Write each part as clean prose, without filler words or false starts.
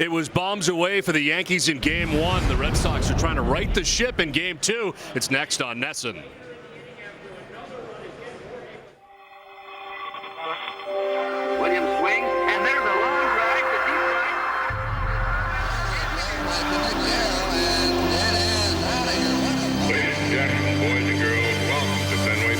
It was bombs away for the Yankees in Game 1. The Red Sox are trying to right the ship in Game 2. It's next on NESN. Williams swings, and there's a long drive to deep right. Ladies and gentlemen, boys and girls, welcome to Fenway.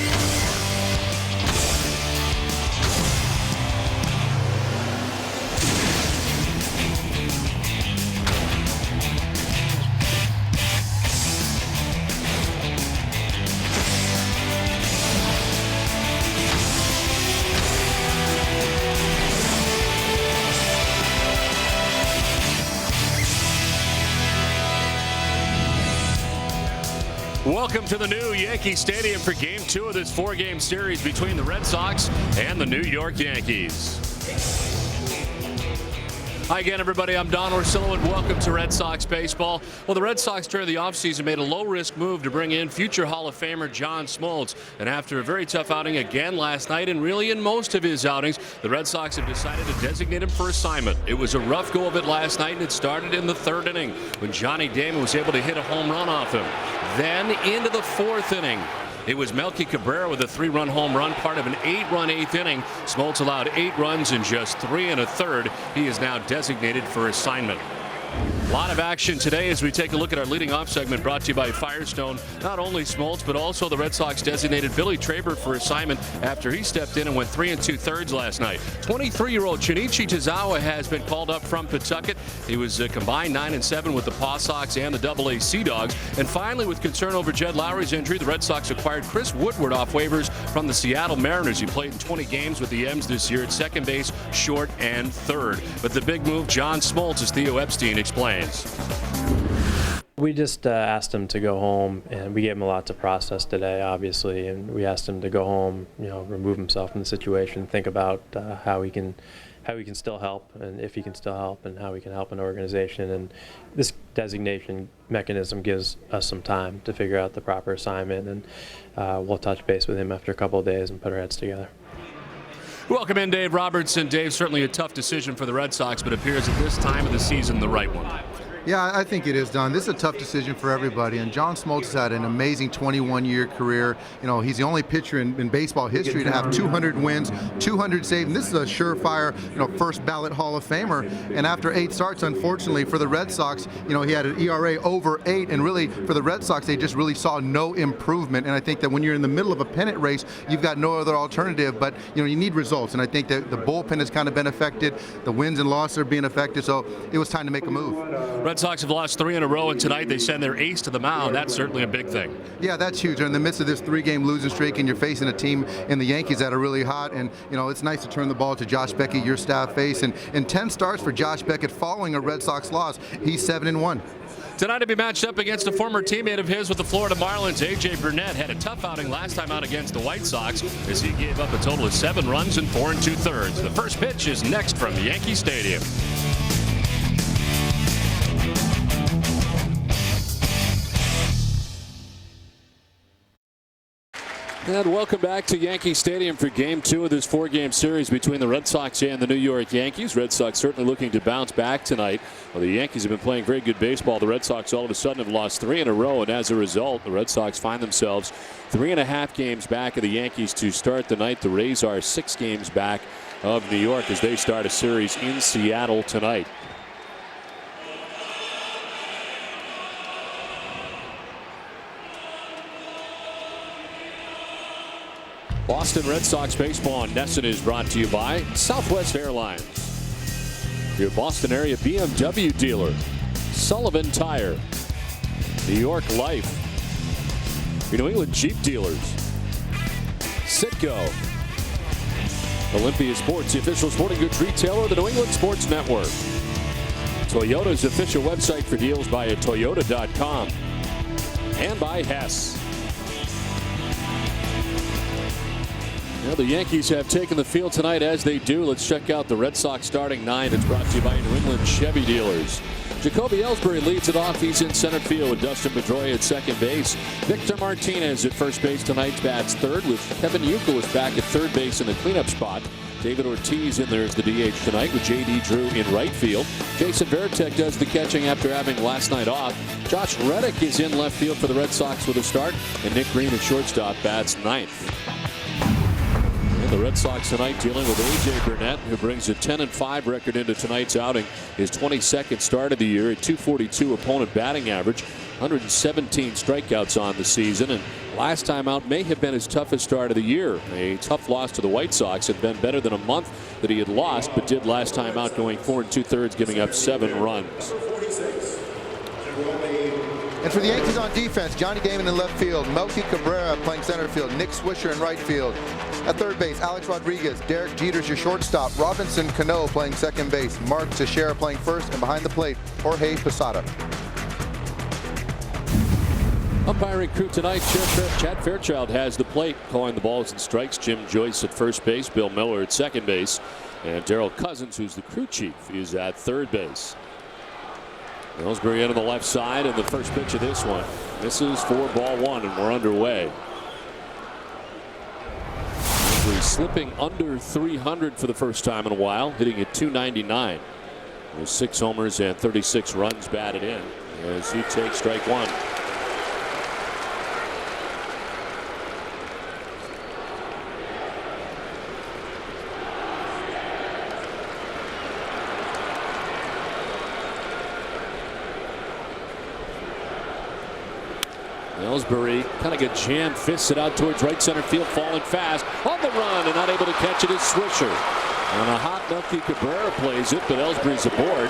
Welcome to the new Yankee Stadium for Game 2 of this 4-game series between the Red Sox and the New York Yankees. Hi again, everybody. I'm Don Orsillo, and welcome to Red Sox baseball. Well, the Red Sox during the offseason made a low-risk move to bring in future Hall of Famer John Smoltz. And after a very tough outing again last night, and really in most of his outings, the Red Sox have decided to designate him for assignment. It was a rough go of it last night, and it started in the 3rd inning when Johnny Damon was able to hit a home run off him. Then into the 4th inning. It was Melky Cabrera with a 3-run home run, part of an 8-run 8th inning. Smoltz allowed 8 runs in just 3 1/3. He is now designated for assignment. A lot of action today as we take a look at our leading off segment brought to you by Firestone. Not only Smoltz, but also the Red Sox designated Billy Traber for assignment after he stepped in and went 3 2/3 last night. 23-year-old Shinichi Tozawa has been called up from Pawtucket. He was combined 9 7 with the Paw Sox and the Double-A Sea Dogs. And finally, with concern over Jed Lowry's injury, the Red Sox acquired Chris Woodward off waivers from the Seattle Mariners. He played in 20 games with the M's this year at second base, short, and 3rd. But the big move, John Smoltz, as Theo Epstein explains. We just asked him to go home, and we gave him a lot to process today, obviously, and we asked him to go home, remove himself from the situation, think about how he can still help, and if he can still help, and how he can help an organization. And this designation mechanism gives us some time to figure out the proper assignment, and we'll touch base with him after a couple of days and put our heads together. Welcome in, Dave Robertson. Dave, certainly a tough decision for the Red Sox, but appears at this time of the season the right one. Yeah, I think it is, Don. This is a tough decision for everybody, and John Smoltz has had an amazing 21-year career. He's the only pitcher in baseball history to have 200 wins, 200 saves, and this is a surefire, first ballot Hall of Famer. And after 8 starts, unfortunately, for the Red Sox, he had an ERA over 8, and really, for the Red Sox, they just really saw no improvement. And I think that when you're in the middle of a pennant race, you've got no other alternative, but, you need results. And I think that the bullpen has kind of been affected, the wins and losses are being affected, so it was time to make a move. Red Sox have lost 3 in a row, and tonight they send their ace to the mound. That's certainly a big thing. Yeah, that's huge. You're in the midst of this 3-game losing streak, and you're facing a team in the Yankees that are really hot. And, it's nice to turn the ball to Josh Beckett, your staff face. And 10 starts for Josh Beckett following a Red Sox loss. He's 7-1. Tonight to be matched up against a former teammate of his with the Florida Marlins. A.J. Burnett had a tough outing last time out against the White Sox as he gave up a total of 7 runs in 4 2/3. The first pitch is next from Yankee Stadium. And welcome back to Yankee Stadium for Game 2 of this 4-game series between the Red Sox and the New York Yankees. Red Sox certainly looking to bounce back tonight. Well, the Yankees have been playing very good baseball. The Red Sox all of a sudden have lost 3 in a row, and as a result, the Red Sox find themselves 3.5 games back of the Yankees to start the night. The Rays are 6 games back of New York as they start a series in Seattle tonight. Boston Red Sox baseball on NESN is brought to you by Southwest Airlines, your Boston area BMW dealer, Sullivan Tire, New York Life, your New England Jeep dealers, Citgo, Olympia Sports, the official sporting goods retailer of the New England Sports Network, Toyota's official website for deals via Toyota.com, and by Hess. Well, the Yankees have taken the field tonight as they do. Let's check out the Red Sox starting 9. It's brought to you by New England Chevy dealers. Jacoby Ellsbury leads it off. He's in center field with Dustin Pedroia at second base. Victor Martinez at first base tonight bats third, with Kevin Youkilis back at third base in the cleanup spot. David Ortiz in there as the DH tonight with J.D. Drew in right field. Jason Varitek does the catching after having last night off. Josh Reddick is in left field for the Red Sox with a start. And Nick Green at shortstop bats ninth. And the Red Sox tonight dealing with A.J. Burnett, who brings a 10-5 record into tonight's outing. His 22nd start of the year at .242 opponent batting average. 117 strikeouts on the season, and last time out may have been his toughest start of the year. A tough loss to the White Sox. Had been better than a month that he had lost, but did last time out, going 4 2/3, giving up 7 runs. And for the Yankees on defense, Johnny Damon in left field, Melky Cabrera playing center field, Nick Swisher in right field. At third base, Alex Rodriguez, Derek Jeter's your shortstop, Robinson Cano playing second base, Mark Teixeira playing first, and behind the plate, Jorge Posada. Umpiring crew tonight, Chad Fairchild has the plate, calling the balls and strikes. Jim Joyce at first base, Bill Miller at second base, and Darryl Cousins, who's the crew chief, is at third base. Ellsbury into the left side, and the first pitch of this one misses for ball 1, and we're underway. Ellsbury slipping under 300 for the first time in a while, hitting at .299 with 6 homers and 36 runs batted in as he takes strike 1. Ellsbury kind of get jammed, fists it out towards right center field, falling fast on the run and not able to catch it is Swisher. On a hot Melky Cabrera plays it, but Ellsbury's aboard.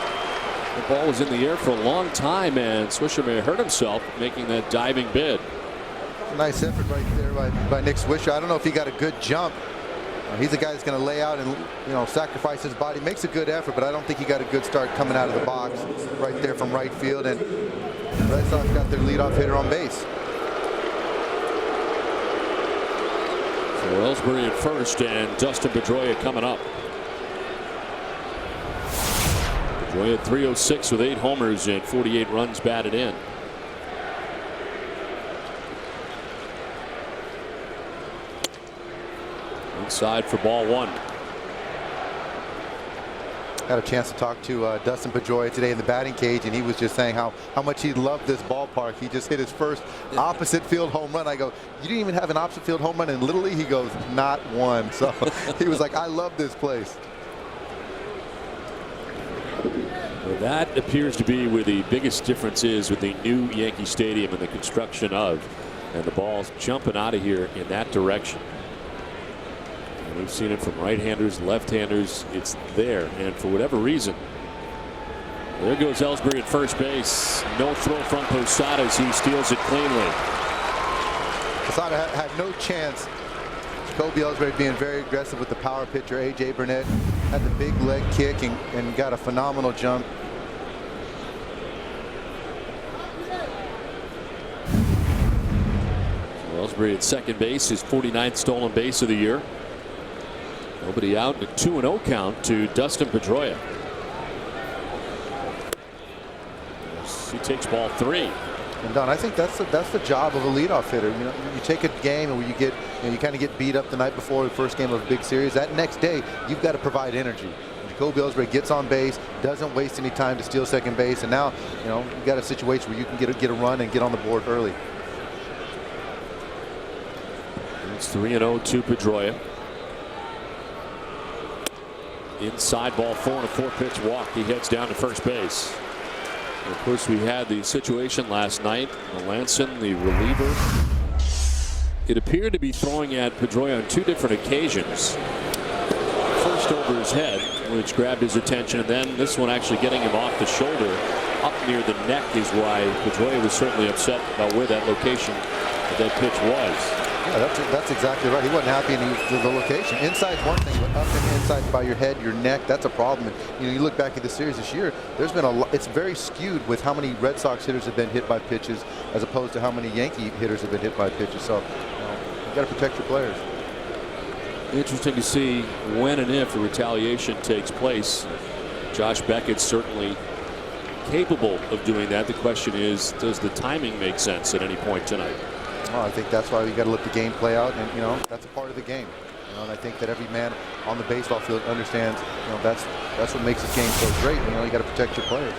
The ball was in the air for a long time, and Swisher may have hurt himself making that diving bid. Nice effort right there by Nick Swisher. I don't know if he got a good jump. He's the guy that's going to lay out and sacrifice his body. Makes a good effort, but I don't think he got a good start coming out of the box right there from right field. And the Red Sox got their leadoff hitter on base. So Ellsbury at first, and Dustin Pedroia coming up. Pedroia 306 with 8 homers and 48 runs batted in. Inside for ball 1. Had a chance to talk to Dustin Pedroia today in the batting cage, and he was just saying how much he loved this ballpark. He just hit his first opposite field home run. I go, you didn't even have an opposite field home run in Little League? He goes, not one. So he was like, I love this place. Well, that appears to be where the biggest difference is with the new Yankee Stadium and the construction of, and the ball's jumping out of here in that direction. And we've seen it from right-handers, left-handers. It's there, and for whatever reason, there goes Ellsbury at first base. No throw from Posada as he steals it cleanly. Posada had no chance. Jacoby Ellsbury being very aggressive with the power pitcher. A.J. Burnett had the big leg kick and got a phenomenal jump. Ellsbury at second base, his 49th stolen base of the year. Nobody out, a 2-0 count to Dustin Pedroia. He takes ball 3. And Don, I think that's the job of a leadoff hitter. You take a game where you kind of get beat up the night before the first game of a big series. That next day, you've got to provide energy. Jacoby Ellsbury gets on base, doesn't waste any time to steal second base, and now you've got a situation where you can get a run and get on the board early. It's 3-0 to Pedroia. Inside ball 4 and a 4-pitch walk. He heads down to first base. And of course, we had the situation last night. Melanson, the reliever, it appeared to be throwing at Pedroia on 2 different occasions. First over his head, which grabbed his attention, and then this one actually getting him off the shoulder up near the neck is why Pedroia was certainly upset about where that location of that pitch was. Yeah, that's exactly right. He wasn't happy in the location. Inside's one thing, but up and inside by your head, your neck, that's a problem. And you look back at the series this year, there's been it's very skewed with how many Red Sox hitters have been hit by pitches as opposed to how many Yankee hitters have been hit by pitches. So you've got to protect your players. Interesting to see when and if a retaliation takes place. Josh Beckett's certainly capable of doing that. The question is, does the timing make sense at any point tonight? Well, I think that's why we got to let the game play out, and that's a part of the game. And I think that every man on the baseball field understands, that's what makes this game so great. You got to protect your players.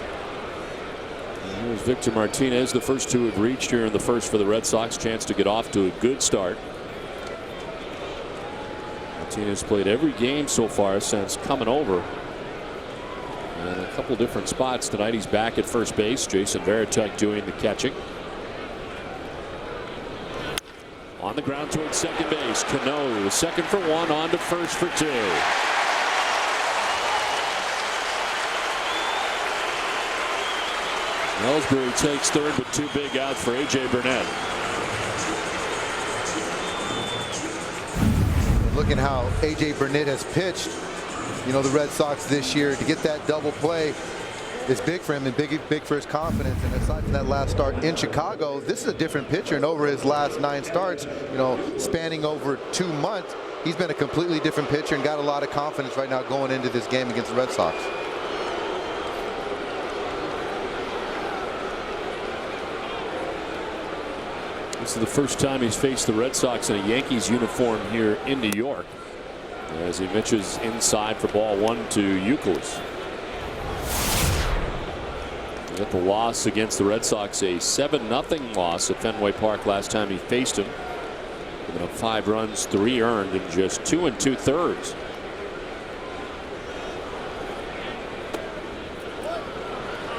And here's Victor Martinez. The first two have reached here in the first for the Red Sox. Chance to get off to a good start. Martinez played every game so far since coming over. And a couple different spots tonight. He's back at first base. Jason Varitek doing the catching. On the ground towards second base. Cano, second for one, on to first for two. Ellsbury takes third, but two big outs for A.J. Burnett. Looking how A.J. Burnett has pitched, the Red Sox this year, to get that double play is big for him and big for his confidence. And aside from that last start in Chicago, this is a different pitcher. And over his last 9 starts, spanning over 2 months, he's been a completely different pitcher and got a lot of confidence right now going into this game against the Red Sox. This is the first time he's faced the Red Sox in a Yankees uniform here in New York, as he pitches inside for ball 1 to Youkilis. Got the loss against the Red Sox, a 7-0 loss at Fenway Park last time he faced him. Giving up 5 runs, 3 earned in just 2 2/3.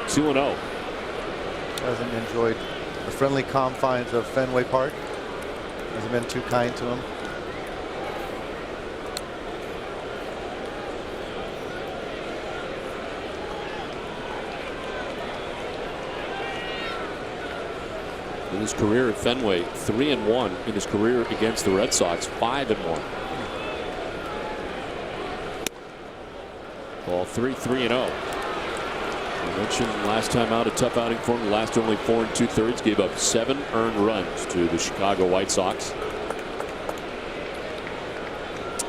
Two and 0. Hasn't enjoyed the friendly confines of Fenway Park. Hasn't been too kind to him. In his career at Fenway, 3-1 in his career against the Red Sox, 5-1. Ball 3-3-0. I mentioned last time out a tough outing for him. The last only 4 2/3. Gave up 7 earned runs to the Chicago White Sox.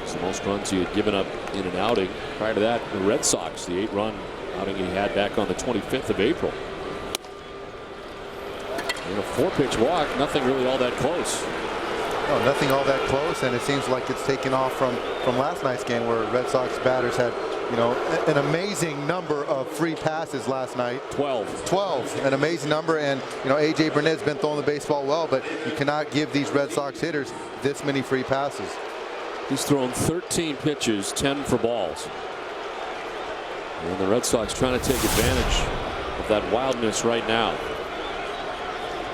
It's the most runs he had given up in an outing. Prior to that, the Red Sox, the 8-run outing he had back on the 25th of April. In a 4-pitch walk, nothing really all that close. No, nothing all that close, and it seems like it's taken off from last night's game, where Red Sox batters had, an amazing number of free passes last night. 12, an amazing number. And A.J. Burnett's been throwing the baseball well, but you cannot give these Red Sox hitters this many free passes. He's thrown 13 pitches, 10 for balls. And the Red Sox trying to take advantage of that wildness right now.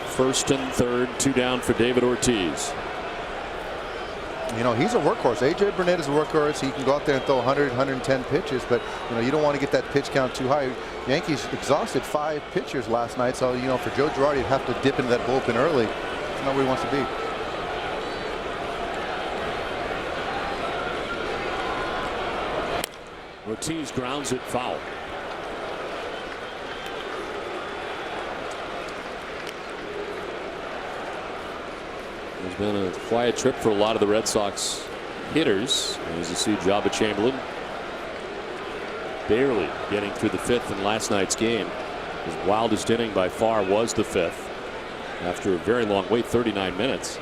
First and third, 2 down for David Ortiz. He's a workhorse. A.J. Burnett is a workhorse. He can go out there and throw 100, 110 pitches, but you don't want to get that pitch count too high. Yankees exhausted 5 pitchers last night, so for Joe Girardi, he'd have to dip into that bullpen early. That's not where he wants to be. Ortiz grounds it foul. It's been a quiet trip for a lot of the Red Sox hitters. As you see, Jabba Chamberlain barely getting through the 5th in last night's game. His wildest inning by far was the 5th after a very long wait, 39 minutes.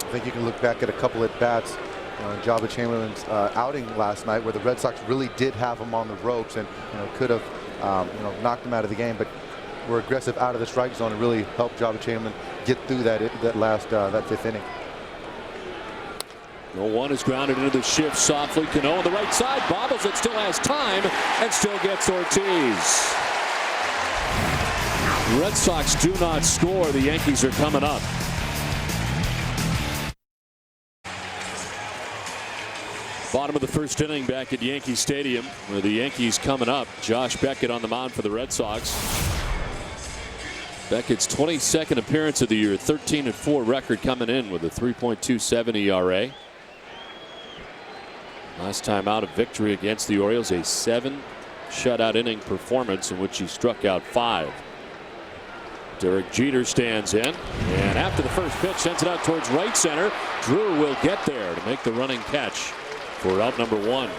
I think you can look back at a couple at bats in Jabba Chamberlain's outing last night, where the Red Sox really did have him on the ropes and could have knocked him out of the game, but were aggressive out of the strike zone and really helped Jabba Chamberlain get through that 5th inning. 0-1 is grounded into the shift softly. Cano on the right side, bobbles it, still has time, and still gets Ortiz. Red Sox do not score. The Yankees are coming up. Bottom of the first inning back at Yankee Stadium, where the Yankees coming up. Josh Beckett on the mound for the Red Sox. Beckett's 22nd appearance of the year, 13-4 record coming in with a 3.27 ERA. Last time out, a victory against the Orioles, a 7 shutout inning performance in which he struck out 5. Derek Jeter stands in, and after the first pitch, sends it out towards right center. Drew will get there to make the running catch for out number 1.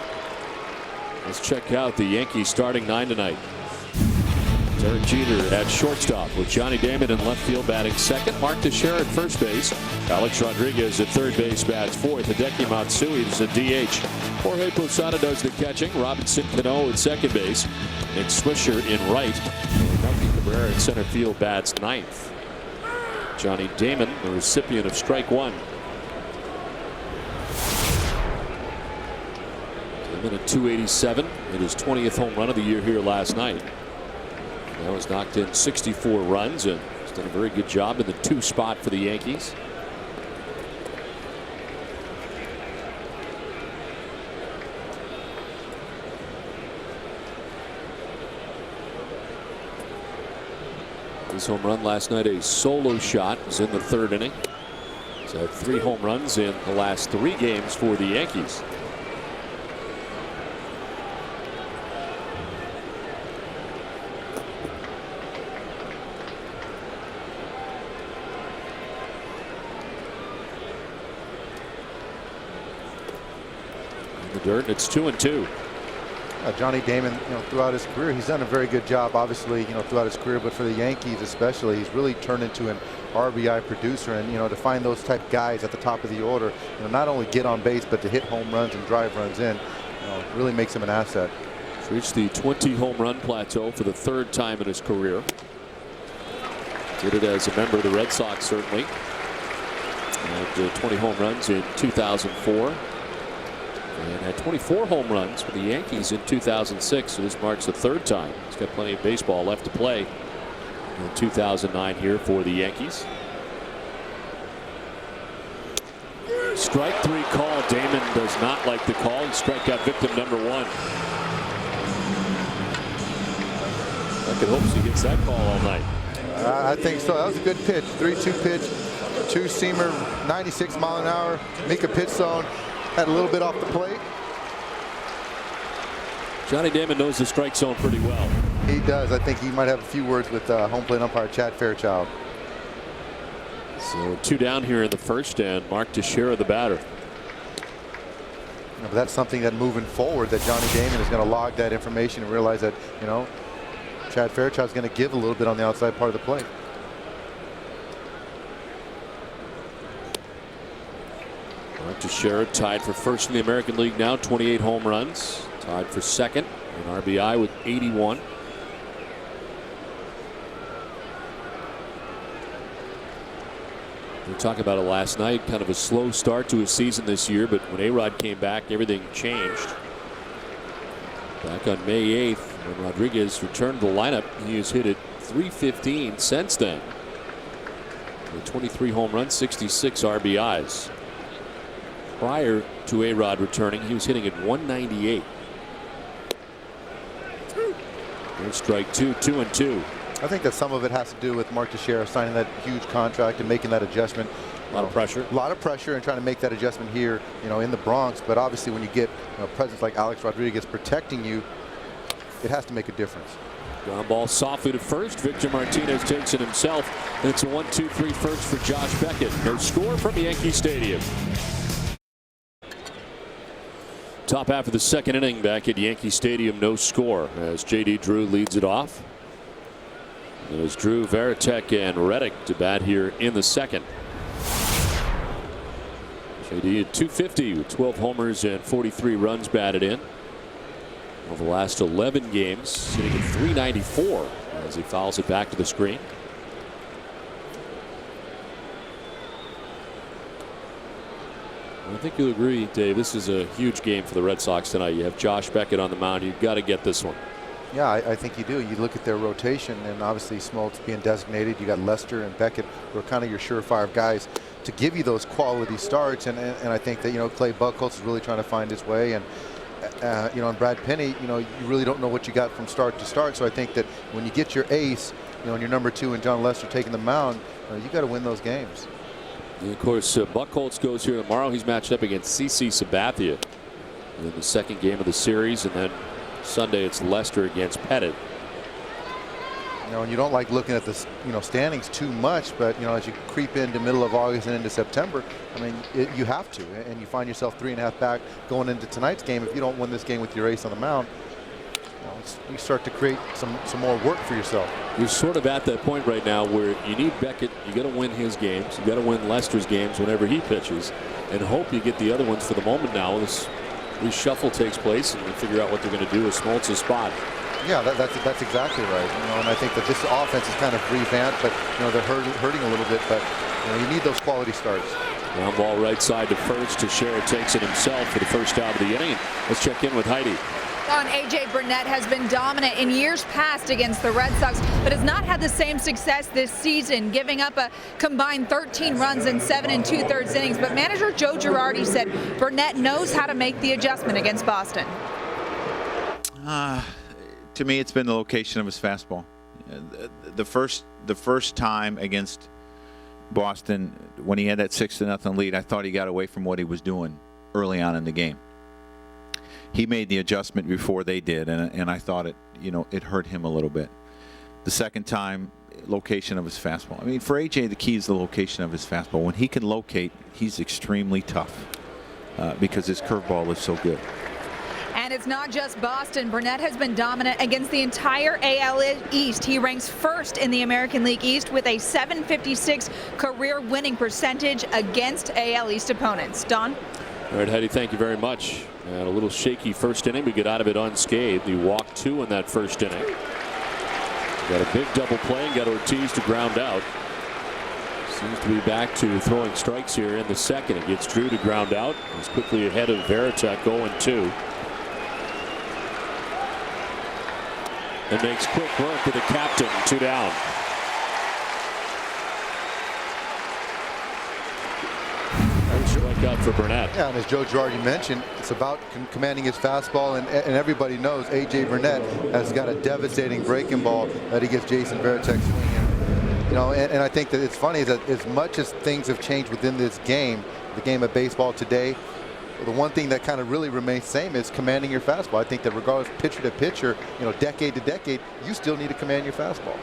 Let's check out the Yankees starting 9 tonight. Derek Jeter at shortstop with Johnny Damon in left field batting second. Mark Teixeira at first base. Alex Rodriguez at third base bats fourth. Hideki Matsui is a DH. Jorge Posada does the catching. Robinson Cano at second base. Nick Swisher in right. Melky Cabrera at center field bats ninth. Johnny Damon, the recipient of strike one. Damon at 287. Hit his 20th home run of the year here last night. That was knocked in 64 runs and has done a very good job in the 2 spot for the Yankees. His home run last night, a solo shot, was in the 3rd inning. He's had 3 home runs in the last 3 games for the Yankees. In the dirt, it's 2-2. Johnny Damon, throughout his career, he's done a very good job, obviously, throughout his career, but for the Yankees especially, he's really turned into an RBI producer. And, to find those type guys at the top of the order, not only get on base, but to hit home runs and drive runs in, really makes him an asset. He's reached the 20 home run plateau for the 3rd time in his career. Did it as a member of the Red Sox, certainly. Had 20 home runs in 2004. And had 24 home runs for the Yankees in 2006. So this marks the 3rd time. He's got plenty of baseball left to play in 2009 here for the Yankees. Strike 3 call. Damon does not like the call. Strikeout victim number 1. I could hope he gets that call all night. I think so. That was a good pitch. 3-2 pitch. 2-seamer, 96 mile an hour. Make a pitch zone. Had a little bit off the plate. Johnny Damon knows the strike zone pretty well. He does. I think he might have a few words with home plate umpire Chad Fairchild. So 2 down here in the 1st, and Mark Teixeira the batter. But that's something that moving forward, that Johnny Damon is going to log that information and realize that, Chad Fairchild is going to give a little bit on the outside part of the plate. Mark Teixeira tied for 1st in the American League now, 28 home runs. Tied for 2nd in RBI with 81. We were talking about it last night, kind of a slow start to his season this year, but when A-Rod came back, everything changed. Back on May 8th, when Rodriguez returned to the lineup, he has hit it .315 since then. With 23 home runs, 66 RBIs. Prior to A-Rod returning, he was hitting at .198. Here's strike 2, 2-2. I think that some of it has to do with Mark Teixeira signing that huge contract and making that adjustment. A lot of pressure. A lot of pressure and trying to make that adjustment here, in the Bronx. But obviously, when you get presence like Alex Rodriguez protecting you, it has to make a difference. Ground ball softly to first. Victor Martinez takes it himself. And it's a 1-2-3 first for Josh Beckett. No score from Yankee Stadium. Top half of the 2nd inning back at Yankee Stadium, no score as J.D. Drew leads it off. It was Drew, Varitek, and Reddick to bat here in the 2nd. J.D. at 250 with 12 homers and 43 runs batted in over the last 11 games, sitting at 394 as he fouls it back to the screen. I think you'll agree, Dave, this is a huge game for the Red Sox tonight. You have Josh Beckett on the mound. You've got to get this one. Yeah, I think you do. You look at their rotation, and obviously Smoltz being designated. You got Lester and Beckett, who are kind of your surefire guys to give you those quality starts. And I think that Clay Buchholz is really trying to find his way. And and Brad Penny, you really don't know what you got from start to start. So I think that when you get your ace, and your number 2 and John Lester taking the mound, you got to win those games. And of course, Buchholz goes here tomorrow. He's matched up against CC Sabathia in the 2nd game of the series, and then Sunday it's Lester against Pettit. And you don't like looking at the standings too much, but as you creep into middle of August and into September, I mean, you have to, and you find yourself 3.5 back going into tonight's game. If you don't win this game with your ace on the mound, you start to create some more work for yourself. You're sort of at that point right now where you need Beckett. You got to win his games. You got to win Lester's games whenever he pitches, and hope you get the other ones for the moment. Now this reshuffle takes place, and we figure out what they're going to do with Smoltz' spot. Yeah, that's exactly right. And I think that this offense is kind of revamped, but they're hurting a little bit. But you need those quality starts. Ground ball right side to first. Teixeira takes it himself for the first out of the inning. Let's check in with Heidi. A.J. Burnett has been dominant in years past against the Red Sox, but has not had the same success this season, giving up a combined 13 runs in 7 2/3 innings. But manager Joe Girardi said Burnett knows how to make the adjustment against Boston. To me, it's been the location of his fastball. The first time against Boston, when he had that 6-0 lead, I thought he got away from what he was doing early on in the game. He made the adjustment before they did, and I thought it hurt him a little bit. The second time, location of his fastball. I mean, for AJ, the key is the location of his fastball. When he can locate, he's extremely tough because his curveball is so good. And it's not just Boston. Burnett has been dominant against the entire AL East. He ranks first in the American League East with a .756 career winning percentage against AL East opponents. Don? All right, Heidi, thank you very much. And a little shaky first inning. We get out of it unscathed. He walked 2 in that first inning. Got a big double play and got Ortiz to ground out. Seems to be back to throwing strikes here in the second. It gets Drew to ground out. He's quickly ahead of Veritek, 0-2. And makes quick work with the captain. 2 down. Strike out for Burnett. Yeah, and as Joe Girardi mentioned, it's about commanding his fastball, and everybody knows A.J. Burnett has got a devastating breaking ball that he gets Jason Veritek swinging. And I think that it's funny that as much as things have changed within this game, the game of baseball today, the one thing that kind of really remains the same is commanding your fastball. I think that regardless pitcher to pitcher, decade to decade, you still need to command your fastball.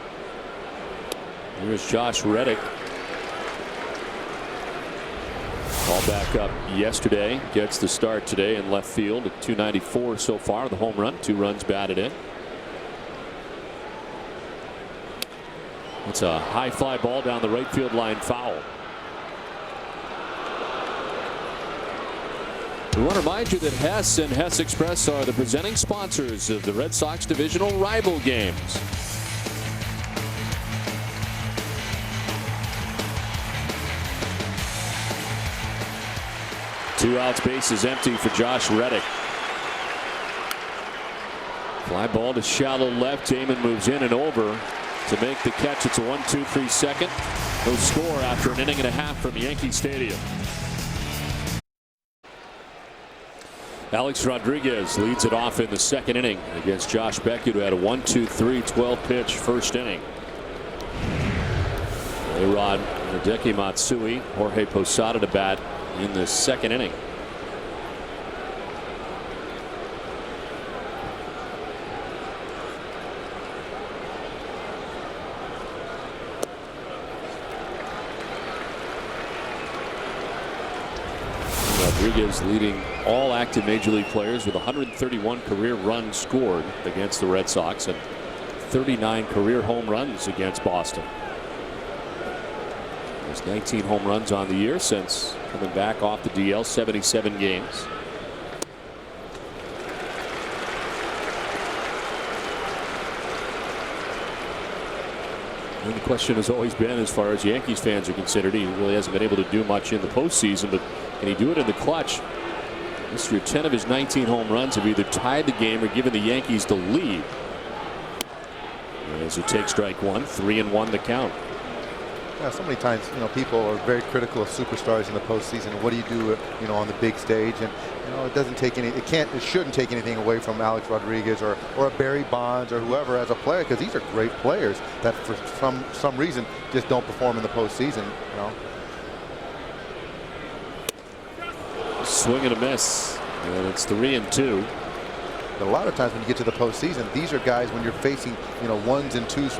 Here's Josh Reddick. All back up yesterday. Gets the start today in left field at .294 so far. The home run, 2 runs batted in. It's a high fly ball down the right field line, foul. We want to remind you that Hess and Hess Express are the presenting sponsors of the Red Sox divisional rival games. Two outs, bases empty for Josh Reddick. Fly ball to shallow left. Damon moves in and over to make the catch. It's a 1-2-3 second. No score after an inning and a half from Yankee Stadium. Alex Rodriguez leads it off in the second inning against Josh Beckett, who had a 1-2-3 12-pitch first inning. A-Rod, Hideki Matsui, Jorge Posada to bat in the second inning. Rodriguez leading all active major league players with 131 career runs scored against the Red Sox and 39 career home runs against Boston. There's 19 home runs on the year since coming back off the DL, 77 games. And the question has always been, as far as Yankees fans are considered, he really hasn't been able to do much in the postseason, but can he do it in the clutch? This year, 10 of his 19 home runs have either tied the game or given the Yankees the lead. As it takes strike one, 3-1 the count. Yeah, so many times, people are very critical of superstars in the postseason. What do you do, on the big stage? And it doesn't take any. It shouldn't take anything away from Alex Rodriguez or a Barry Bonds or whoever as a player, because these are great players that for some reason just don't perform in the postseason. Swing and a miss, and it's 3-2. But a lot of times when you get to the postseason, these are guys when you're facing 1s and 2s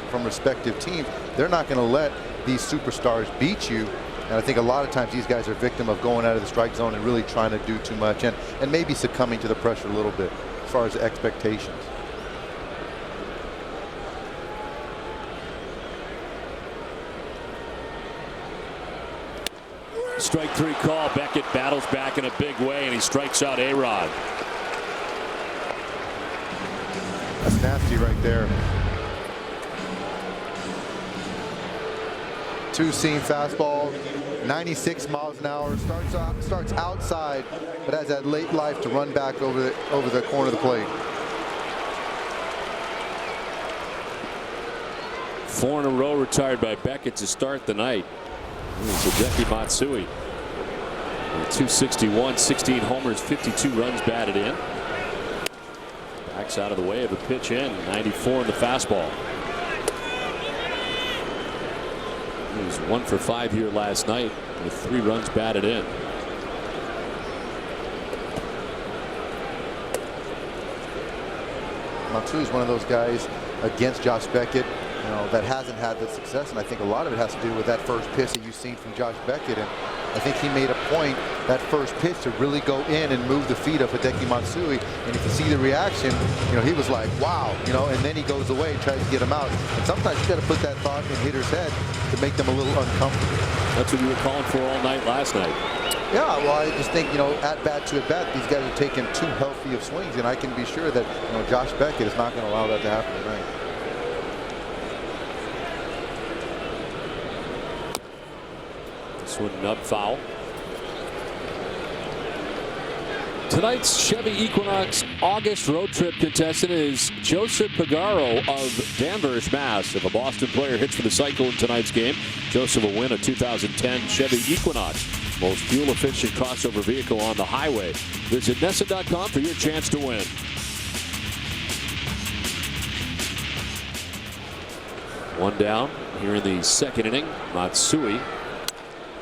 from respective teams, they're not going to let these superstars beat you. And I think a lot of times these guys are victim of going out of the strike zone and really trying to do too much and maybe succumbing to the pressure a little bit as far as the expectations. Strike 3 call. Beckett battles back in a big way, and he strikes out A-Rod. That's nasty right there. Two-seam fastball, 96 miles an hour. Starts outside, but has that late life to run back over the corner of the plate. 4 in a row retired by Beckett to start the night. It's Hideki Matsui. 261, 16 homers, 52 runs batted in. Backs out of the way of a pitch in. 94 in the fastball. He was 1 for 5 here last night with 3 runs batted in. Matsui is one of those guys against Josh Beckett, that hasn't had the success, and I think a lot of it has to do with that first pitch that you've seen from Josh Beckett. And I think he made a point that first pitch to really go in and move the feet of Hideki Matsui. And if you see the reaction, he was like, wow, and then he goes away and tries to get him out. And sometimes you got to put that thought in hitters' head to make them a little uncomfortable. That's what you were calling for all night last night. Yeah, well, I just think, at bat to at bat, these guys are taking too healthy of swings, and I can be sure that, Josh Beckett is not going to allow that to happen tonight. Swinging up foul. Tonight's Chevy Equinox August road trip contestant is Joseph Pagaro of Danvers, Mass. If a Boston player hits for the cycle in tonight's game, Joseph will win a 2010 Chevy Equinox, most fuel-efficient crossover vehicle on the highway. Visit NESN.com for your chance to win. One down here in the second inning. Matsui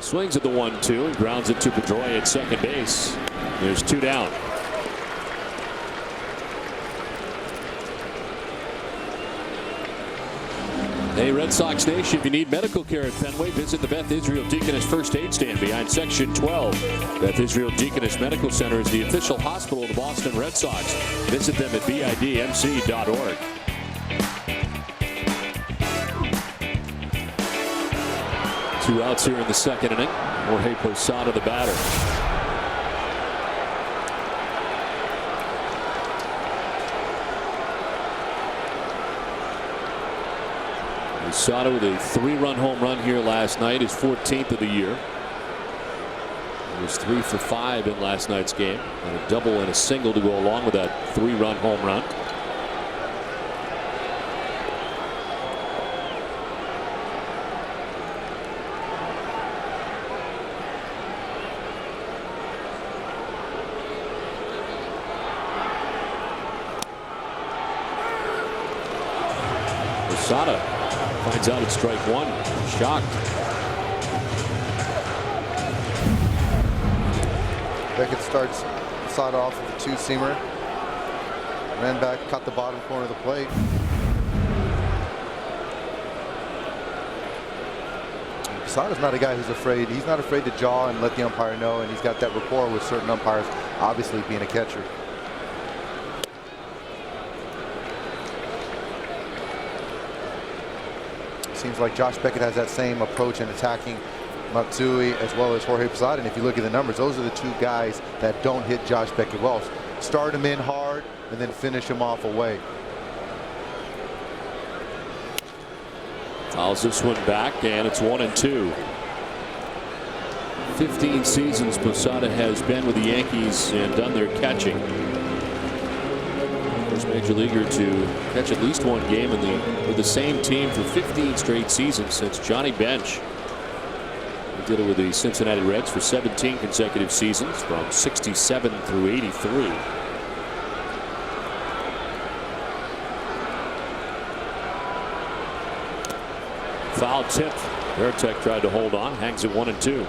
swings at the 1-2 and grounds it to Pedroia at second base. There's 2 down. Hey, Red Sox Nation, if you need medical care at Fenway, visit the Beth Israel Deaconess First Aid Stand behind Section 12. Beth Israel Deaconess Medical Center is the official hospital of the Boston Red Sox. Visit them at bidmc.org. Two outs here in the second inning. Jorge Posada, the batter. Posada with a 3-run home run here last night, his 14th of the year. He was 3 for 5 in last night's game, and a double and a single to go along with that 3-run home run. Posada finds out it's strike 1. Shocked. Beckett starts Posada off with a 2-seamer. Ran back, caught the bottom corner of the plate. Posada's not a guy who's afraid. He's not afraid to jaw and let the umpire know, and he's got that rapport with certain umpires, obviously being a catcher. Seems like Josh Beckett has that same approach in attacking Matsui as well as Jorge Posada. And if you look at the numbers, those are the two guys that don't hit Josh Beckett well. Start him in hard and then finish him off away. Fouls this one back, and it's 1-2. 15 seasons Posada has been with the Yankees and done their catching. First major leaguer to catch at least one game with the same team for 15 straight seasons since Johnny Bench. He did it with the Cincinnati Reds for 17 consecutive seasons from 67 through 83. Foul tip. Veritek tried to hold on, hangs at 1-2.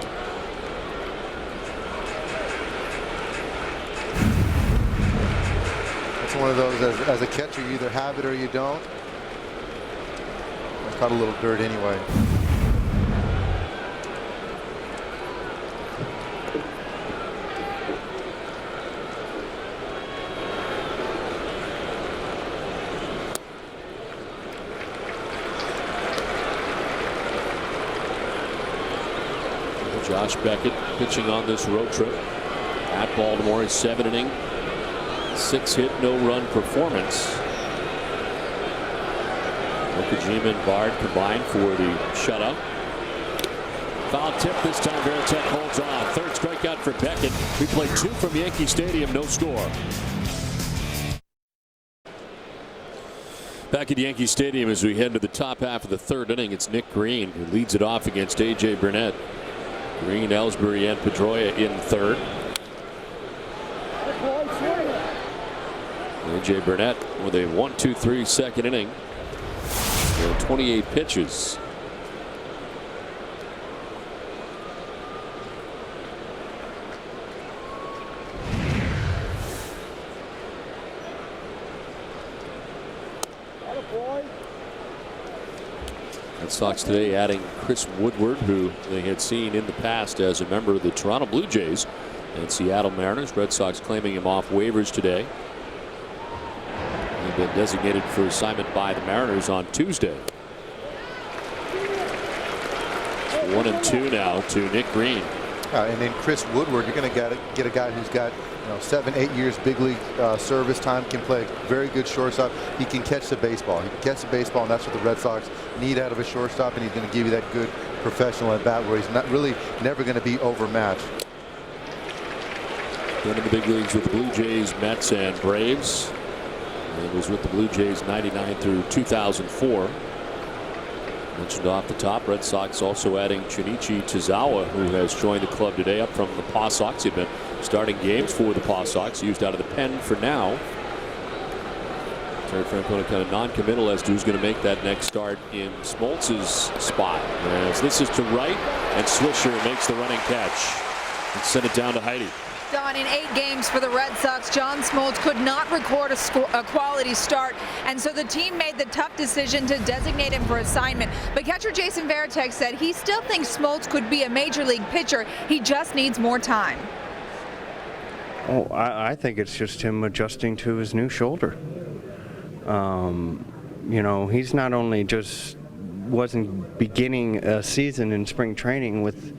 It's one of those, as a catcher, you either have it or you don't. I caught a little dirt anyway. Josh Beckett pitching on this road trip at Baltimore. A 7-inning, 6-hit, no-run performance. Okajima and Bard combined for the shutout. Foul tip this time. Varitek holds on. Third strikeout for Beckett. We played 2 from Yankee Stadium. No score. Back at Yankee Stadium as we head into the top half of the 3rd inning, it's Nick Green who leads it off against A.J. Burnett. Green, Ellsbury, and Pedroia in 3rd. A.J. Burnett with a 1-2-3 2nd inning. 28 pitches. Red Sox today adding Chris Woodward, who they had seen in the past as a member of the Toronto Blue Jays and Seattle Mariners. Red Sox claiming him off waivers today. He'd been designated for assignment by the Mariners on Tuesday. 1-2 now to Nick Green. And then Chris Woodward, you're going to get a guy who's got 7-8 years big league service time, can play very good shortstop. He can catch the baseball. He can catch the baseball, and that's what the Red Sox need out of a shortstop. And he's going to give you that good professional at bat where he's never going to be overmatched. Been in the big leagues with the Blue Jays, Mets, and Braves. And was with the Blue Jays 99 through 2004. Mentioned off the top, Red Sox also adding Chunichi Tozawa, who has joined the club today up from the Paw Sox. He'd been starting games for the Paw Sox, used out of the pen for now. Terry Francona kind of non-committal as to who's going to make that next start in Smoltz's spot. As this is to right, and Swisher makes the running catch and send it down to Heidi. Don, in 8 games for the Red Sox, John Smoltz could not record a quality start, and so the team made the tough decision to designate him for assignment. But catcher Jason Varitek said he still thinks Smoltz could be a major league pitcher. He just needs more time. Oh, I think it's just him adjusting to his new shoulder. He's not only wasn't beginning a season in spring training with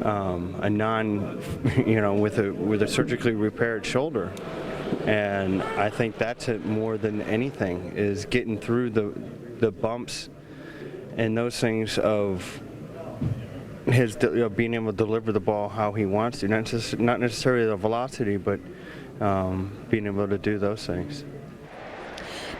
with a surgically repaired shoulder, and I think that's it more than anything, is getting through the bumps and those things of his being able to deliver the ball how he wants to, not necessarily the velocity, but being able to do those things.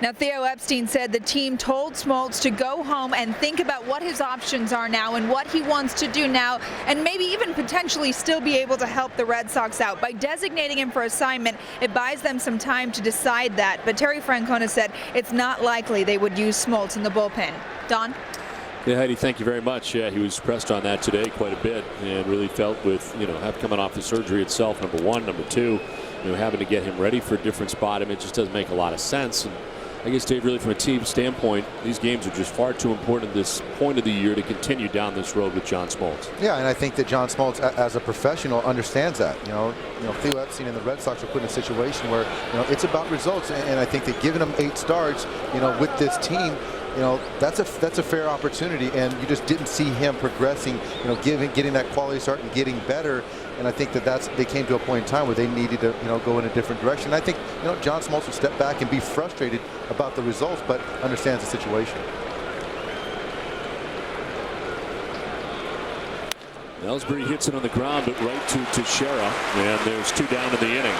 Now, Theo Epstein said the team told Smoltz to go home and think about what his options are now and what he wants to do now, and maybe even potentially still be able to help the Red Sox out. By designating him for assignment, it buys them some time to decide that. But Terry Francona said it's not likely they would use Smoltz in the bullpen. Don? Yeah, Heidi, thank you very much. Yeah, he was pressed on that today quite a bit, and really felt with, coming off the surgery itself, number one, number two, having to get him ready for a different spot. I mean, it just doesn't make a lot of sense. And I guess, Dave, really from a team standpoint, these games are just far too important at this point of the year to continue down this road with John Smoltz. Yeah, and I think that John Smoltz, as a professional, understands that. Theo Epstein and the Red Sox are put in a situation where, it's about results, and I think that giving him 8 starts, with this team, that's a fair opportunity, and you just didn't see him progressing, getting that quality start and getting better. And I think they came to a point in time where they needed to, go in a different direction. And I think, John Smoltz will step back and be frustrated about the results, but understands the situation. Ellsbury hits it on the ground, but right to Teixeira, and there's 2 down in the inning.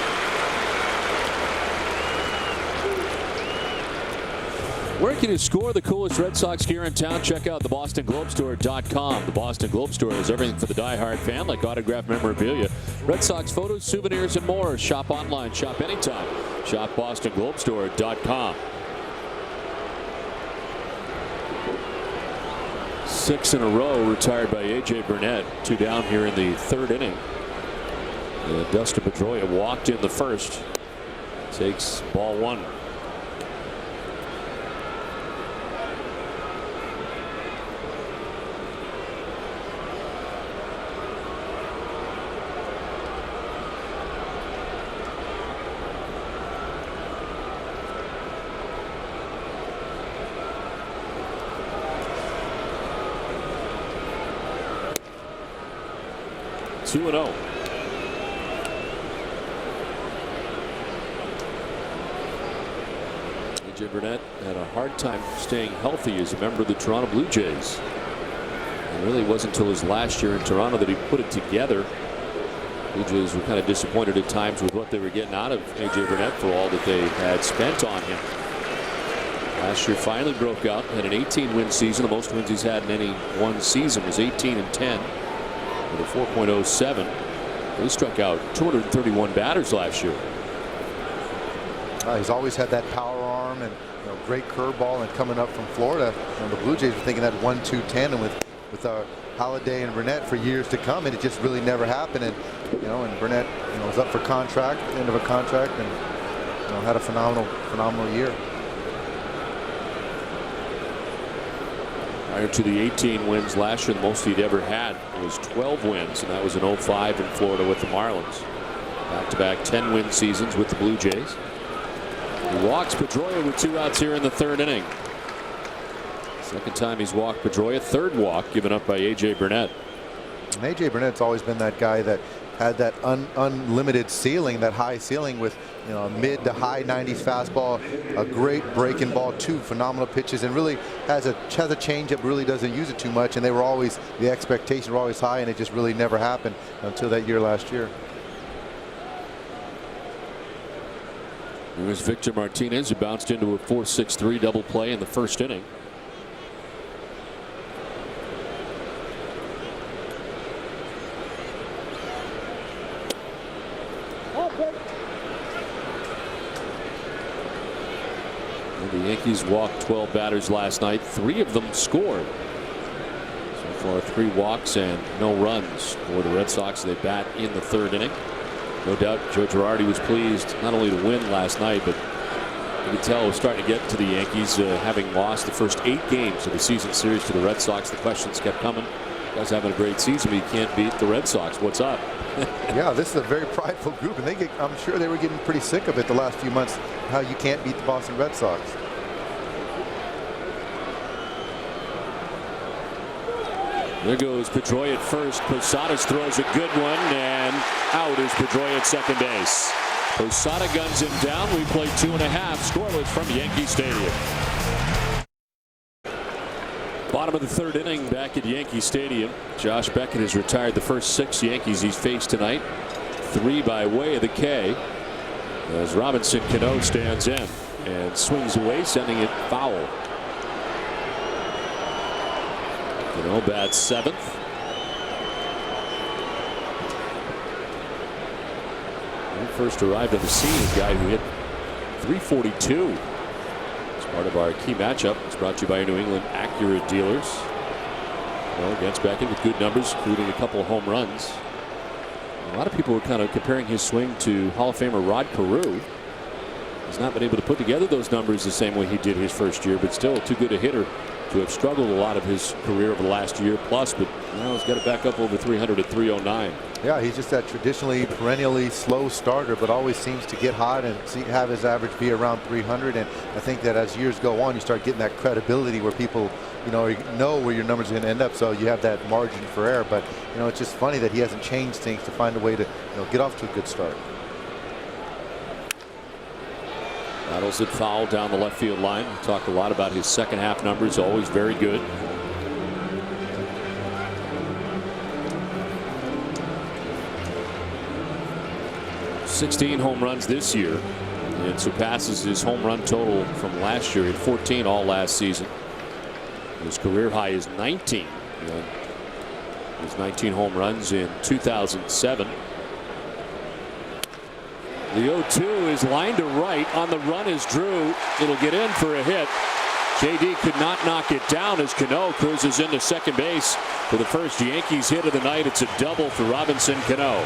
Where can you score the coolest Red Sox gear in town? Check out thebostonglobestore.com. The Boston Globe Store has everything for the diehard fan, like autographed memorabilia, Red Sox photos, souvenirs, and more. Shop online, shop anytime. Shop bostonglobestore.com. 6 in a row retired by A.J. Burnett. 2 down here in the 3rd inning. And Dustin Pedroia walked in the first. Takes ball 1. 2-0. A.J. Burnett had a hard time staying healthy as a member of the Toronto Blue Jays. It really wasn't until his last year in Toronto that he put it together. Blue Jays were kind of disappointed at times with what they were getting out of A.J. Burnett for all that they had spent on him. Last year finally broke out, had an 18-win season. The most wins he's had in any one season was 18-10 with a 4.07. He struck out 231 batters last year. He's always had that power arm and great curveball, and coming up from Florida, the Blue Jays were thinking that 1-2 tandem with Holiday and Burnett for years to come, and it just really never happened. And and Burnett was up for contract, end of a contract, and had a phenomenal year. Prior to the 18 wins last year, the most he'd ever had was 12 wins, and that was in 05 in Florida with the Marlins. Back-to-back 10-win seasons with the Blue Jays. He walks Pedroia with 2 outs here in the 3rd inning. Second time he's walked Pedroia, 3rd walk given up by A.J. Burnett. And A.J. Burnett's always been that guy that had that unlimited ceiling, that high ceiling with mid to high 90s fastball, a great breaking ball, 2 phenomenal pitches, and really has a changeup, really doesn't use it too much. And the expectations were always high, and it just really never happened until that year last year. It was Victor Martinez who bounced into a 4-6-3 double play in the 1st inning. The Yankees walked 12 batters last night. 3 of them scored. So far 3 walks and no runs for the Red Sox. They bat in the 3rd inning. No doubt Joe Girardi was pleased not only to win last night, but you could tell it was starting to get to the Yankees, having lost the first 8 games of the season series to the Red Sox. The questions kept coming. You guys having a great season, but you can't beat the Red Sox. What's up? Yeah, this is a very prideful group, and I'm sure they were getting pretty sick of it the last few months, how you can't beat the Boston Red Sox. There goes Pedroia at first. Posadas throws a good one, and out is Pedroia at second base. Posada guns him down. We play 2.5 scoreless from Yankee Stadium. Bottom of the 3rd inning back at Yankee Stadium. Josh Beckett has retired the first 6 Yankees he's faced tonight. 3 by way of the K. As Robinson Cano stands in and swings away, sending it foul. Cano bats 7th. When he first arrived on the scene, a guy who hit .342. As part of our key matchup. It's brought to you by your New England Acura dealers. Well, against Beckett with good numbers, including a couple of home runs. A lot of people were kind of comparing his swing to Hall of Famer Rod Carew. He's not been able to put together those numbers the same way he did his first year, but still too good a hitter to have struggled a lot of his career over the last year plus, but now he's got it back up over 300 at 309. Yeah, he's just that traditionally, perennially slow starter, but always seems to get hot and have his average be around 300. And I think that as years go on, you start getting that credibility where people, know where your numbers are going to end up. So you have that margin for error. But it's just funny that he hasn't changed things to find a way to get off to a good start. Battles it foul down the left field line. We talked a lot about his second half numbers, always very good. ...16 home runs this year. It surpasses his home run total from last year. He had 14 all last season. His career high is 19. His 19 home runs in 2007. The 0-2 is lined to right. On the run is Drew. It'll get in for a hit. JD could not knock it down as Cano cruises into second base for the first Yankees hit of the night. It's a double for Robinson Cano.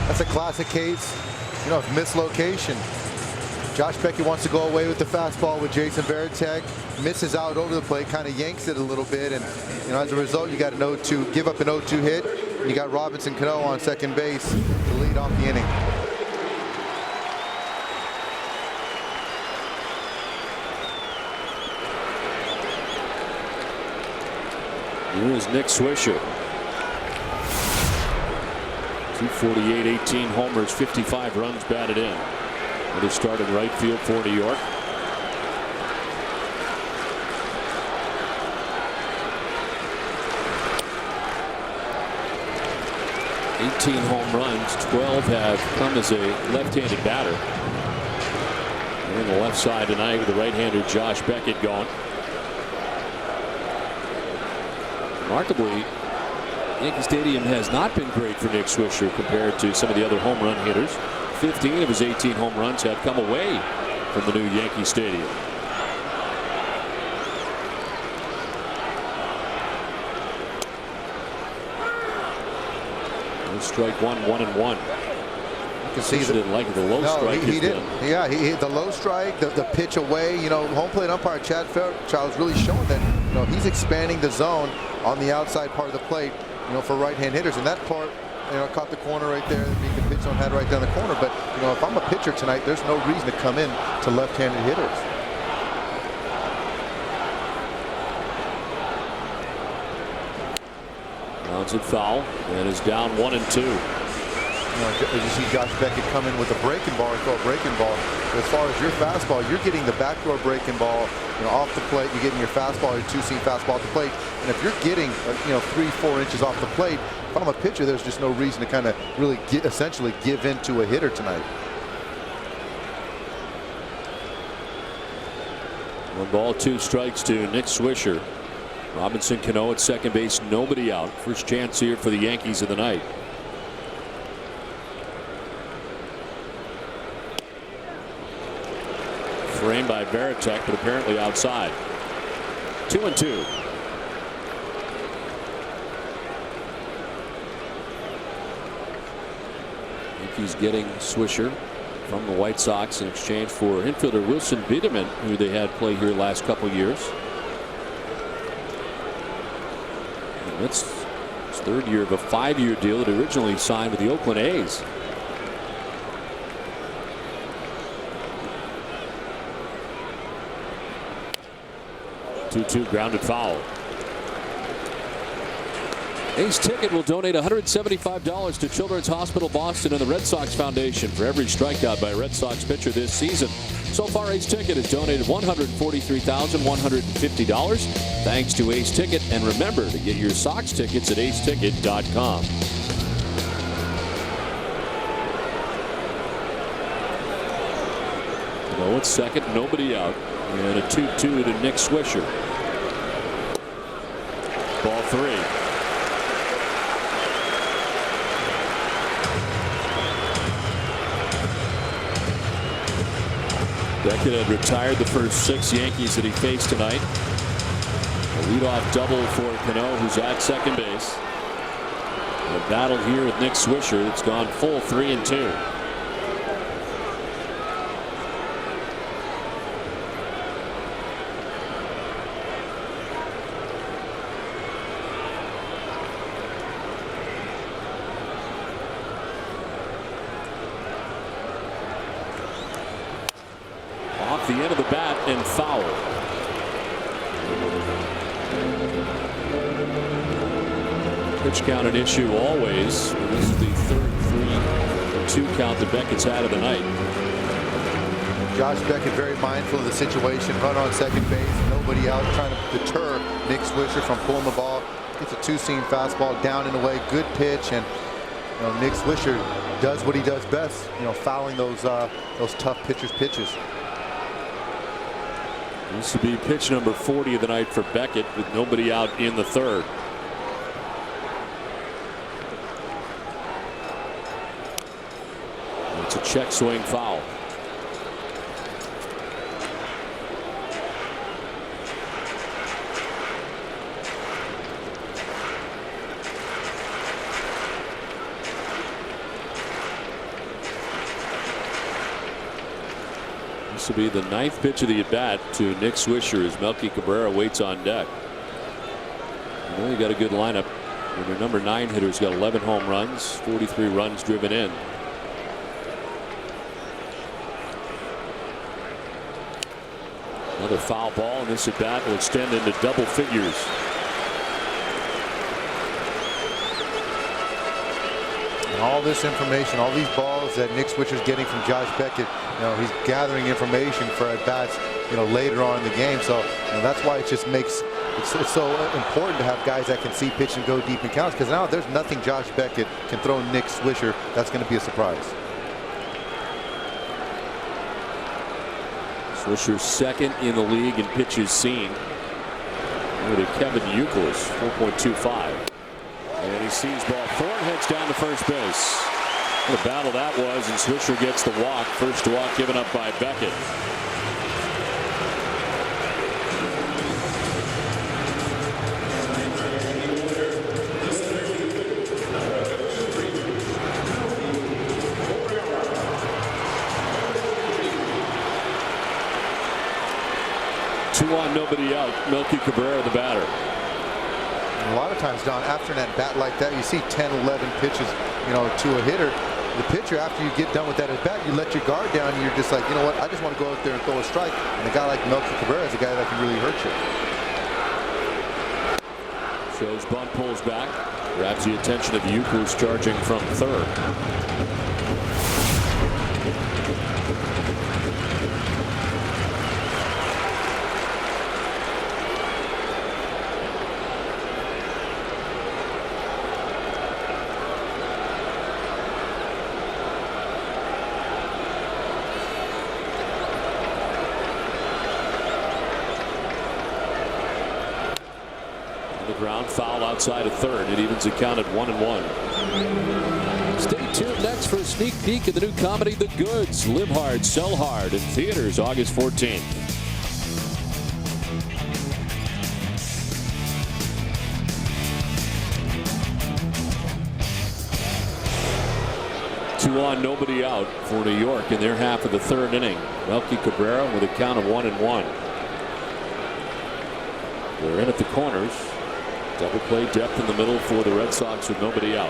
That's a classic case, of mislocation. Josh Beckett wants to go away with the fastball with Jason Varitek, misses out over the plate, kind of yanks it a little bit, and as a result, you got an 0-2, give up an 0-2 hit. You got Robinson Cano on second base to lead off the inning. Here is Nick Swisher. 248, 18 homers, 55 runs batted in. Another start in right field for New York. Home runs, 12 have come as a left-handed batter. And on the left side tonight with the right-hander Josh Beckett going. Remarkably, Yankee Stadium has not been great for Nick Swisher compared to some of the other home run hitters. 15 of his 18 home runs have come away from the new Yankee Stadium. Strike one, 1-1. You can see didn't like the low strike. He didn't. Yeah, the low strike, the pitch away. You know, home plate umpire Chad Fairchild is really showing that he's expanding the zone on the outside part of the plate. For right-hand hitters, and that part, caught the corner right there. Being the pitch zone had right down the corner. But if I'm a pitcher tonight, there's no reason to come in to left-handed hitters. Rounds it foul and is down 1-2. You see Josh Beckett come in with a breaking ball. It's called a breaking ball. As far as your fastball, you're getting the backdoor breaking ball, off the plate. You're getting your fastball, your two-seam fastball off the plate. And if you're getting, 3-4 inches off the plate, if I'm a pitcher, there's just no reason to kind of really essentially give in to a hitter tonight. 1 ball, 2 strikes to Nick Swisher. Robinson Cano at second base, nobody out. First chance here for the Yankees of the night. Framed by Varitek, but apparently outside. 2-2. Yankees getting Swisher from the White Sox in exchange for infielder Wilson Biederman, who they had play here last couple years. It's his 3rd year of a 5-year deal that originally signed with the Oakland A's. Two grounded foul. Ace Ticket will donate $175 to Children's Hospital Boston and the Red Sox Foundation for every strikeout by a Red Sox pitcher this season. So far, Ace Ticket has donated $143,150. Thanks to Ace Ticket, and remember to get your Sox tickets at aceticket.com. No, it's second, nobody out, and a 2-2 to Nick Swisher. Ball 3. Beckett had retired the first 6 Yankees that he faced tonight. A leadoff double for Cano, who's at second base. A battle here with Nick Swisher that's gone full 3-2. The end of the bat and foul. Pitch count an issue always. This is the 3rd 3-2 count that Beckett's had of the night. Josh Beckett very mindful of the situation. Run on second base, nobody out, trying to deter Nick Swisher from pulling the ball. Gets a 2-seam fastball down and away. Good pitch, and Nick Swisher does what he does best. Fouling those tough pitchers' pitches. This would be pitch number 40 of the night for Beckett with nobody out in the 3rd. It's a check swing foul. This will be the 9th pitch of the at-bat to Nick Swisher as Melky Cabrera waits on deck. You got a good lineup. And their number 9 hitter's got 11 home runs, 43 runs driven in. Another foul ball, and this at-bat will extend into double figures. all this information, all these balls that Nick Swisher's getting from Josh Beckett, he's gathering information for at bats, later on in the game. So that's why it just makes it's so important to have guys that can see pitch and go deep in counts, because now there's nothing Josh Beckett can throw Nick Swisher that's going to be a surprise. Swisher second in the league in pitches seen. Over to Kevin Youkilis, 4.25. And he sees ball 4 and heads down to first base. What a battle that was, and Swisher gets the walk. First walk given up by Beckett. Two on, nobody out. Melky Cabrera, the batter. A lot of times, Don, after an at-bat like that, you see 10, 11 pitches, to a hitter. The pitcher, after you get done with that at-bat, you let your guard down, and you're just like, you know what, I just want to go out there and throw a strike. And a guy like Melky Cabrera is a guy that can really hurt you. Shows bunt, pulls back. Grabs the attention of Youkilis charging from third. Ground foul outside of third. It evens the count at 1-1. Stay tuned next for a sneak peek of the new comedy The Goods. Live Hard, Sell Hard in theaters August 14th. Two on, nobody out for New York in their half of the third inning. Melky Cabrera with a count of 1-1. They're in at the corners. Double play depth in the middle for the Red Sox with nobody out.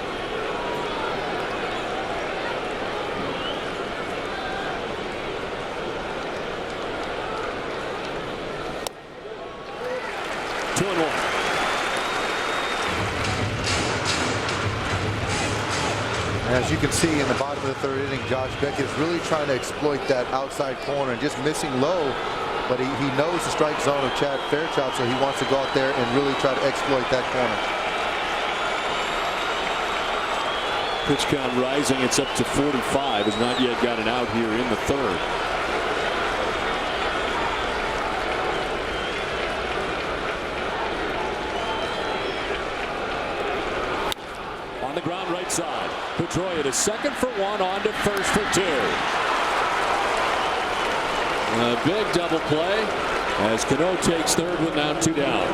Two and one. As you can see in the bottom of the third inning, Josh Beckett is really trying to exploit that outside corner and just missing low. But he knows the strike zone of Chad Fairchild, so he wants to go out there and really try to exploit that corner. Pitch count rising. It's up to 45. Has not yet got an out here in the third. On the ground right side. Pedroia to second for one, on to first for two. A big double play as Cano takes third with now 2 down.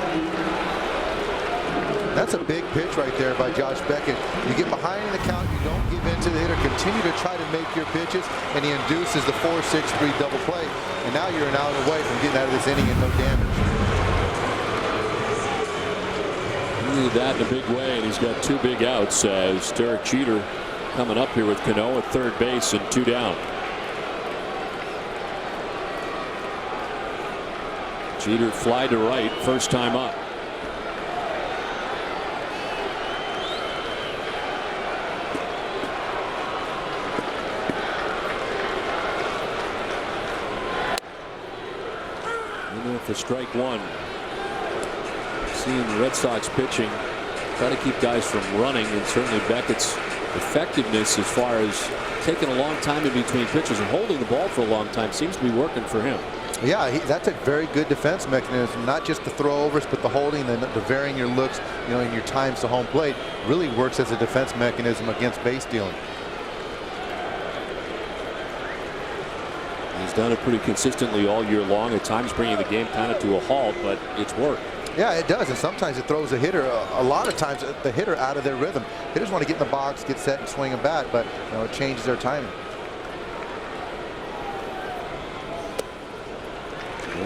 That's a big pitch right there by Josh Beckett. You get behind in the count, you don't give in to the hitter, continue to try to make your pitches, and he induces the 4-6-3 double play. And now you're an out away from getting out of this inning and no damage. He needed that in a big way, and he's got 2 big outs as Derek Jeter coming up here with Cano at third base and 2 down. Jeter fly to right, first time up. And for strike one. Seeing the Red Sox pitching, try to keep guys from running, and certainly Beckett's effectiveness as far as taking a long time in between pitches and holding the ball for a long time seems to be working for him. Yeah, that's a very good defense mechanism, not just the throwovers, but the holding, the varying your looks, and your times to home plate really works as a defense mechanism against base stealing. He's done it pretty consistently all year long, at times bringing the game kind of to a halt, but it's worked. Yeah, it does, and sometimes it throws a hitter, a lot of times, the hitter out of their rhythm. Hitters want to get in the box, get set, and swing a bat, but it changes their timing.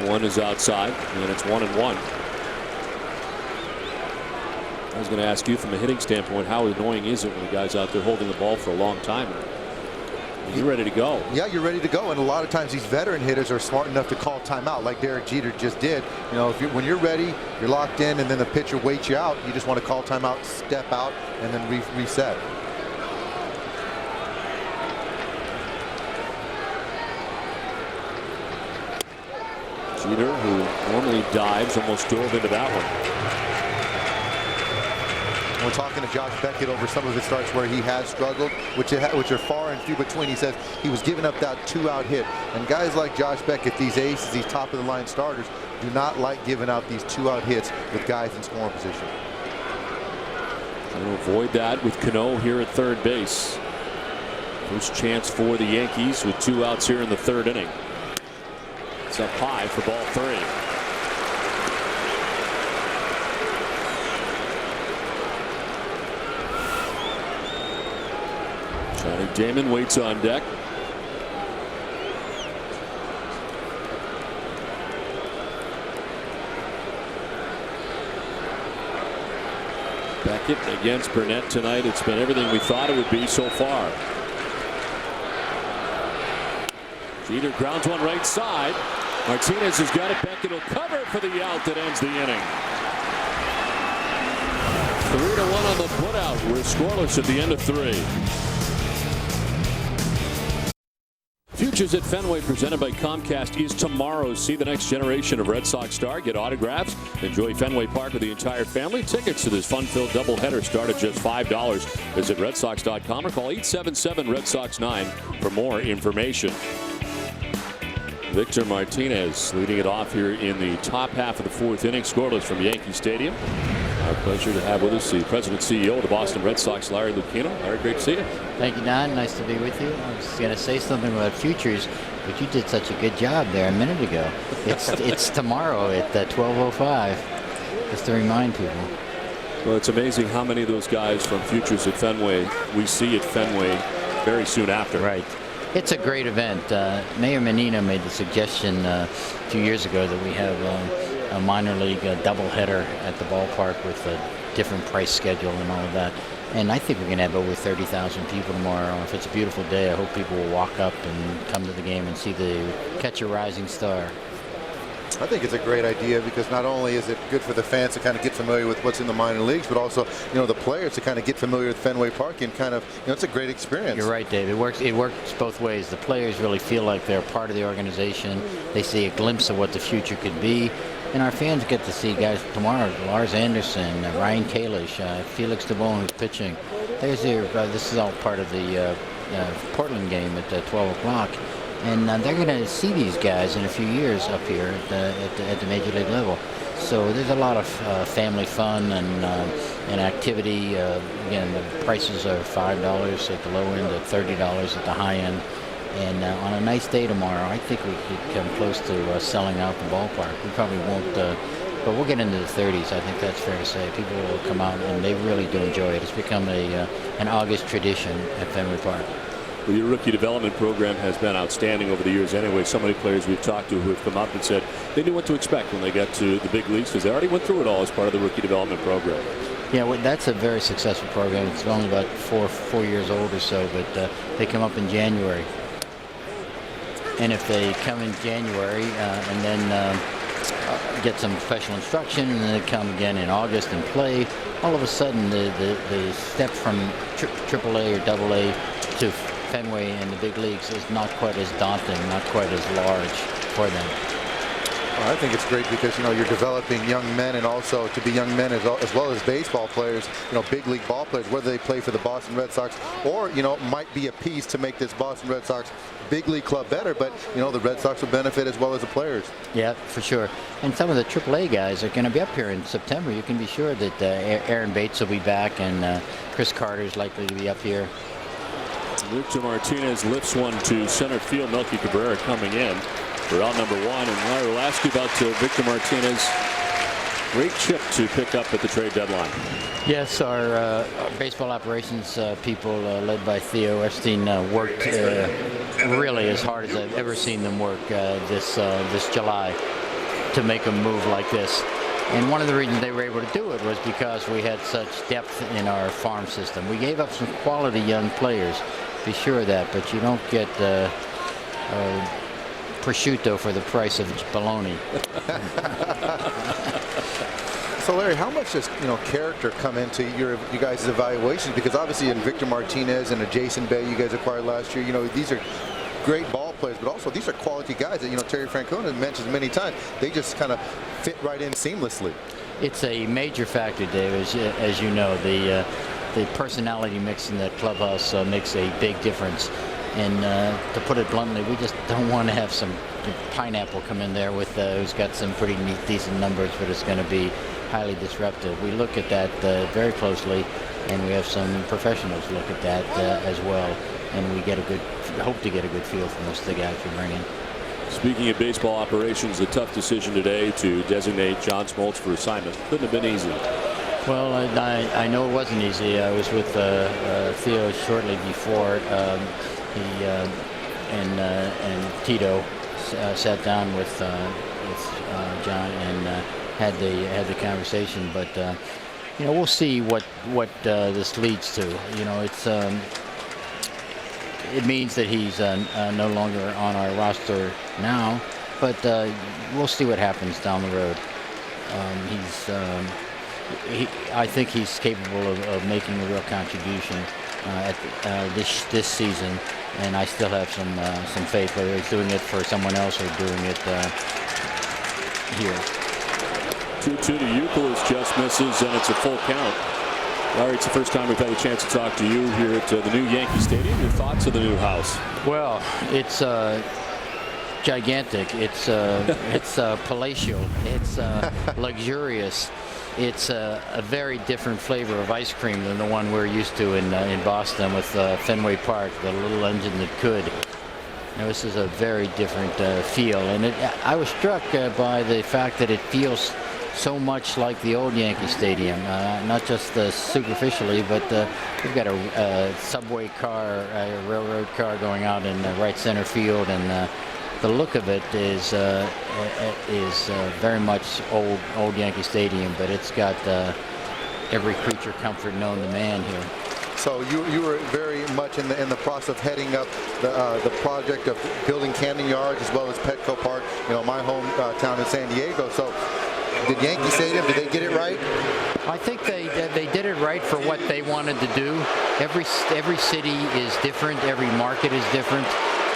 One is outside, and it's 1-1. I was going to ask you from a hitting standpoint, how annoying is it when the guy's out there holding the ball for a long time? You're ready to go. Yeah, you're ready to go, and a lot of times these veteran hitters are smart enough to call timeout, like Derek Jeter just did. When you're ready, you're locked in, and then the pitcher waits you out. You just want to call timeout, step out, and then reset. Jeter, who normally dives, almost dove into that one. We're talking to Josh Beckett over some of his starts where he has struggled, which are far and few between. He says he was giving up that 2-out hit. And guys like Josh Beckett, these aces, these top-of-the-line starters, do not like giving out these 2-out hits with guys in scoring position. Trying to avoid that with Cano here at third base. First chance for the Yankees with 2 outs here in the third inning. It's up high for ball 3. Johnny Damon waits on deck. Beckett against Burnett tonight. It's been everything we thought it would be so far. Jeter grounds one right side. Martinez has got it. Beckett will cover for the out that ends the inning. 3-1 on the putout. We're scoreless at the end of 3. Futures at Fenway presented by Comcast is tomorrow. See the next generation of Red Sox star. Get autographs. Enjoy Fenway Park with the entire family. Tickets to this fun-filled doubleheader start at just $5. Visit redsox.com or call 877-RED-SOX-9 for more information. Victor Martinez leading it off here in the top half of the 4th inning. Scoreless from Yankee Stadium. Our pleasure to have with us the president and CEO of the Boston Red Sox, Larry Lucchino. Larry, great to see you. Thank you, Don. Nice to be with you. I was going to say something about futures, but you did such a good job there a minute ago. It's tomorrow at 12:05. Just to remind people. Well, it's amazing how many of those guys from Futures at Fenway we see at Fenway very soon after. Right. It's a great event. Mayor Menino made the suggestion a few years ago that we have a minor league doubleheader at the ballpark with a different price schedule and all of that. And I think we're going to have over 30,000 people tomorrow. If it's a beautiful day, I hope people will walk up and come to the game and see the catch a rising star. I think it's a great idea because not only is it good for the fans to kind of get familiar with what's in the minor leagues, but also, the players to kind of get familiar with Fenway Park and kind of, it's a great experience. You're right, Dave. It works both ways. The players really feel like they're part of the organization. They see a glimpse of what the future could be. And our fans get to see guys tomorrow, Lars Anderson, Ryan Kalish, Felix DeBone, who's pitching. This is all part of the Portland game at 12 o'clock. And they're going to see these guys in a few years up here at the major league level. So there's a lot of family fun and activity. Again, the prices are $5 at the low end, at $30 at the high end. And on a nice day tomorrow, I think we could come close to selling out the ballpark. We probably won't, but we'll get into the 30s. I think that's fair to say. People will come out, and they really do enjoy it. It's become an August tradition at Fenway Park. Well, your rookie development program has been outstanding over the years anyway. So many players we've talked to who have come up and said they knew what to expect when they got to the big leagues because they already went through it all as part of the rookie development program. Yeah, well, that's a very successful program. It's only about four years old or so, but they come up in January. And if they come in January and then get some professional instruction and then they come again in August and play, all of a sudden the step from AAA or AA to Fenway and the big leagues is not quite as daunting, not quite as large for them. Well, I think it's great because you're developing young men, and also to be young men as well as baseball players, big league ball players, whether they play for the Boston Red Sox or might be a piece to make this Boston Red Sox big league club better. But the Red Sox will benefit as well as the players. Yeah, for sure. And some of the AAA guys are going to be up here in September. You can be sure that Aaron Bates will be back, and Chris Carter is likely to be up here. Victor Martinez lifts one to center field. Melky Cabrera coming in for out number 1. And Larry, will ask you about Victor Martinez. Great chip to pick up at the trade deadline. Yes, our baseball operations people led by Theo Epstein worked really as hard as I've ever seen them work this July to make a move like this. And one of the reasons they were able to do it was because we had such depth in our farm system. We gave up some quality young players, be sure of that, but you don't get prosciutto for the price of bologna. So Larry, how much does character come into you guys' evaluations? Because obviously in Victor Martinez and a Jason Bay you guys acquired last year, these are great ball players, but also these are quality guys that, you know, Terry Francona mentions many times. They just kind of fit right in seamlessly. It's a major factor, Dave, as you know. The personality mix in that clubhouse makes a big difference. And to put it bluntly, we just don't want to have some pineapple come in there with who's got some pretty neat, decent numbers, but it's going to be highly disruptive. We look at that very closely, and we have some professionals look at that as well. And we hope to get a good feel from most of the guys we bring in. Speaking of baseball operations, a tough decision today to designate John Smoltz for assignment. Couldn't have been easy. Well, I know it wasn't easy. I was with Theo shortly before. He and Tito sat down with John and had the conversation. But you know, we'll see what this leads to. You know, it means that he's no longer on our roster now, but we'll see what happens down the road. I think he's capable of making a real contribution this season, and I still have some faith, whether he's doing it for someone else or doing it here. 2-2 to Euclid just misses, and it's a full count. Larry, it's the first time we've had a chance to talk to you here at the new Yankee Stadium. Your thoughts of the new house? Well, it's gigantic. It's palatial. It's luxurious. It's a very different flavor of ice cream than the one we're used to in Boston with Fenway Park, the little engine that could. You know, this is a very different feel, and I was struck by the fact that it feels so much like the old Yankee Stadium, not just superficially, but we've got a subway car, a railroad car going out in right center field, and the look of it is very much old Yankee Stadium, but it's got every creature comfort known to man here. So you were very much in the process of heading up the project of building Camden Yards as well as Petco Park, you know, my hometown in San Diego. So did Yankee Stadium, did they get it right? I think they did it right for what they wanted to do. Every city is different. Every market is different.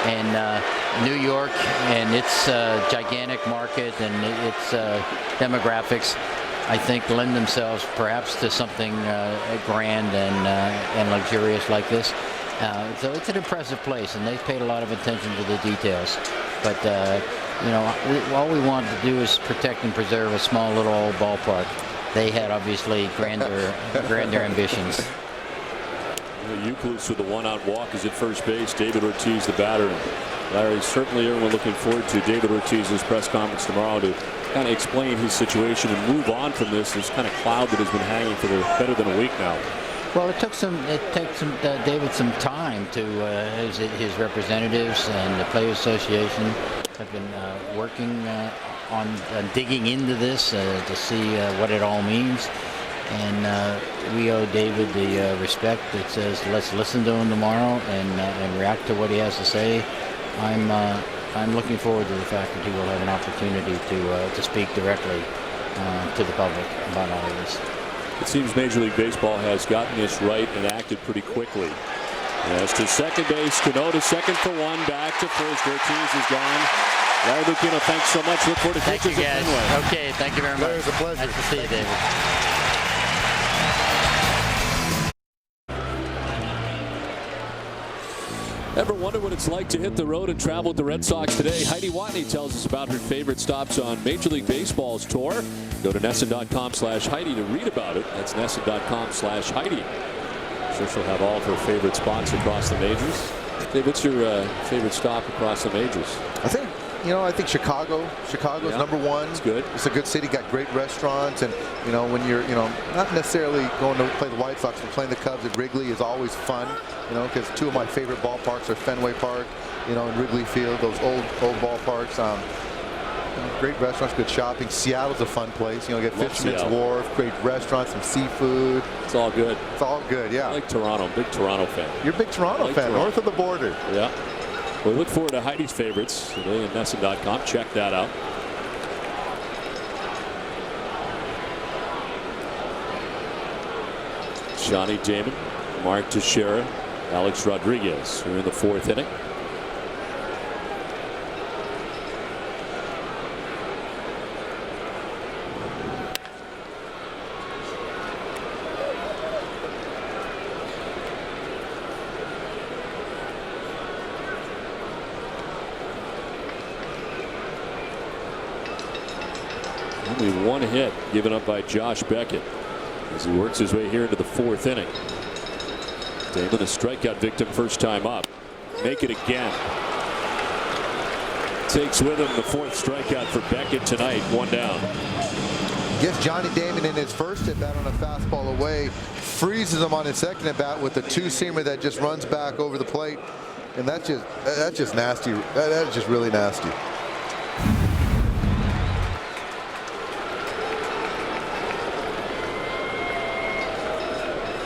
And New York and its gigantic market and its demographics, I think, lend themselves perhaps to something grand and luxurious like this. So it's an impressive place, and they've paid a lot of attention to the details. But you know, all we wanted to do is protect and preserve a small little old ballpark. They had obviously grander ambitions. Euclid with the one-out walk is at first base. David Ortiz, the batter. Larry, certainly everyone looking forward to David Ortiz's press conference tomorrow to kind of explain his situation and move on from this kind of cloud that has been hanging for better than a week now. Well, it takes David some time to his representatives and the Players Association have been working on digging into this to see what it all means. And we owe David the respect that says let's listen to him tomorrow and react to what he has to say. I'm looking forward to the fact that he will have an opportunity to speak directly to the public about all of this. It seems Major League Baseball has gotten this right and acted pretty quickly. As to second base, Cano to second for one, back to first. Ortiz is gone. Larry Lucchino, thanks so much. Look forward to thank you, guys. Fenway. Okay, thank you very much. Larry, it was a pleasure. Nice to see you, David. Ever wonder what it's like to hit the road and travel with the Red Sox today? Heidi Watney tells us about her favorite stops on Major League Baseball's tour. Go to NESN.com/Heidi to read about it. That's NESN.com/Heidi. Sure, she'll have all of her favorite spots across the majors. Dave, what's your favorite stop across the majors? I think Chicago. Chicago's number one. It's good. It's a good city, got great restaurants, and when you're not necessarily going to play the White Sox, but playing the Cubs at Wrigley is always fun. Because two of my favorite ballparks are Fenway Park, and Wrigley Field. Those old ballparks. Great restaurants, good shopping. Seattle's a fun place. Get Fisherman's Wharf, great restaurants, some seafood. It's all good. It's all good. Yeah. I like Toronto. Big Toronto fan. You're a big Toronto fan, north of the border. Yeah. We look forward to Heidi's favorites today at NESN.com. Check that out. Johnny Damon, Mark Teixeira, Alex Rodriguez. We're in the fourth inning. Only one hit given up by Josh Beckett as he works his way here into the 4th inning. Damon, a strikeout victim first time up. Make it again. Takes with him the 4th strikeout for Beckett tonight. 1 down. Gets Johnny Damon in his first at bat on a fastball away. Freezes him on his second at bat with a 2-seamer that just runs back over the plate. And that's just nasty. That's just really nasty.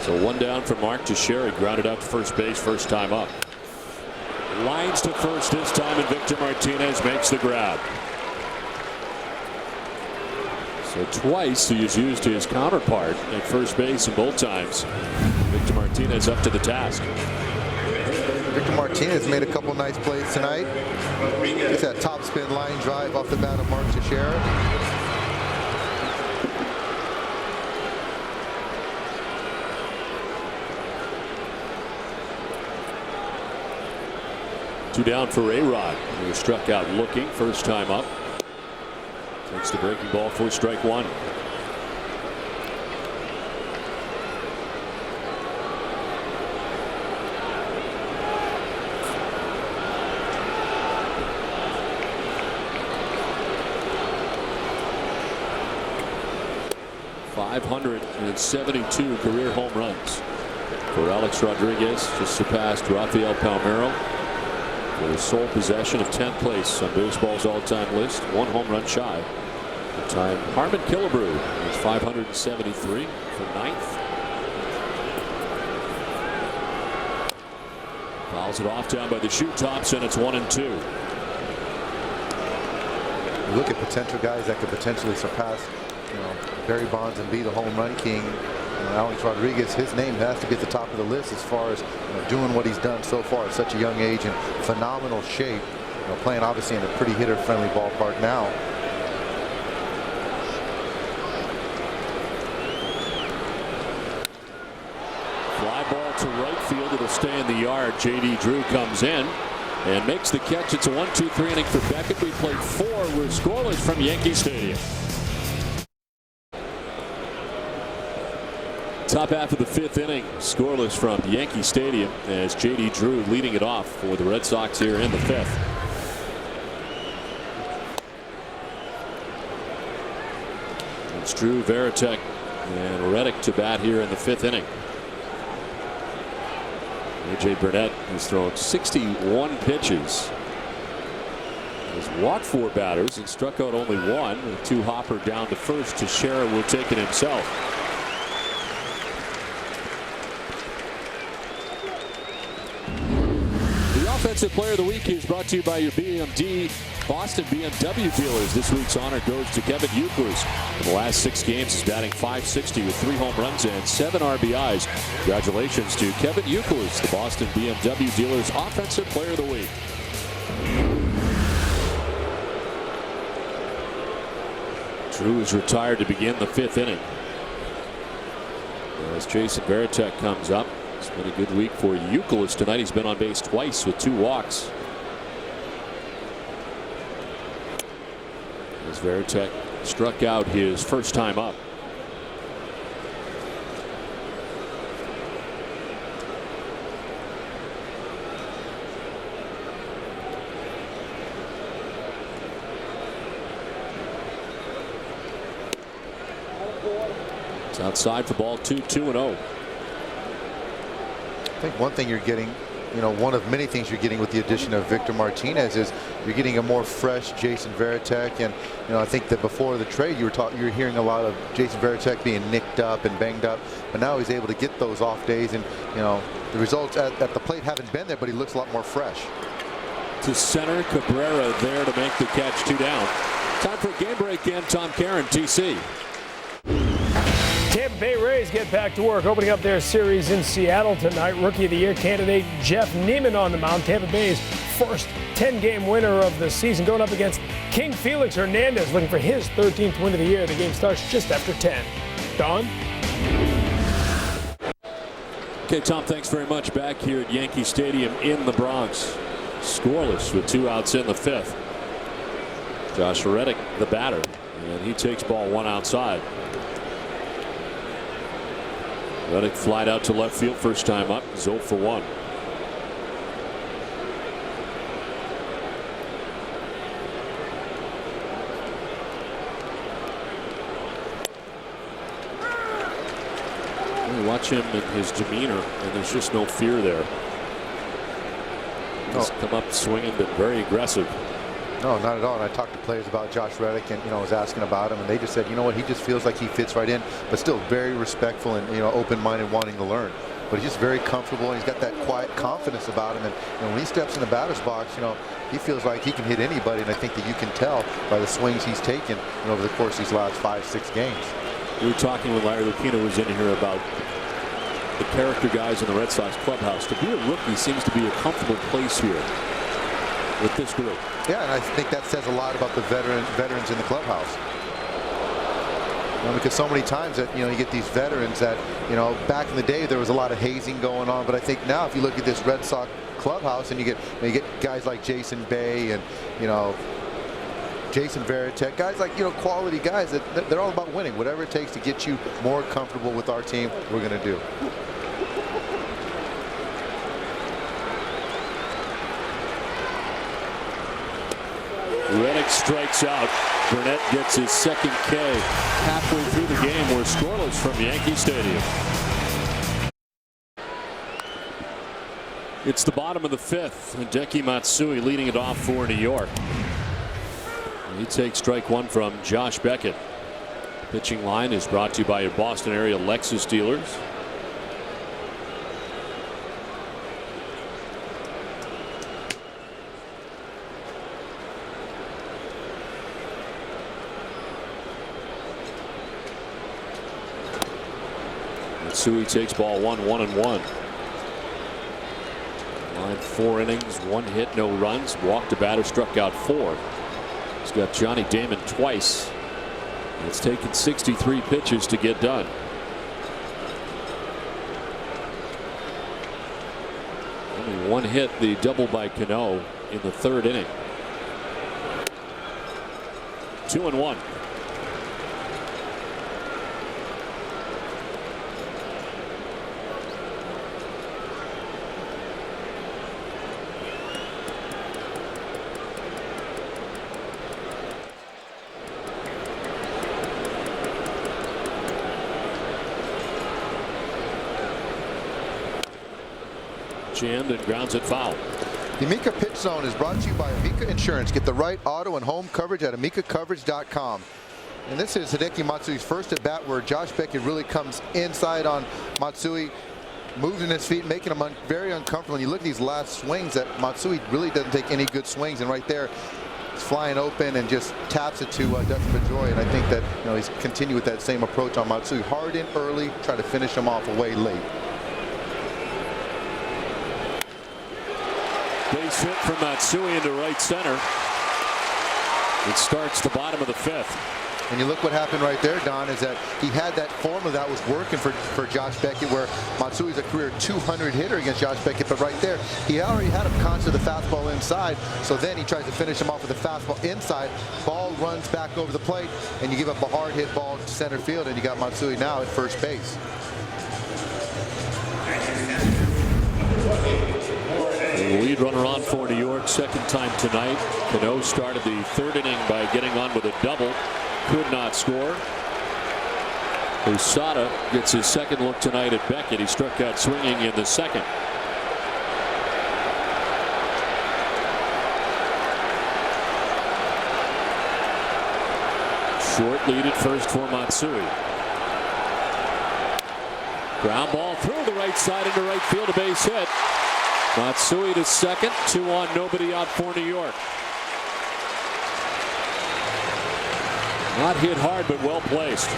So 1 down for Mark Teixeira. Grounded out to first base first time up. Lines to first this time, and Victor Martinez makes the grab. So twice he has used his counterpart at first base, and both times Victor Martinez up to the task. Victor Martinez made a couple nice plays tonight. Gets that top spin line drive off the bat of Mark Teixeira. Two down for A-Rod. He was struck out looking first time up. Takes the breaking ball for strike 1. .572 career home runs for Alex Rodriguez. Just surpassed Rafael Palmeiro for the sole possession of 10th place on baseball's all-time list. 1 home run shy. The time Harmon Killebrew is 573 for 9th. Fouls it off down by the shoe tops, and it's 1-2. You look at potential guys that could potentially surpass, Barry Bonds and be the home run king. Alex Rodriguez, his name has to be at the top of the list as far as doing what he's done so far at such a young age in phenomenal shape. Playing obviously in a pretty hitter-friendly ballpark now. Fly ball to right field. It'll stay in the yard. J.D. Drew comes in and makes the catch. It's a 1-2-3 inning for Beckett. We played 4. We're scoreless from Yankee Stadium. Top half of the 5th inning, scoreless from Yankee Stadium as J.D. Drew leading it off for the Red Sox here in the 5th. It's Drew, Varitek, and Reddick to bat here in the 5th inning. A.J. Burnett has thrown 61 pitches. He's walked 4 batters and struck out only 1. With 2 hopper down to first. Teixeira will take it himself. Offensive Player of the Week is brought to you by your Boston BMW dealers. This week's honor goes to Kevin Euclid. In the last 6 games, he's batting .560 with 3 home runs and 7 RBIs. Congratulations to Kevin Euclid, the Boston BMW dealers Offensive Player of the Week. Drew is retired to begin the 5th inning. As Jason Varitek comes up. It's been a good week for Euclid tonight. He's been on base twice with 2 walks. As Varitek struck out his first time up. It's outside for ball 2, 2-0. I think one thing you're getting, one of many things you're getting with the addition of Victor Martinez is you're getting a more fresh Jason Varitek. And I think that before the trade you're hearing a lot of Jason Varitek being nicked up and banged up, but now he's able to get those off days, and the results at the plate haven't been there, but he looks a lot more fresh. To center, Cabrera there to make the catch. 2 down. Time for a game break in. Tom Caron, TC. Tampa Bay Rays get back to work, opening up their series in Seattle tonight. Rookie of the Year candidate Jeff Neiman on the mound. Tampa Bay's first 10-game winner of the season, going up against King Felix Hernandez, looking for his 13th win of the year. The game starts just after 10. Don? Okay, Tom, thanks very much. Back here at Yankee Stadium in the Bronx. Scoreless with 2 outs in the 5th. Josh Reddick, the batter, and he takes ball one outside. Reddick flied out to left field first time up, 0 for 1. You watch him and his demeanor, and there's just no fear there. He's come up swinging, but very aggressive. No, not at all. And I talked to players about Josh Reddick, and was asking about him, and they just said, he just feels like he fits right in, but still very respectful and open-minded, wanting to learn. But he's just very comfortable, and he's got that quiet confidence about him. And when he steps in the batter's box, he feels like he can hit anybody, and I think that you can tell by the swings he's taken over the course of these last 5-6 games. We were talking when Larry Lucchino was in here about the character guys in the Red Sox clubhouse. To be a rookie seems to be a comfortable place here with this group. Yeah, and I think that says a lot about the veterans in the clubhouse. Because so many times that you get these veterans that back in the day there was a lot of hazing going on, but I think now if you look at this Red Sox clubhouse and you get guys like Jason Bay and Jason Varitek, guys like quality guys that they're all about winning. Whatever it takes to get you more comfortable with our team, we're going to do. Reddick strikes out. Burnett gets his second K halfway through the game. We're scoreless from Yankee Stadium. It's the bottom of the 5th. Hideki Matsui leading it off for New York. He takes strike 1 from Josh Beckett. Pitching line is brought to you by your Boston area Lexus dealers. Matsui takes ball 1, 1-1. Line 4 innings, 1 hit, no runs. Walked a batter, struck out 4. He's got Johnny Damon twice. It's taken 63 pitches to get done. Only 1 hit, the double by Cano in the 3rd inning. 2-1. Jammed and grounds it foul. The Amica Pitch Zone is brought to you by Amica Insurance. Get the right auto and home coverage at amicacoverage.com. And this is Hideki Matsui's first at bat where Josh Beckett really comes inside on Matsui, moving his feet, making him very uncomfortable. And you look at these last swings that Matsui really doesn't take any good swings, and right there he's flying open and just taps it to Dustin Pedroia. And I think that he's continued with that same approach on Matsui. Hard in early, try to finish him off away late. Base hit from Matsui into right center. It starts the bottom of the 5th. And you look what happened right there, Don, is that he had that formula that was working for Josh Beckett, where Matsui's a career 200 hitter against Josh Beckett, but right there he already had him conscious of the fastball inside, so then he tries to finish him off with the fastball inside. Ball runs back over the plate, and you give up a hard hit ball to center field, and you got Matsui now at first base. The lead runner on for New York, second time tonight. Cano started the 3rd inning by getting on with a double. Could not score. Posada gets his second look tonight at Beckett. He struck out swinging in the 2nd. Short lead at first for Matsui. Ground ball through the right side into right field, a base hit. Matsui to second, 2 on, nobody out for New York. Not hit hard, but well placed.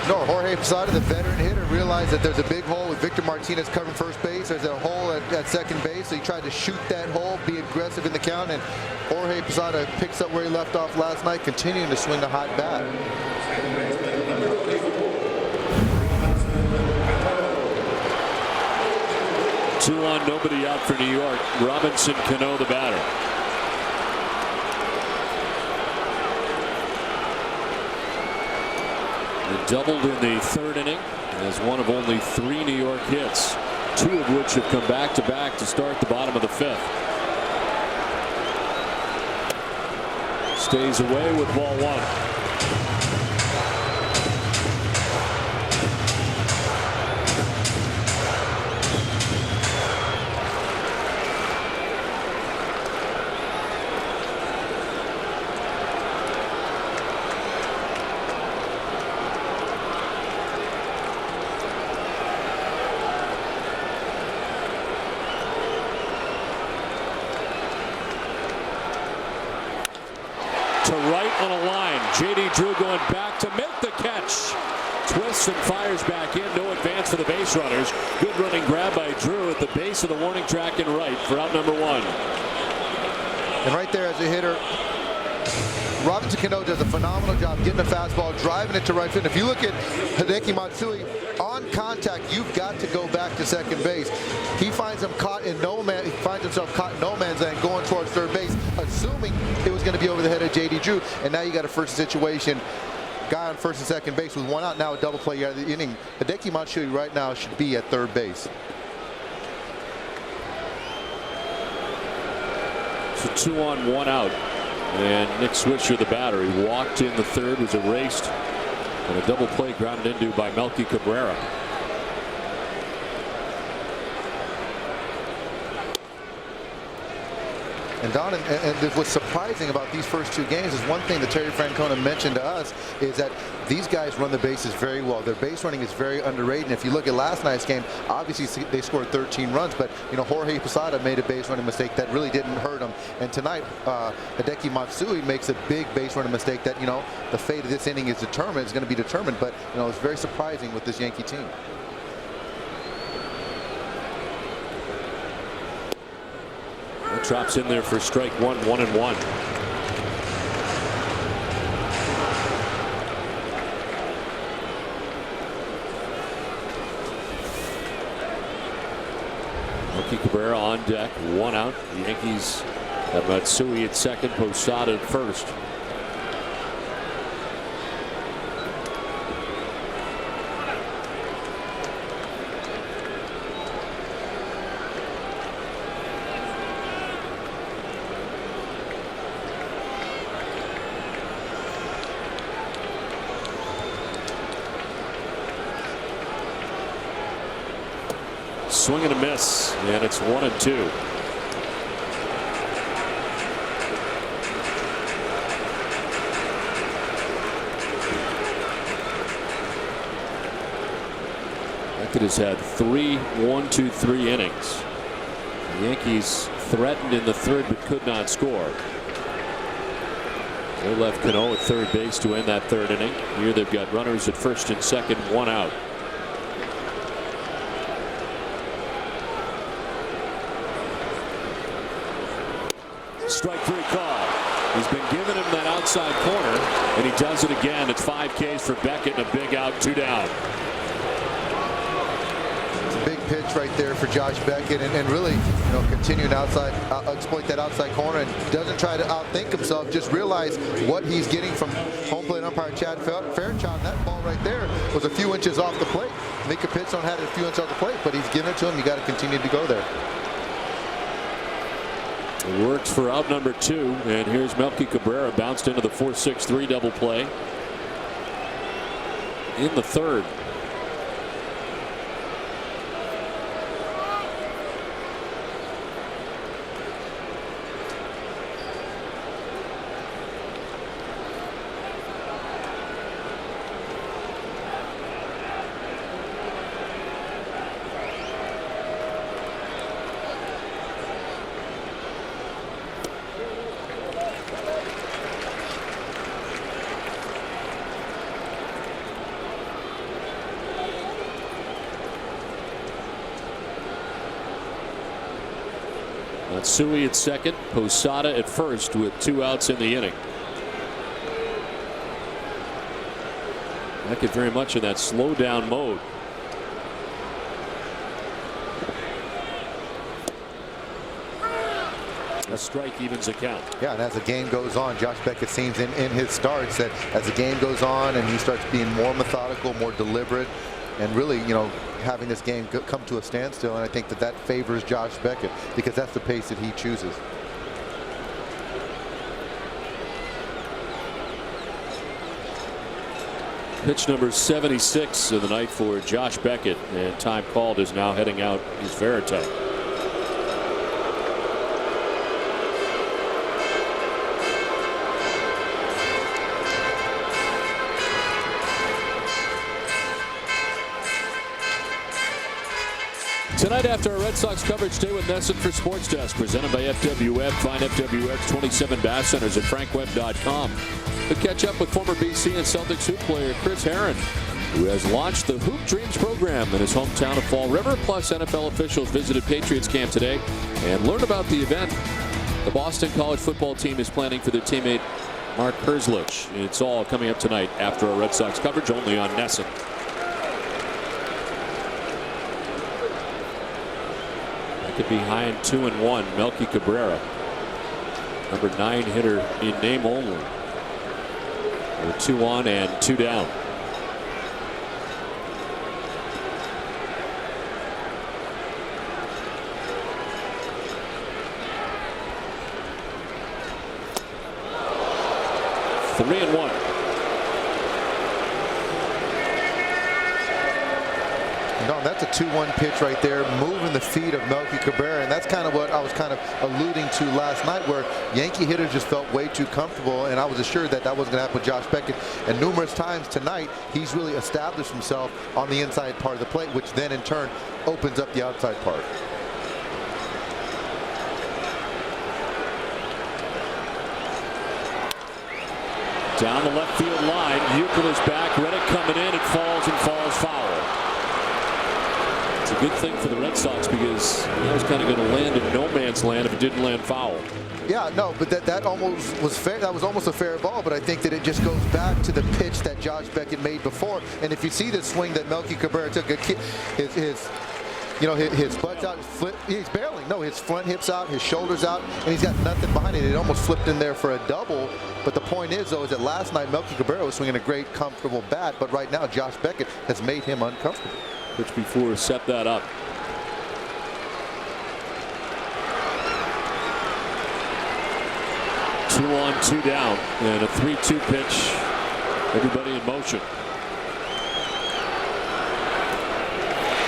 No, Jorge Posada, the veteran hitter, realized that there's a big hole with Victor Martinez covering first base. There's a hole at second base, so he tried to shoot that hole, be aggressive in the count, and Jorge Posada picks up where he left off last night, continuing to swing the hot bat. Two on, nobody out for New York. Robinson Cano, the batter. And doubled in the third inning as one of only 3 New York hits, 2 of which have come back-to-back to start the bottom of the 5th. Stays away with ball 1. To right on a line. J.D. Drew going back to make the catch. Twists and fires back in. No advance for the base runners. Good running grab by Drew at the base of the warning track and right for out number 1. And right there as a hitter, Robinson Cano does a phenomenal job getting the fastball, driving it to right field. If you look at Hideki Matsui, on contact, you've got to go back to second base. He finds himself caught in no man's land going towards third base, assuming it was going to be over the head of J.D. Drew. And now you got a first situation, guy on first and second base with 1 out, now a double play out of the inning. Hideki Matsui right now should be at third base. So 2 on, 1 out. And Nick Swisher, the batter, he walked in the third, was erased, and a double play grounded into by Melky Cabrera. And Don, and what's surprising about these first 2 games is one thing that Terry Francona mentioned to us is that these guys run the bases very well. Their base running is very underrated. And if you look at last night's game, obviously they scored 13 runs, but Jorge Posada made a base running mistake that really didn't hurt him. And tonight, Hideki Matsui makes a big base running mistake that the fate of this inning is going to be determined. But it's very surprising with this Yankee team. Drops in there for strike 1, 1-1. Melky Cabrera on deck, 1 out. The Yankees have Matsui at second, Posada at first. Swing and a miss, and it's 1-2. Beckett has had 3 1-2-3 innings. The Yankees threatened in the third but could not score. They left Cano at third base to end that third inning. Here they've got runners at first and second, 1 out. Strike 3 call. He's been giving him that outside corner, and he does it again. It's 5 Ks for Beckett and a big out, 2 down. It's a big pitch right there for Josh Beckett, and really, continue to exploit that outside corner, and doesn't try to outthink himself. Just realize what he's getting from home plate umpire Chad Fairchild. That ball right there was a few inches off the plate. Mika Pitson had it a few inches off the plate, but he's giving it to him. You got to continue to go there. It works for out number 2, and here's Melky Cabrera bounced into the 4-6-3 double play in the third. Matsui at second, Posada at first with 2 outs in the inning. Beckett very much in that slow down mode. A strike evens a count. Yeah, and as the game goes on, Josh Beckett seems in his starts that as the game goes on and he starts being more methodical, more deliberate, and really, having this game come to a standstill. And I think that favors Josh Beckett because that's the pace that he chooses. Pitch number 76 of the night for Josh Beckett, and time called is now heading out is Veritek. Tonight after our Red Sox coverage, stay with NESN for Sports Desk, presented by FWF. Find FWF's 27 Bass Centers at frankweb.com. But catch up with former BC and Celtics hoop player Chris Herron, who has launched the Hoop Dreams program in his hometown of Fall River. Plus, NFL officials visited Patriots camp today and learned about the event the Boston College football team is planning for their teammate Mark Herzlich. It's all coming up tonight after our Red Sox coverage, only on NESN. Could be behind 2-1. Melky Cabrera, number 9 hitter in name only. We're 2 on and 2 down. Three and 1. No, that's a 2-1 pitch right there, moving the feet of Melky Cabrera, and that's kind of what I was kind of alluding to last night, where Yankee hitters just felt way too comfortable, and I was assured that wasn't going to happen with Josh Beckett. And numerous times tonight, he's really established himself on the inside part of the plate, which then in turn opens up the outside part. Down the left field line, Euclid is back, Reddick coming in, it falls and falls foul. It's a good thing for the Red Sox because that was kind of going to land in no man's land if it didn't land foul. Yeah, no, but that almost was fair. That was almost a fair ball, but I think that it just goes back to the pitch that Josh Beckett made before. And if you see the swing that Melky Cabrera took, his butt's out, he's barreling. No, his front hip's out, his shoulders out, and he's got nothing behind it. It almost flipped in there for a double. But the point is, though, is that last night Melky Cabrera was swinging a great, comfortable bat, but right now Josh Beckett has made him uncomfortable. Pitch before set that up. Two on, 2 down, and a 3-2 pitch. Everybody in motion.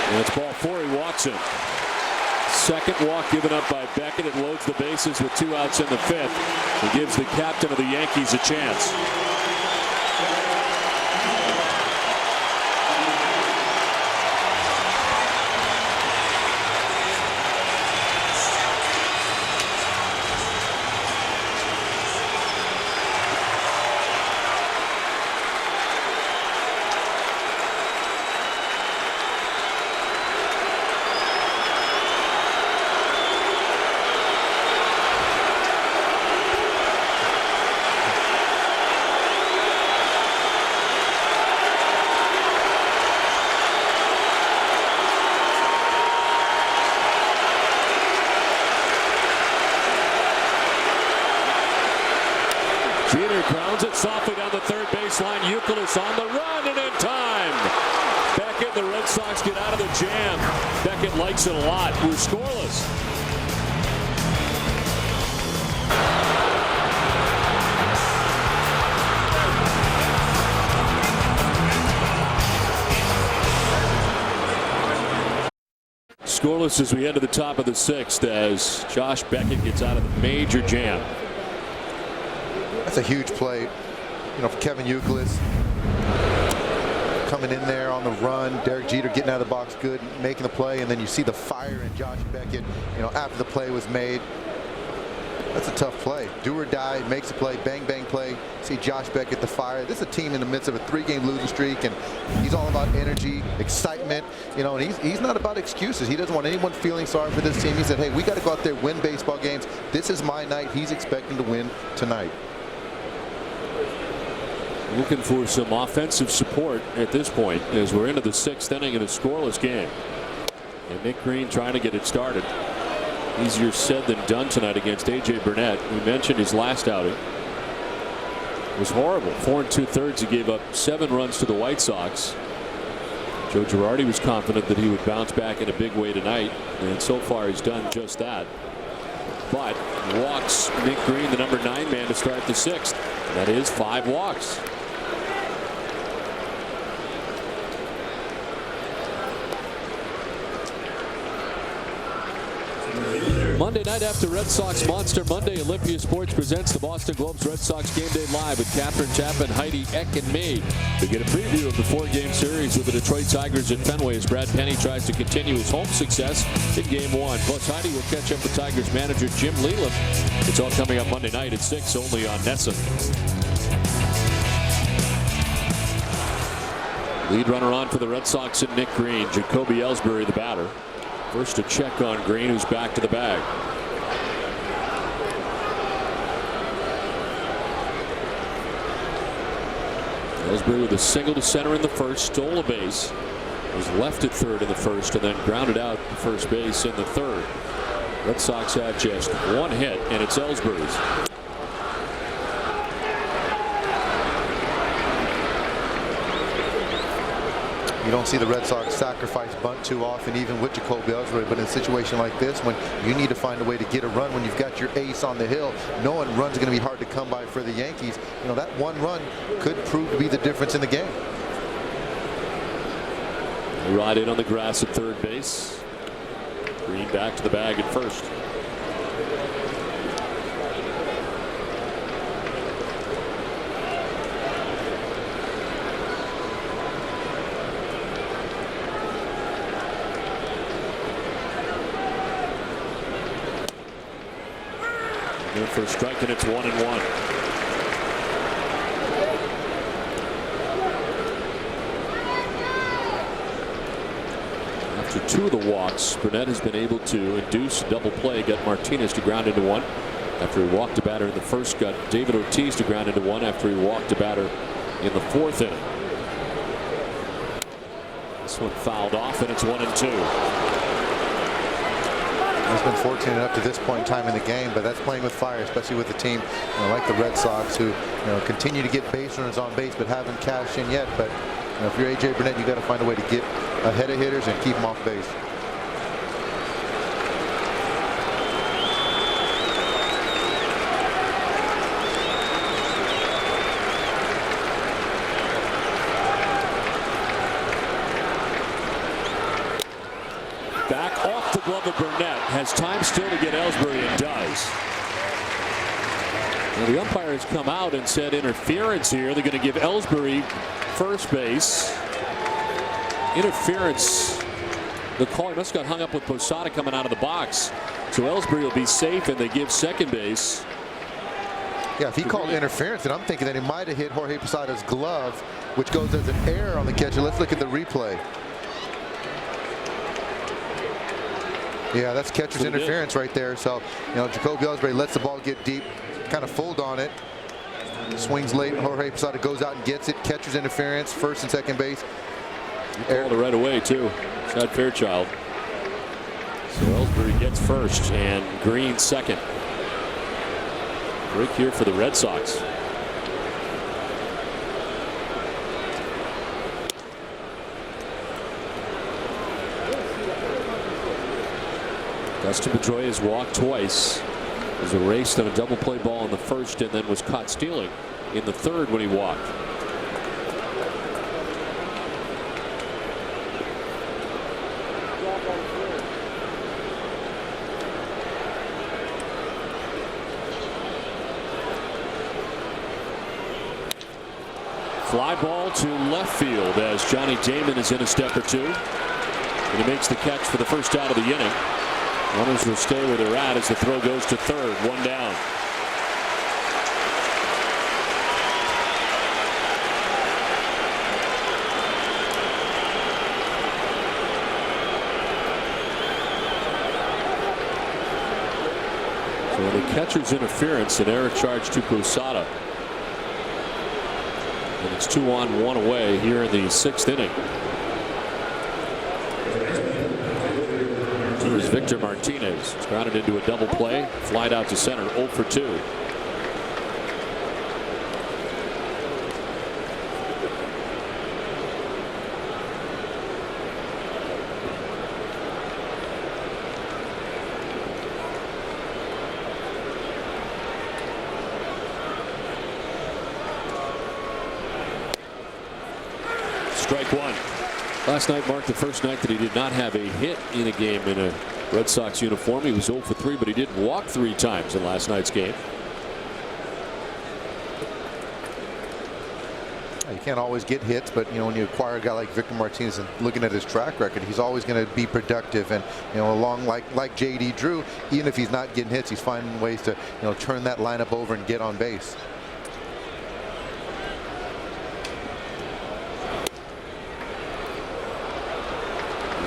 And it's ball 4. He walks in. Second walk given up by Beckett. It loads the bases with 2 outs in the 5th. It gives the captain of the Yankees a chance. Grounds it softly down the third baseline. Euclid on the run and in time. Beckett, the Red Sox get out of the jam. Beckett likes it a lot. We're scoreless. Scoreless as we head to the top of the 6th as Josh Beckett gets out of the major jam. That's a huge play, for Kevin Euclid. Coming in there on the run, Derek Jeter getting out of the box good, making the play, and then you see the fire in Josh Beckett, after the play was made. That's a tough play. Do or die, makes a play, bang, bang play. See Josh Beckett, the fire. This is a team in the midst of a 3-game losing streak, and he's all about energy, excitement, and he's not about excuses. He doesn't want anyone feeling sorry for this team. He said, hey, we got to go out there, win baseball games. This is my night. He's expecting to win tonight. Looking for some offensive support at this point as we're into the 6th inning in a scoreless game. And Nick Green trying to get it started. Easier said than done tonight against A.J. Burnett. We mentioned his last outing was horrible. 4 2/3. He gave up 7 runs to the White Sox. Joe Girardi was confident that he would bounce back in a big way tonight, and so far he's done just that. But walks Nick Green, the number 9 man, to start the 6th. That is 5 walks. Monday night after Red Sox Monster Monday, Olympia Sports presents the Boston Globe's Red Sox Game Day Live with Catherine Chapman, Heidi Eck, and me. We get a preview of the 4-game series with the Detroit Tigers at Fenway as Brad Penny tries to continue his home success in Game 1. Plus, Heidi will catch up with Tigers manager Jim Leland. It's all coming up Monday night at 6 only on NESN. Lead runner on for the Red Sox and Nick Green. Jacoby Ellsbury, the batter. First to check on Green, who's back to the bag. Ellsbury with a single to center in the first, stole a base, was left at third in the first, and then grounded out to first base in the third. Red Sox have just 1 hit, and it's Ellsbury's. You don't see the Red Sox sacrifice bunt too often, even with Jacoby Ellsbury. But in a situation like this, when you need to find a way to get a run, when you've got your ace on the hill, knowing runs are going to be hard to come by for the Yankees, you know, that 1 run could prove to be the difference in the game. Rod in on the grass at third base. Green back to the bag at first. For a strike, and it's 1-1. After 2 of the walks, Burnett has been able to induce a double play, got Martinez to ground into 1 after he walked a batter in the first, got David Ortiz to ground into 1 after he walked a batter in the 4th inning. This one fouled off, and it's 1-2. He's been fortunate up to this point in time in the game, but that's playing with fire, especially with a team like the Red Sox, who continue to get base runners on base but haven't cashed in yet. But if you're A.J. Burnett, you got to find a way to get ahead of hitters and keep them off base. Back off the glove of Burnett. Has time still to get Ellsbury, and does. Well, the umpire has come out and said interference here. They're going to give Ellsbury first base. Interference. The call must have got hung up with Posada coming out of the box. So Ellsbury will be safe, and they give second base. Yeah, if he called interference, then I'm thinking that he might have hit Jorge Posada's glove, which goes as an error on the catcher. Let's look at the replay. Yeah, that's catcher's interference right there. So, Jacoby Ellsbury lets the ball get deep, kind of fooled on it. Swings late. Jorge Posada goes out and gets it. Catcher's interference, first and second base. He called it right away, too. Chad Fairchild. So Ellsbury gets first, and Green second. Break here for the Red Sox. Dustin Pedroia has walked twice. Was erased on a double play ball in the first, and then was caught stealing in the third when he walked. Fly ball to left field as Johnny Damon is in a step or two. And he makes the catch for the first out of the inning. Runners will stay where they're at as the throw goes to third. 1 down. So the catcher's interference, an error charge to Posada. And it's 2 on, 1 away here in the 6th inning. There's Victor Martinez. It's grounded into a double play. Flied out to center. 0 for 2. Strike one. Last night marked the first night that he did not have a hit in a game in a Red Sox uniform. He was 0 for 3, but he did walk 3 times in last night's game. You can't always get hits, but when you acquire a guy like Victor Martinez and looking at his track record, he's always going to be productive. And along like J.D. Drew, even if he's not getting hits, he's finding ways to turn that lineup over and get on base.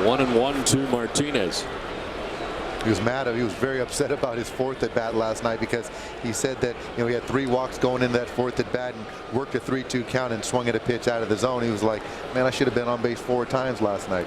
One and one to Martinez. He was mad. He was very upset about his 4th at bat last night because he said that he had 3 walks going into that 4th at bat and worked a 3-2 count and swung at a pitch out of the zone. He was like, man, I should have been on base 4 times last night.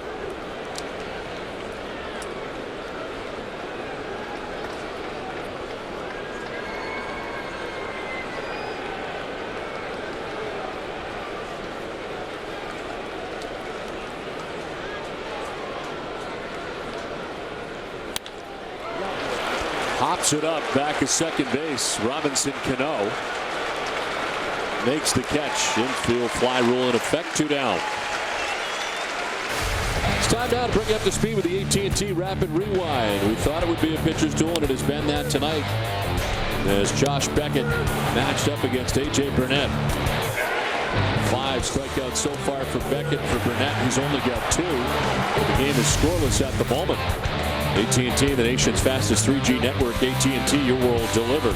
Hops it up back at second base. Robinson Cano makes the catch. Infield fly rule in effect. 2 down. It's time now to bring you up to speed with the AT&T Rapid Rewind. We thought it would be a pitcher's duel, and it has been that tonight as Josh Beckett matched up against A.J. Burnett. 5 strikeouts so far for Beckett. For Burnett, he's only got 2. The game is scoreless at the moment. AT&T, the nation's fastest 3G network. AT&T, your world delivered.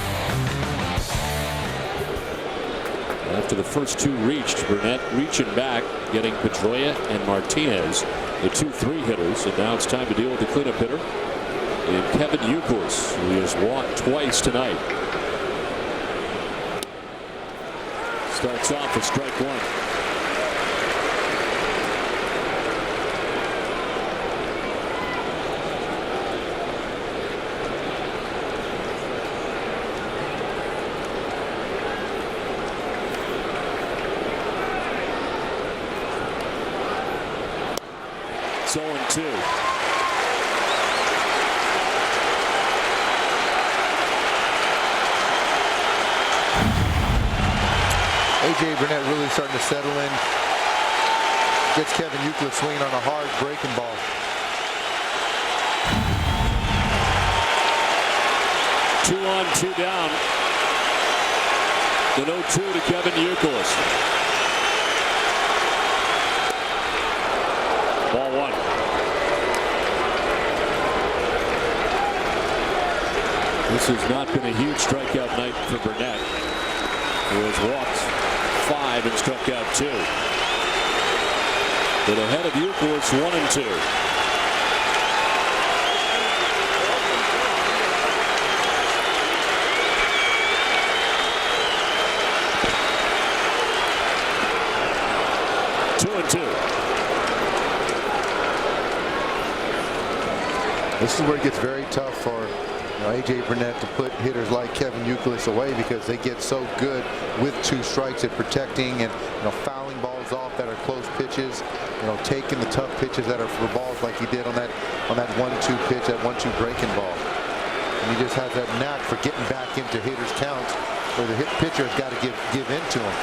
After the first 2 reached, Burnett reaching back, getting Pedroia and Martinez, the 2-3 hitters. And now it's time to deal with the cleanup hitter in Kevin Youkilis, who has walked twice tonight. Starts off with strike 1. 0-2. A.J. Burnett really starting to settle in. Gets Kevin Youkilis swinging on a hard breaking ball. Two on, 2 down. The 0-2 to Kevin Youkilis. Ball 1. This has not been a huge strikeout night for Burnett, who has walked 5 and struck out 2. But ahead of Youkilis, 1 and 2. This is where it gets very tough for A.J. Burnett to put hitters like Kevin Youkilis away, because they get so good with 2 strikes at protecting and fouling balls off that are close pitches, taking the tough pitches that are for balls like he did on that 1-2 pitch, that 1-2 breaking ball. And he just has that knack for getting back into hitters' counts where the pitcher has got to give in to him.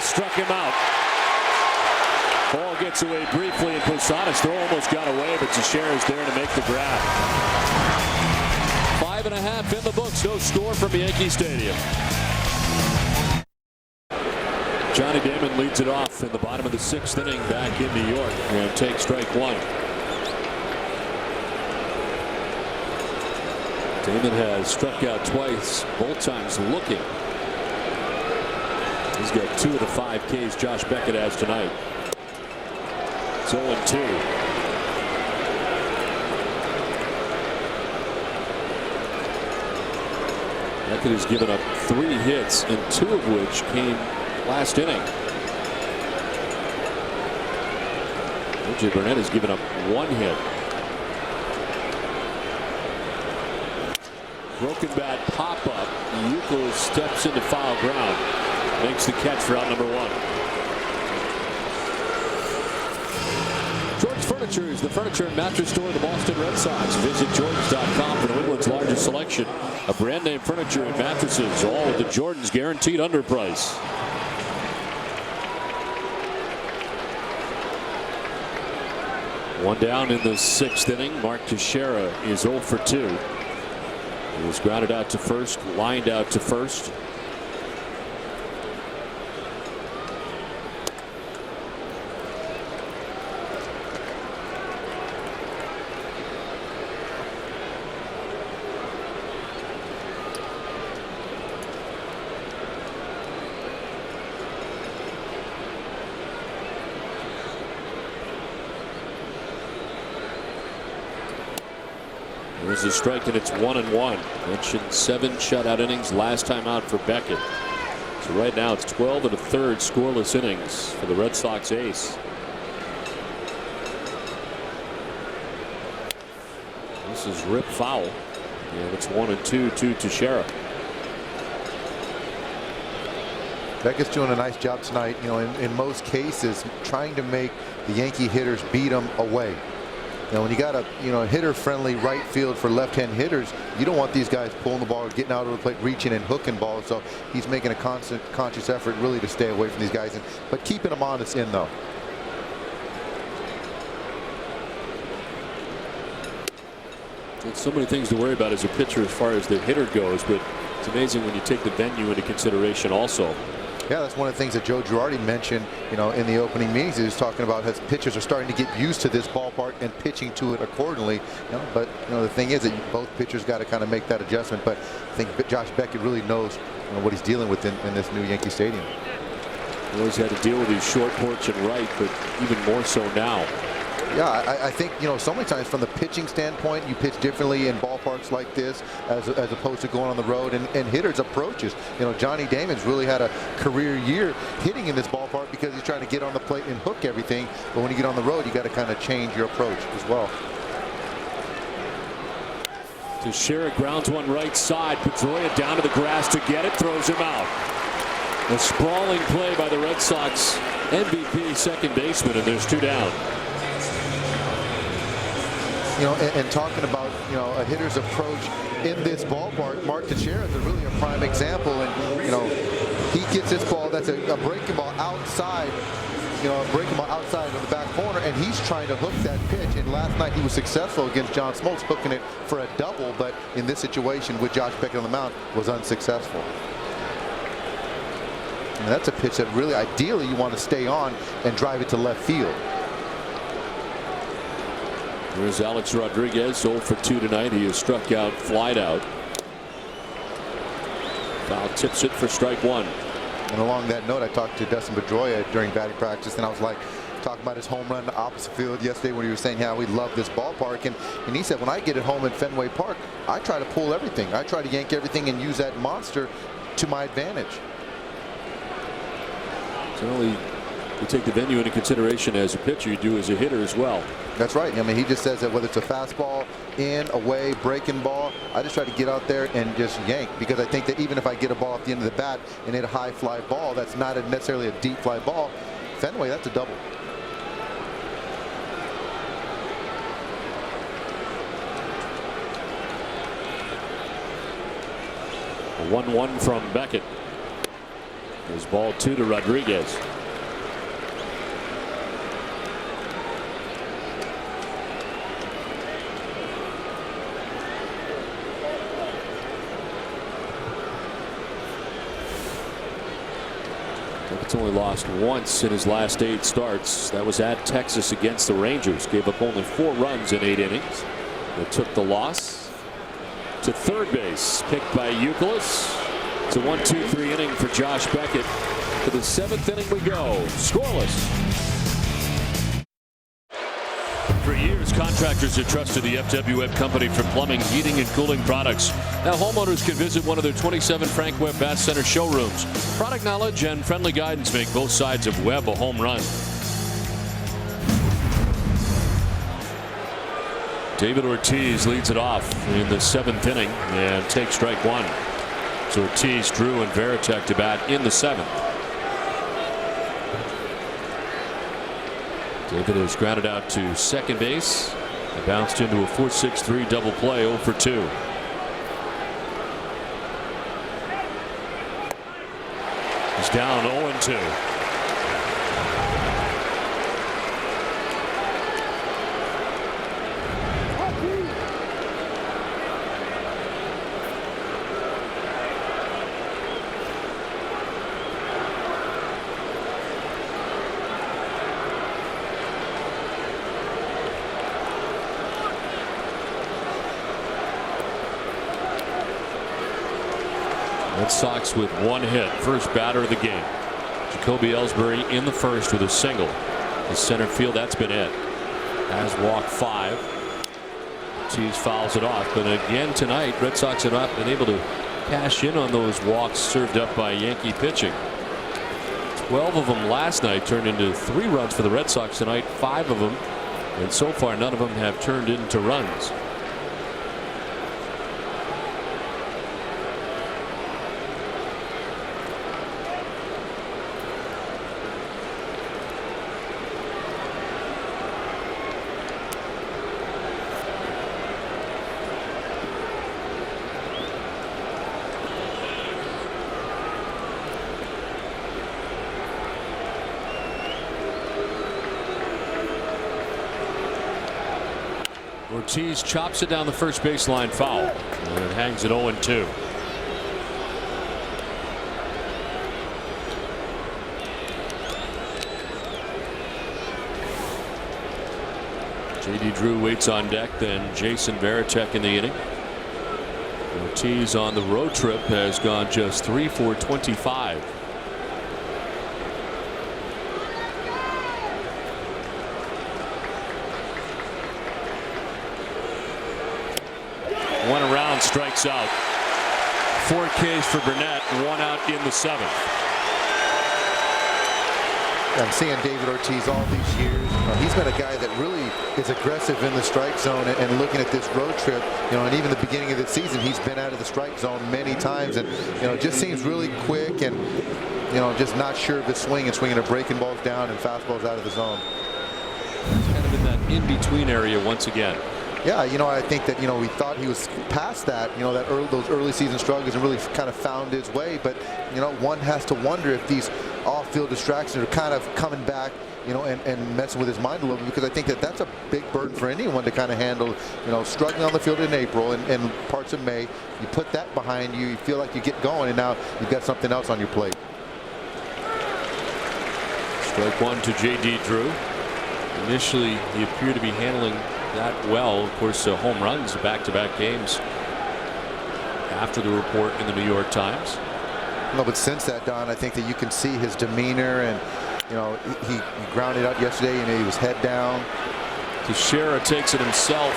Struck him out. Ball gets away briefly, and Posada's throw almost got away, but Teixeira's there to make the grab. 5.5 in the books. No score from Yankee Stadium. Johnny Damon leads it off in the bottom of the 6th inning back in New York, and takes strike 1. Damon has struck out twice, both times looking. He's got 2 of the 5 Ks Josh Beckett has tonight. It's 0-2. Beckett has given up 3 hits, and 2 of which came last inning. A.J. Burnett has given up 1 hit. Broken bat pop-up. Euclid steps into foul ground. Makes the catch for out number 1. George Furniture is the furniture and mattress store of the Boston Red Sox. Visit Jordans.com for New England's largest selection of brand name furniture and mattresses, all with the Jordans guaranteed underprice. One down in the 6th inning. Mark Teixeira is 0 for 2. He was grounded out to first, lined out to first. There's a strike, and it's 1-1. Mentioned 7 shutout innings last time out for Beckett. So right now it's 12 1/3 scoreless innings for the Red Sox ace. This is rip foul, and it's 1-2 to Teixeira. Beckett's doing a nice job tonight, you know, in most cases trying to make the Yankee hitters beat them away. Now, when you got a hitter-friendly right field for left-hand hitters, you don't want these guys pulling the ball, getting out of the plate, reaching and hooking balls. So he's making a conscious effort really to stay away from these guys, but keeping them honest in though. There's so many things to worry about as a pitcher as far as the hitter goes, but it's amazing when you take the venue into consideration also. Yeah, that's one of the things that Joe Girardi mentioned, you know, in the opening meetings. He was talking about how pitchers are starting to get used to this ballpark and pitching to it accordingly. You know, but the thing is that both pitchers got to kind of make that adjustment. But I think Josh Beckett really knows what he's dealing with in this new Yankee Stadium. He always had to deal with his short porch and right, but even more so now. Yeah, I think, so many times from the pitching standpoint, you pitch differently in ballparks like this as opposed to going on the road and hitters' approaches. Johnny Damon's really had a career year hitting in this ballpark because he's trying to get on the plate and hook everything. But when you get on the road, you got to kind of change your approach as well. Teixeira grounds one right side. Pedroia down to the grass to get it, throws him out. A sprawling play by the Red Sox MVP second baseman, and there's 2 down. And talking about, a hitter's approach in this ballpark, Mark Teixeira is really a prime example. And, he gets this ball that's a breaking ball outside, breaking ball outside of the back corner, and he's trying to hook that pitch. And last night he was successful against John Smoltz, hooking it for a double, but in this situation with Josh Beckett on the mound was unsuccessful. And that's a pitch that really ideally you want to stay on and drive it to left field. Here's Alex Rodriguez, 0 for 2 tonight. He is struck out, flied out. Foul tips it for strike 1. And along that note, I talked to Dustin Pedroia during batting practice, and I was like, talking about his home run to opposite field yesterday when he was saying how we love this ballpark. And he said, when I get it home in Fenway Park, I try to pull everything. I try to yank everything and use that monster to my advantage. Generally, you take the venue into consideration as a pitcher, you do as a hitter as well. That's right. I mean, he just says that whether it's a fastball, in, away, breaking ball, I just try to get out there and just yank, because I think that even if I get a ball at the end of the bat and hit a high fly ball, that's not necessarily a deep fly ball. Fenway, that's a double. A 1-1 from Beckett. There's ball 2 to Rodriguez. It's only lost once in his last 8 starts. That was at Texas against the Rangers. Gave up only 4 runs in 8 innings. They took the loss to third base. Picked by Euclid. It's a 1-2-3 inning for Josh Beckett. To the 7th inning we go. Scoreless. For years, Contractors are trusted the FW Webb Company for plumbing, heating, and cooling products. Now homeowners can visit one of their 27 Frank Webb Bath Center showrooms. Product knowledge and friendly guidance make both sides of Webb a home run. David Ortiz leads it off in the 7th inning and takes strike one. So Ortiz, Drew, and Varitek to bat in the 7th. David has grounded out to second base. It bounced into a 4-6-3 double play, 0 for 2. He's down 0-2. Red Sox with one hit. First batter of the game. Jacoby Ellsbury in the first with a single. The center field, that's been it. Has walked 5. Ortiz fouls it off. But again tonight, Red Sox have not been able to cash in on those walks served up by Yankee pitching. 12 of them last night turned into 3 runs for the Red Sox tonight. 5 of them. And so far, none of them have turned into runs. Ortiz chops it down the first baseline, foul, and it hangs at 0-2. J.D. Drew waits on deck, then Jason Varitek in the inning. Ortiz on the road trip has gone just 3 for 25. One around, strikes out. 4 Ks for Burnett, 1 out in the 7th. I'm seeing David Ortiz all these years. He's been a guy that really is aggressive in the strike zone, and looking at this road trip, and even the beginning of the season, he's been out of the strike zone many times, and just seems really quick, and just not sure of his swing, and swinging a breaking balls down and fastballs out of the zone. Kind of in that in-between area once again. Yeah, I think that we thought he was past that, those early season struggles, and really kind of found his way. But one has to wonder if these off-field distractions are kind of coming back, and messing with his mind a little bit, because I think that that's a big burden for anyone to kind of handle. Struggling on the field in April and parts of May, you put that behind you, you feel like you get going, and now you've got something else on your plate. Strike one to J.D. Drew. Initially, he appeared to be handling that well. Of course, home runs back-to-back games after the report in the New York Times. No, but since that, Don, I think that you can see his demeanor, and he grounded out yesterday, and he was head down. Teixeira takes it himself,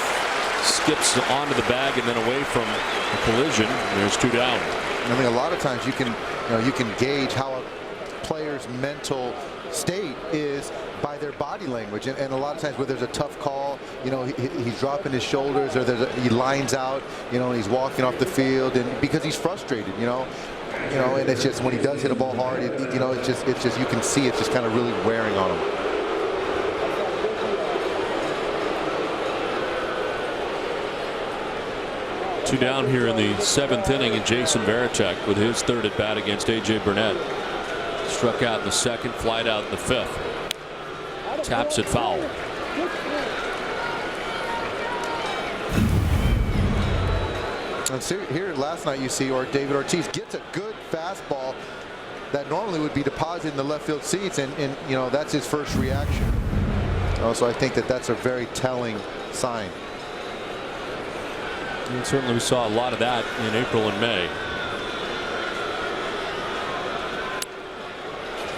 skips onto the bag and then away from the collision. There's 2 down. I mean, a lot of times you can gauge how a player's mental state is by their body language, and a lot of times where there's a tough call, he's dropping his shoulders, or he lines out, and he's walking off the field, and because he's frustrated, and it's just when he does hit a ball hard, it's just you can see it's just kind of really wearing on him. Two down here in the 7th inning, and Jason Varitek with his 3rd at bat against A.J. Burnett. Struck out in the 2nd, flied out in the 5th. Taps it foul. And here last night you see David Ortiz gets a good fastball that normally would be deposited in the left field seats, and that's his first reaction. So I think that that's a very telling sign. And certainly we saw a lot of that in April and May.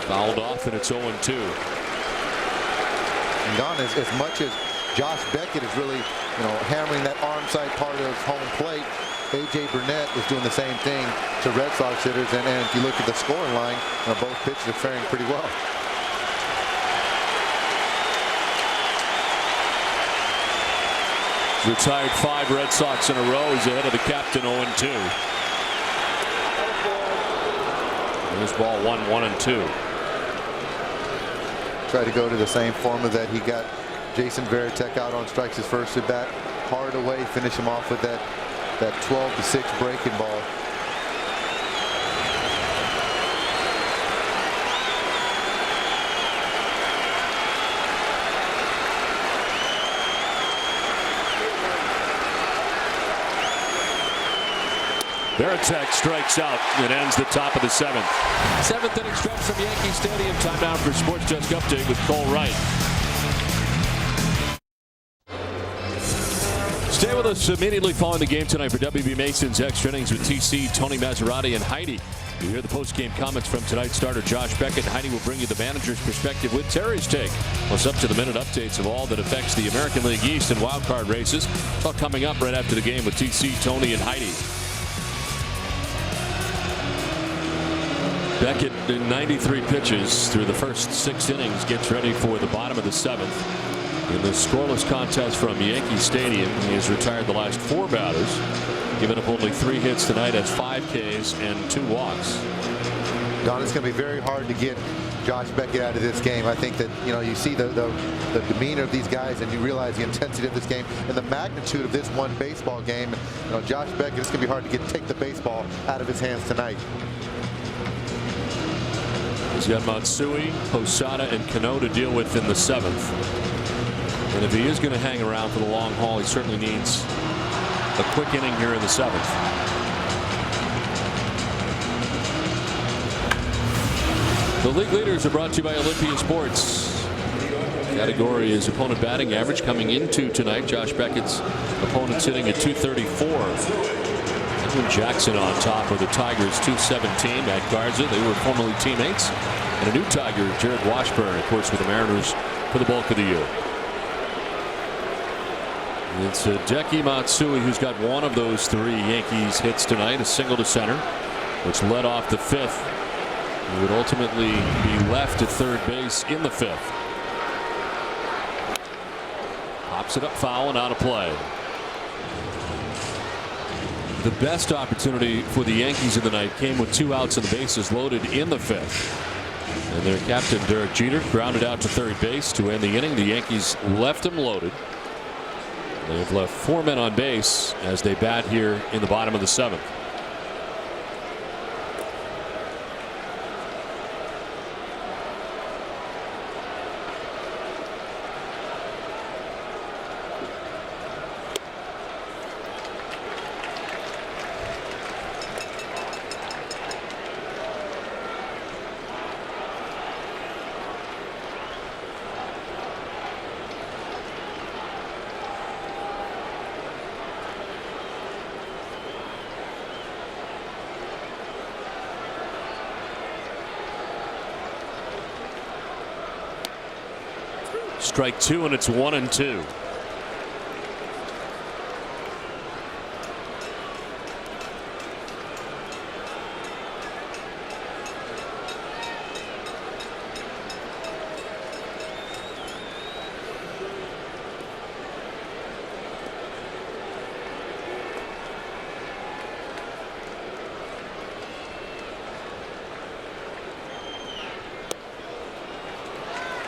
Fouled off, and it's 0-2. And Don, as much as Josh Beckett is really, hammering that arm side part of home plate. A.J. Burnett is doing the same thing to Red Sox hitters, and if you look at the scoring line, both pitchers are faring pretty well. Retired 5 Red Sox in a row. He's ahead of the captain 0-2. There's ball 1-1-2. Try to go to the same formula that he got Jason Varitek out on strikes his first at bat. Hard away, finish him off with that 12-6 breaking ball. Varitek strikes out and ends the top of the 7th. 7th inning stretch from Yankee Stadium. Timeout for Sports Desk Update with Cole Wright. Stay with us immediately following the game tonight for WB Mason's Extra Innings with TC, Tony Maserati, and Heidi. You hear the post-game comments from tonight's starter Josh Beckett. Heidi will bring you the manager's perspective with Terry's take. Plus up-to-the-minute updates of all that affects the American League East and wildcard races. It's all coming up right after the game with TC, Tony, and Heidi. Beckett in 93 pitches through the first 6 innings gets ready for the bottom of the 7th. In the scoreless contest from Yankee Stadium, he has retired the last 4 batters, giving up only 3 hits tonight, has 5 Ks and 2 walks. Don, it's going to be very hard to get Josh Beckett out of this game. I think that you see the demeanor of these guys, and you realize the intensity of this game and the magnitude of this one baseball game. Josh Beckett, it's going to be hard to take the baseball out of his hands tonight. He's got Matsui, Posada, and Cano to deal with in the 7th. And if he is going to hang around for the long haul, he certainly needs a quick inning here in the 7th. The league leaders are brought to you by Olympia Sports. Category is opponent batting average coming into tonight. Josh Beckett's opponent sitting at 234. Edwin Jackson on top of the Tigers, 217. Matt Garza, they were formerly teammates. And a new Tiger, Jared Washburn, of course, with the Mariners for the bulk of the year. It's Hideki Matsui who's got one of those 3 Yankees hits tonight, a single to center, which led off the 5th. He would ultimately be left at third base in the 5th. Pops it up foul and out of play. The best opportunity for the Yankees of the night came with 2 outs and the bases loaded in the 5th. And their captain Derek Jeter grounded out to third base to end the inning. The Yankees left him loaded. They've left 4 men on base as they bat here in the bottom of the 7th. Strike 2 and it's 1-2.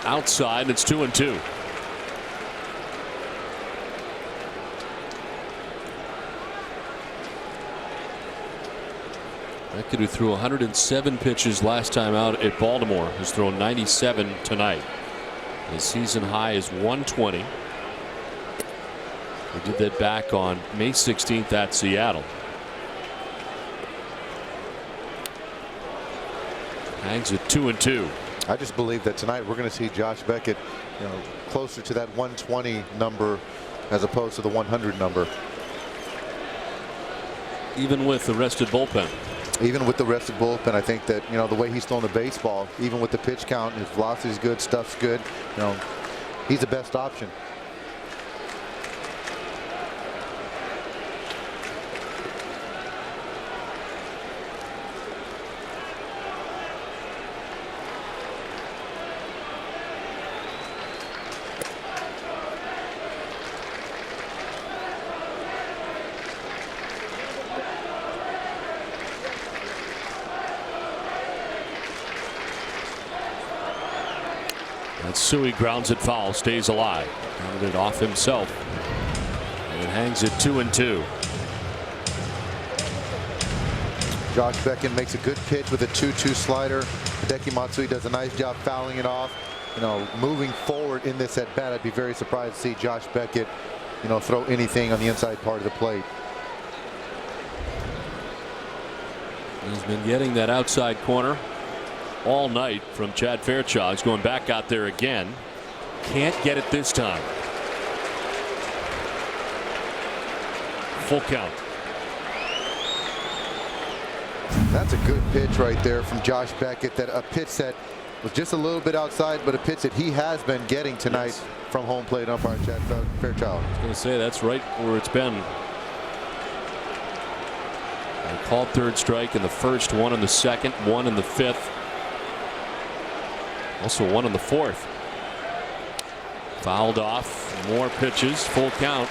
Outside, and it's 2-2. Beckett, who threw 107 pitches last time out at Baltimore, has thrown 97 tonight. His season high is 120. He did that back on May 16th at Seattle. Hangs at 2-2. I just believe that tonight we're going to see Josh Beckett, closer to that 120 number as opposed to the 100 number. Even with the rested bullpen. Even with the rested bullpen, I think that the way he's throwing the baseball, even with the pitch count, his velocity is good, stuff's good. He's the best option. Matsui grounds it foul, stays alive. Grounded it off himself. And hangs it 2-2. Josh Beckett makes a good pitch with a 2-2 slider. Hideki Matsui does a nice job fouling it off. You know, moving forward in this at bat, I'd be very surprised to see Josh Beckett, you know, throw anything on the inside part of the plate. He's been getting that outside corner all night from Chad Fairchild. He's going back out there again. Can't get it this time. Full count. That's a good pitch right there from Josh Beckett. That a pitch that was just a little bit outside, but a pitch that he has been getting tonight from home plate umpire Chad Fairchild. I was going to say that's right where it's been. They called third strike in the first, one in the second, one in the fifth. Also one in the fourth. Fouled off. More pitches. Full count.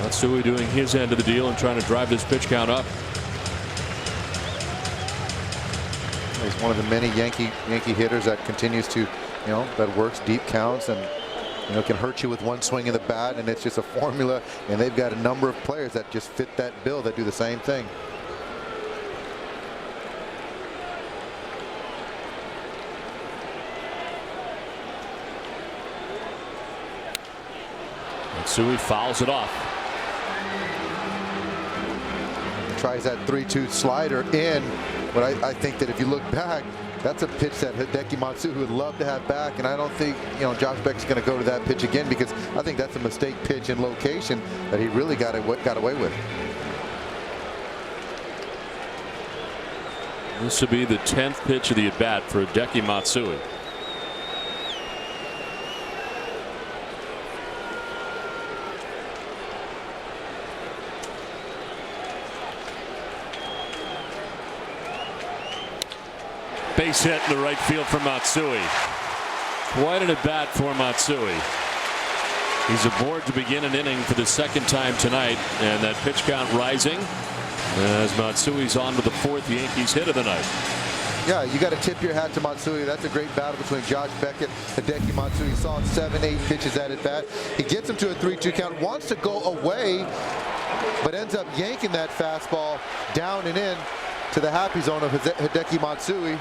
Matsui doing his end of the deal and trying to drive this pitch count up. He's one of the many Yankee hitters that continues to, that works deep counts and, can hurt you with one swing of the bat, and it's just a formula. And they've got a number of players that just fit that bill that do the same thing. Matsui fouls it off. Tries that 3-2 slider in, but I think that if you look back, that's a pitch that Hideki Matsui would love to have back, and I don't think Josh Beck's going to go to that pitch again, because I think that's a mistake pitch in location that he really got away with. This would be the 10th pitch of the at bat for Hideki Matsui. Base hit in the right field for Matsui. Quite an at bat for Matsui. He's aboard to begin an inning for the second time tonight, and that pitch count rising as Matsui's on to the fourth Yankees hit of the night. Yeah, you got to tip your hat to Matsui. That's a great battle between Josh Beckett and Hideki Matsui. He saw 7-8 pitches at bat. He gets him to a 3-2 count, wants to go away, but ends up yanking that fastball down and in to the happy zone of Hideki Matsui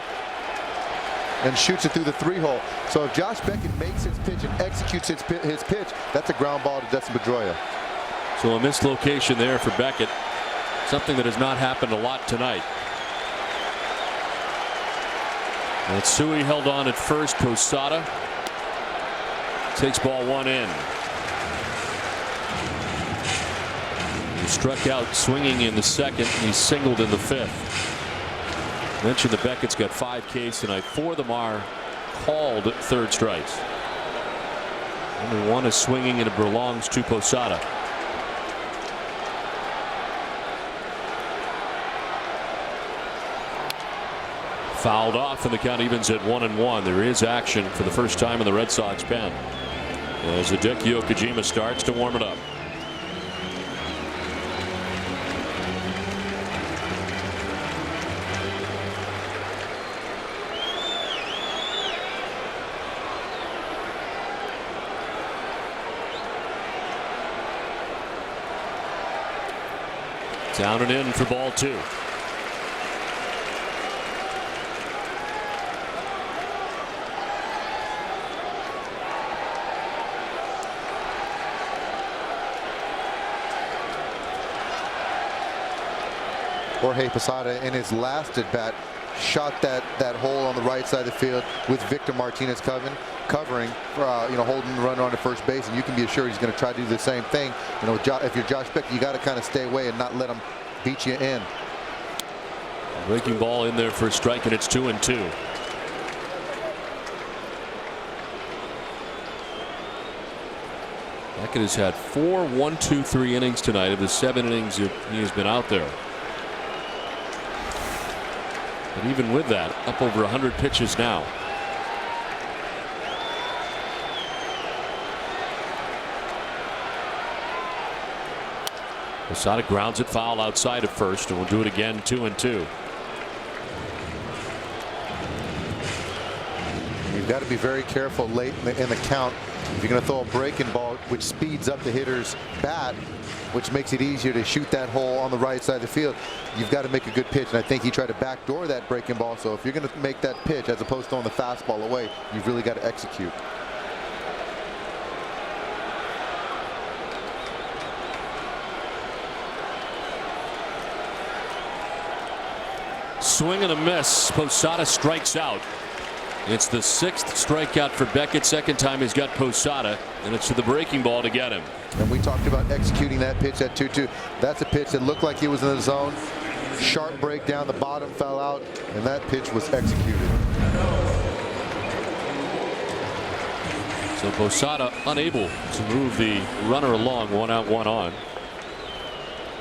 and shoots it through the 3-hole. So if Josh Beckett makes his pitch and executes his pitch, that's a ground ball to Dustin Pedroia. So a missed location there for Beckett. Something that has not happened a lot tonight. Matsui held on at first. Posada takes ball one in. He struck out swinging in the second. He singled in the fifth. Mentioned that Beckett's got 5 Ks tonight. 4 of them are called third strikes. Only one is swinging, and it belongs to Posada. Fouled off, and the count evens at 1-1. There is action for the first time in the Red Sox pen as Hideki Okajima starts to warm it up. Down and in for ball 2. Jorge Posada in his last at bat shot that hole on the right side of the field with Victor Martinez covering, holding the runner on to first base, and you can be assured he's going to try to do the same thing. If you're Josh Beckett, you got to kind of stay away and not let him beat you in. Breaking ball in there for a strike, and it's 2-2. Beckett has had 4 1-2-3 innings tonight of the 7 innings that he has been out there. But even with that, up over 100 pitches now. Posada grounds it foul outside of first, and will do it again. 2-2. You've got to be very careful late in the count. If you're going to throw a breaking ball, which speeds up the hitter's bat, which makes it easier to shoot that hole on the right side of the field, you've got to make a good pitch. And I think he tried to backdoor that breaking ball. So if you're going to make that pitch as opposed to throwing the fastball away, you've really got to execute. Swing and a miss. Posada strikes out. It's the 6th strikeout for Beckett. Second time he's got Posada, and it's to the breaking ball to get him. And we talked about executing that pitch at 2-2. That's a pitch that looked like he was in the zone. Sharp breakdown, the bottom fell out, and that pitch was executed. So Posada unable to move the runner along, 1 out, 1 on.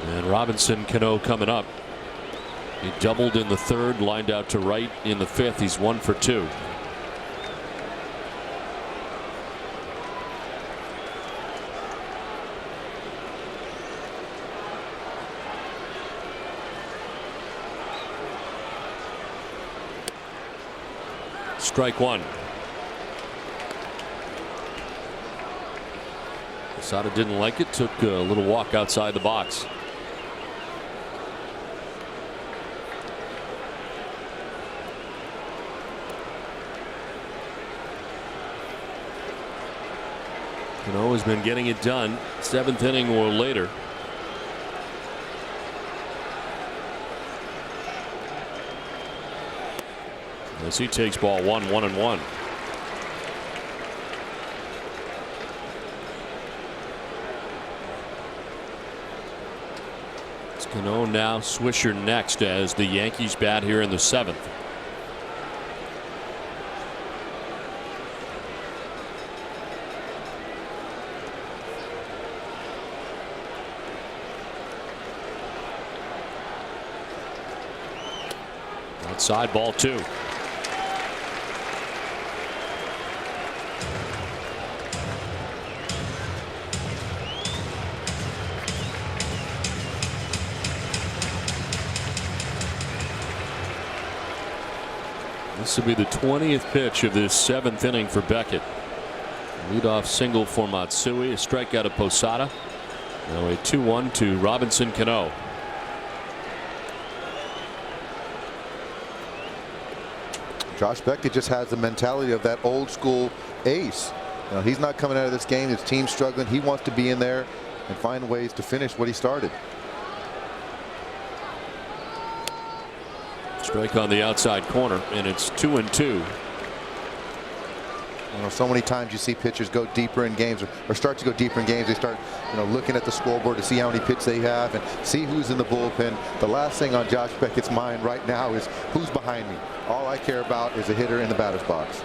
And Robinson Cano coming up. He doubled in the 3rd, lined out to right in the 5th. He's 1 for 2. Strike 1. Posada didn't like it, took a little walk outside the box. Cano has been getting it done 7th inning or later. As he takes ball 1, 1-1. It's Cano now, Swisher next as the Yankees bat here in the 7th. Outside, ball 2. This will be the 20th pitch of this 7th inning for Beckett. Leadoff single for Matsui, a strikeout of Posada. Now a 2-1 to Robinson Cano. Josh Beckett just has the mentality of that old school ace. You know, he's not coming out of this game. His team's struggling. He wants to be in there and find ways to finish what he started. Strike on the outside corner, and it's 2-2. You know, so many times you see pitchers go deeper in games or start to go deeper in games. They start, you know, looking at the scoreboard to see how many pitches they have and see who's in the bullpen. The last thing on Josh Beckett's mind right now is who's behind me. All I care about is a hitter in the batter's box.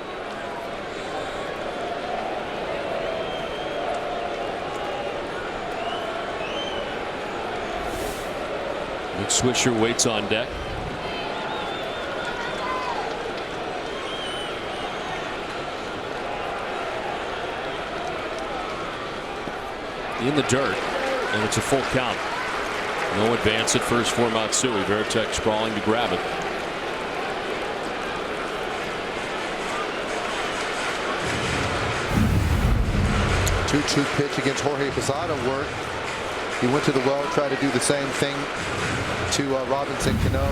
Nick Swisher waits on deck. In the dirt, and it's a full count. No advance at first for Matsui. Veritek sprawling to grab it. Two pitch against Jorge Posada worked. He went to the well, tried to do the same thing to Robinson Cano.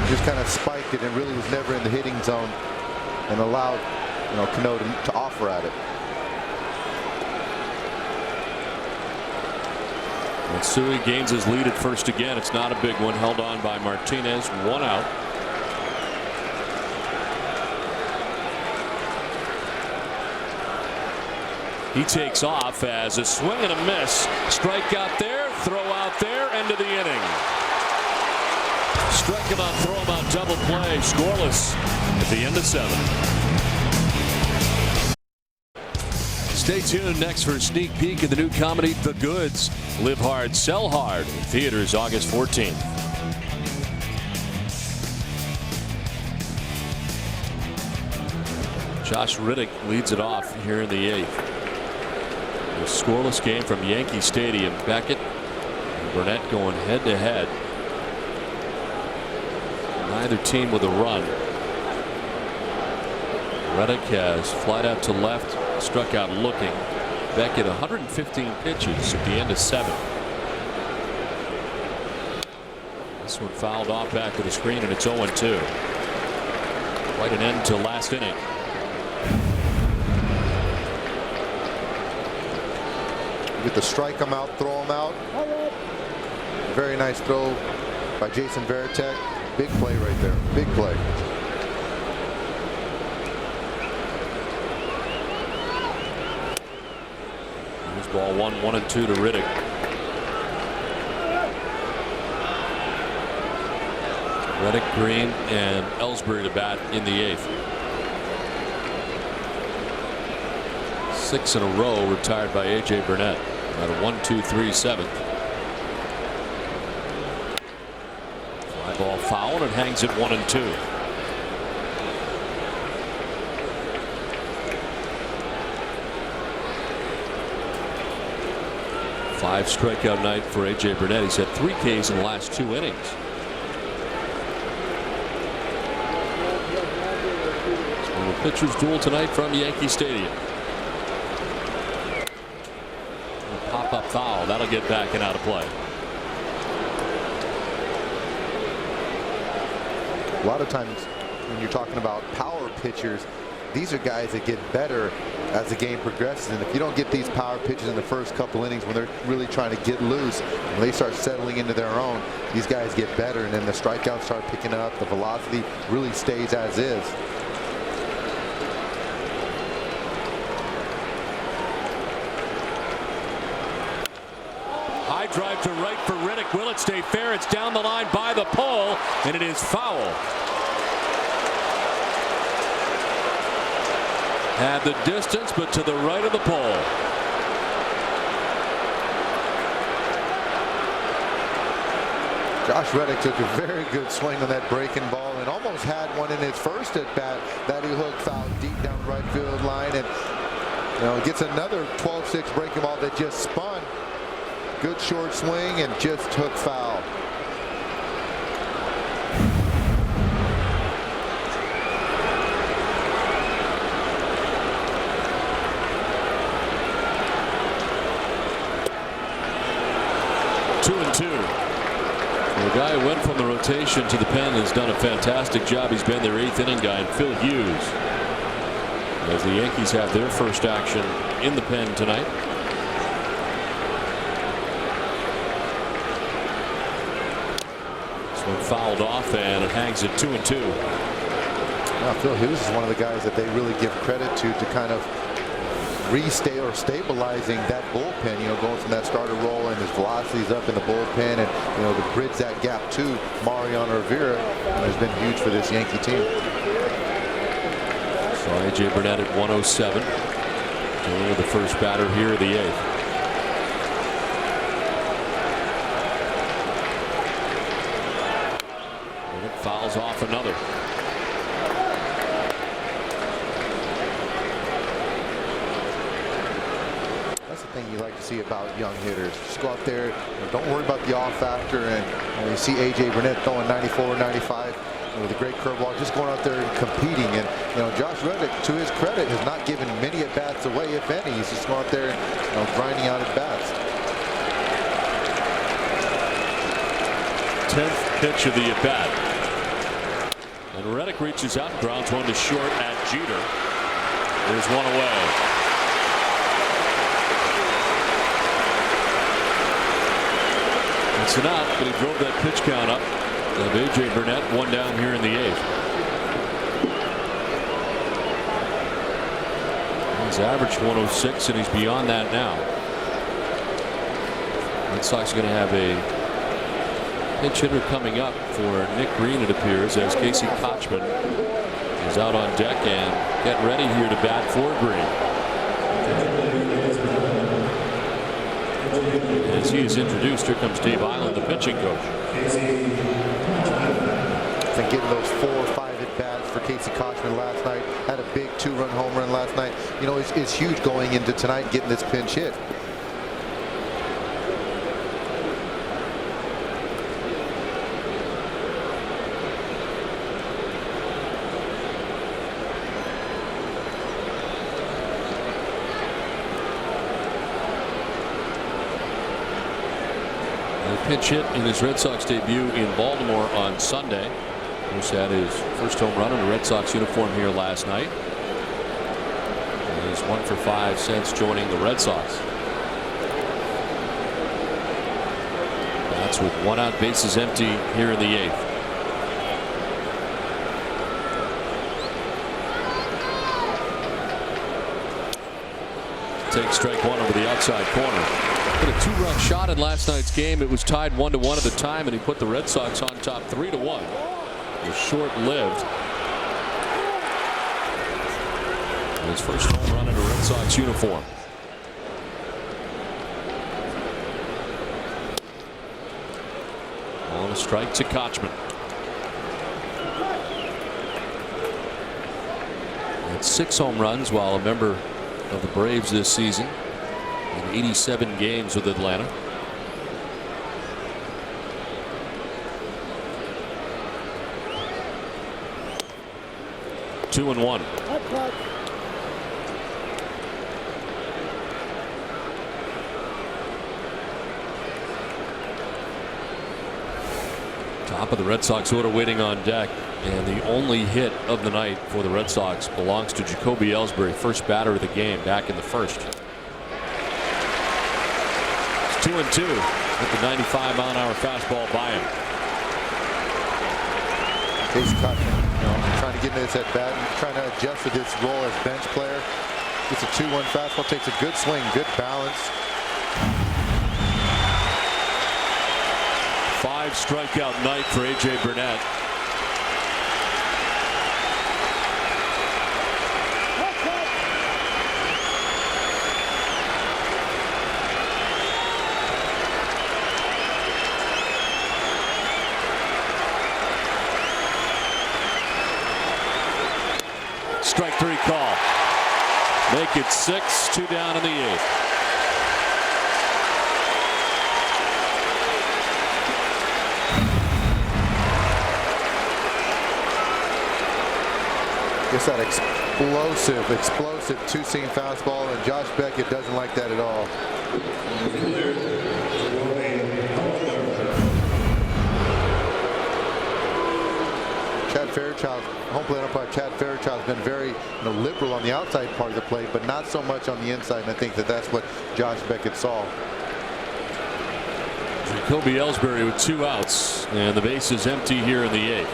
Just kind of spiked it and really was never in the hitting zone and allowed, you know, Cano to offer at it. Matsui gains his lead at first again. It's not a big one, held on by Martinez. 1 out. He takes off as a swing and a miss. Strike out there, throw out there, end of the inning. Strike him out, throw him out, double play, scoreless at the end of 7. Stay tuned next for a sneak peek of the new comedy The Goods. Live Hard, Sell Hard in theaters August 14th. Josh Riddick leads it off here in the 8th. A scoreless game from Yankee Stadium. Beckett and Burnett going head to head. Neither team with a run. Reddick has flied out to left, struck out looking. Beckett 115 pitches at the end of 7. This one fouled off back to the screen, and it's 0-2. Quite an end to last inning. With the strike him out, throw him out. Very nice throw by Jason Varitek. Big play right there. Big play. Here's ball 1, 1-2 to Riddick. Reddick, Green, and Ellsbury to bat in the 8th. 6 in a row retired by A.J. Burnett at a 1-2-3-7. Fly ball foul, and it hangs at 1-2. Five strikeout night for A.J. Burnett. He's had 3 Ks in the last 2 innings. Pitchers duel tonight from Yankee Stadium. Pop-up foul. That'll get back and out of play. A lot of times when you're talking about power pitchers, these are guys that get better as the game progresses. And if you don't get these power pitches in the first couple innings when they're really trying to get loose, when they start settling into their own, these guys get better. And then the strikeouts start picking up. The velocity really stays as is. Drive to right for Riddick. Will it stay fair? It's down the line by the pole, and it is foul. Had the distance, but to the right of the pole. Josh Reddick took a very good swing on that breaking ball and almost had one in his first at bat that he hooked foul deep down the right field line, and gets another 12-6 breaking ball that just spun. Good short swing and just took foul. Two and two. The guy who went from the rotation to the pen has done a fantastic job. He's been their 8th inning guy, and Phil Hughes, as the Yankees have their first action in the pen tonight. Fouled off, and it hangs at 2-2. Now, Phil Hughes is one of the guys that they really give credit to kind of stabilizing that bullpen, going from that starter role, and his velocities up in the bullpen, and to bridge that gap to Mariano Rivera has been huge for this Yankee team. So A.J. Burnett at 107, dealing with the first batter here of the 8th. Fouls off another. That's the thing you like to see about young hitters. Just go out there, don't worry about the off factor, and you see A.J. Burnett throwing 94, 95 with a great curveball, just going out there and competing. And Josh Reddick, to his credit, has not given many at bats away, if any. He's just going out there and grinding out at bats. 10th pitch of the at bat. And Reddick reaches out and grounds one to short at Jeter. There's one away. It's an out, but he drove that pitch count up. Of A.J. Burnett, one down here in the 8th. He's averaged 106, and he's beyond that now. Red Sox are going to have a pinch hitter coming up for Nick Green, it appears, as Casey Kochman is out on deck and get ready here to bat for Green. As he is introduced, here comes Dave Island, the pitching coach. I think getting those 4 or 5 at bats for Casey Kochman last night, had a big 2-run home run last night. It's huge going into tonight, getting this pinch hit. pinch hit in his Red Sox debut in Baltimore on Sunday. Bruce had his first home run in a Red Sox uniform here last night. And he's 1 for 5 since joining the Red Sox. That's with 1 out, bases empty here in the 8th. Take strike 1 over the outside corner. Put a 2-run shot in last night's game. It was tied 1-1 at the time, and he put the Red Sox on top 3-1. It was short-lived. His first home run in a Red Sox uniform. On a strike to Kochman. Had 6 home runs while a member of the Braves this season in 87 games with Atlanta. Two and 1. Top of the Red Sox order waiting on deck, and the only hit of the night for the Red Sox belongs to Jacoby Ellsbury, first batter of the game back in the first. It's 2-2 with the 95-mile-an-hour fastball by him. Case Kochman, trying to get into this at bat and trying to adjust with his role as bench player. Gets a 2-1 fastball, takes a good swing, good balance. 5 strikeout night for A.J. Burnett. Strike 3 call. Make it 6, 2 down in the 8th. Gets that explosive 2-seam fastball, and Josh Beckett doesn't like that at all. Chad Fairchild, home plate umpire Chad Fairchild, has been very liberal on the outside part of the plate, but not so much on the inside, and I think that's what Josh Beckett saw. Jacoby Ellsbury with 2 outs, and the base is empty here in the 8th.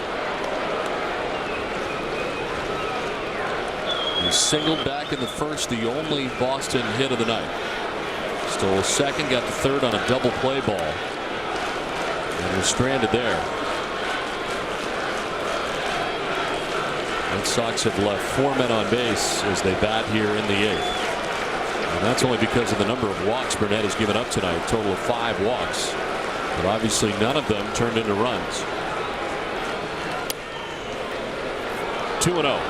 He singled back in the first, the only Boston hit of the night. Stole second, got the third on a double play ball, and was stranded there. Red Sox have left 4 men on base as they bat here in the 8th. And that's only because of the number of walks Burnett has given up tonight, a total of 5 walks. But obviously none of them turned into runs. 2-0.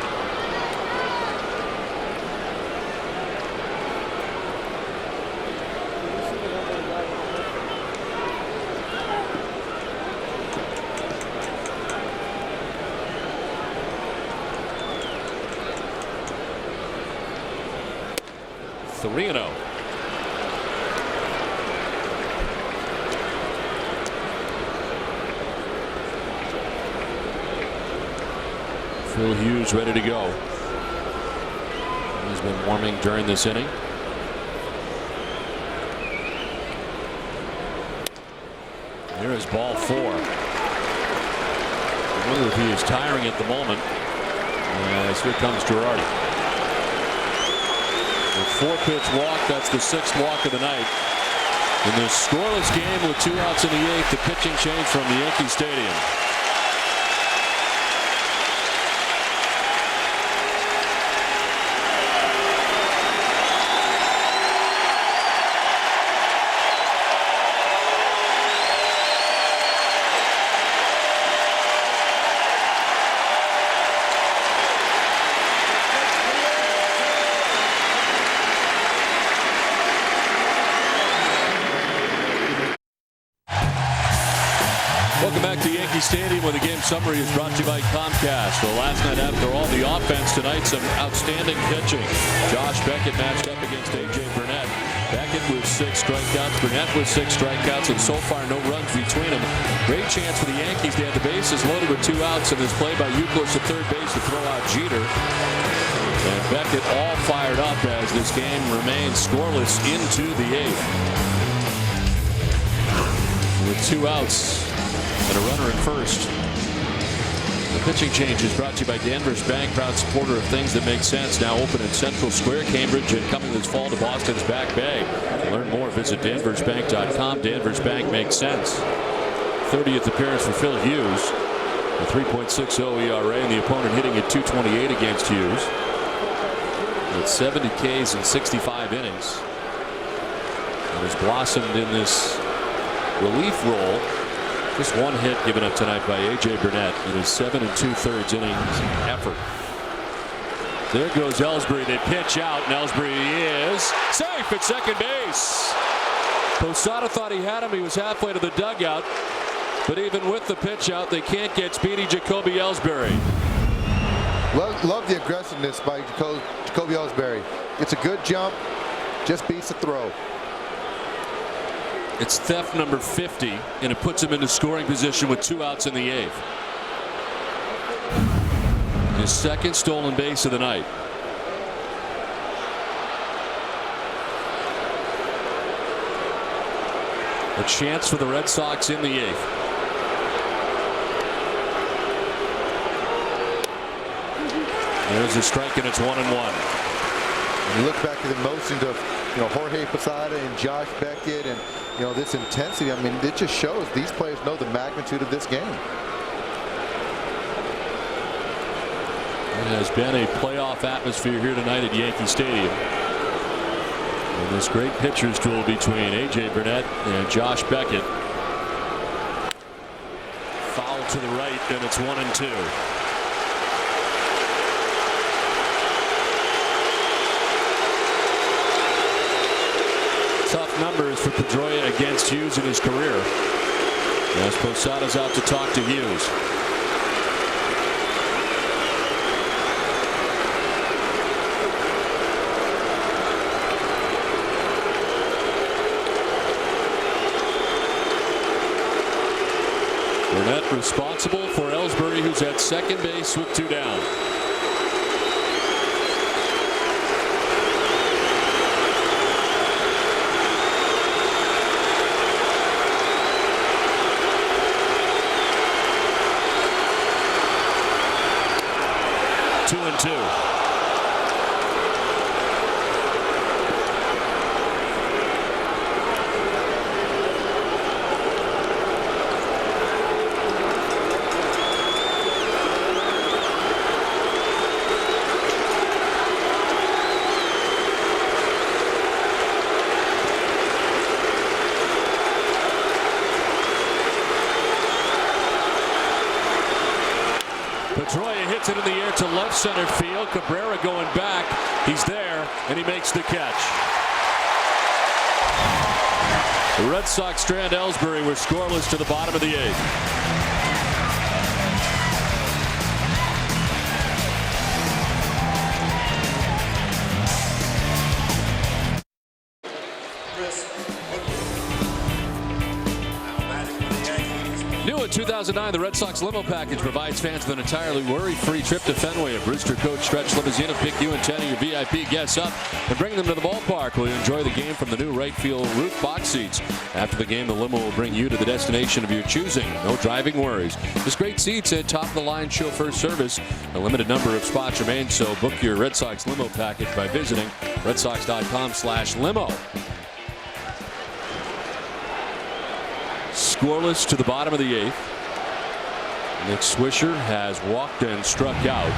Phil Hughes ready to go. He's been warming during this inning. Here is ball 4. I wonder if he is tiring at the moment. As here comes Girardi. A 4-pitch walk. That's the 6th walk of the night. In this scoreless game with 2 outs in the 8th, the pitching change from the Yankee Stadium. Welcome back to Yankee Stadium, where the game summary is brought to you by Comcast. Well, last night, after all the offense, tonight some outstanding pitching. Josh Beckett matched up against A.J. Burnett. Beckett Smith with 6 strikeouts, Burnett with 6 strikeouts, and so far no runs between them. Great chance for the Yankees. They have the bases loaded with 2 outs, and this play by Youkilis at third base to throw out Jeter. And Beckett all fired up as this game remains scoreless into the 8th. With 2 outs and a runner in first. The pitching change is brought to you by Danvers Bank, proud supporter of things that make sense. Now open in Central Square, Cambridge, and coming this fall to Boston's Back Bay. To learn more, visit danversbank.com. Danvers Bank makes sense. 30th appearance for Phil Hughes. A 3.60 ERA, and the opponent hitting at .228 against Hughes. With 70 Ks in 65 innings. And has blossomed in this relief role. Just 1 hit given up tonight by A.J. Burnett in his 7 2/3 innings effort. There goes Ellsbury. They pitch out, and Ellsbury is safe at second base. Posada thought he had him. He was halfway to the dugout. But even with the pitch out, they can't get speedy Jacoby Ellsbury. Love the aggressiveness by Jacoby Ellsbury. It's a good jump, just beats the throw. It's theft number 50, and it puts him into scoring position with 2 outs in the 8th. His 2nd stolen base of the night. A chance for the Red Sox in the 8th. There's a strike, and it's 1-1. You look back at the motions of Jorge Posada and Josh Beckett, and this intensity. I mean, it just shows these players know the magnitude of this game. It has been a playoff atmosphere here tonight at Yankee Stadium. And this great pitcher's duel between A.J. Burnett and Josh Beckett. Foul to the right, and it's 1-2. Tough numbers for Pedroia against Hughes in his career. As Posada's out to talk to Hughes. Burnett responsible for Ellsbury, who's at second base with 2 down. Pedroia hits it in the air to left center field. Cabrera going back. He's there, and he makes the catch. The Red Sox strand Ellsbury. Were scoreless to the bottom of the 8th. New in 2009, the Red Sox limo package provides fans with an entirely worry-free trip to Fenway. A Brewster Coach stretch limousine will pick you and 10 of your VIP guests up and bring them to the ballpark, where you enjoy the game from the new right field roof box seats. After the game, the limo will bring you to the destination of your choosing. No driving worries. Just great seats and top-of-the-line chauffeur service. A limited number of spots remain, so book your Red Sox limo package by visiting redsox.com/limo. Scoreless to the bottom of the 8th. Nick Swisher has walked and struck out.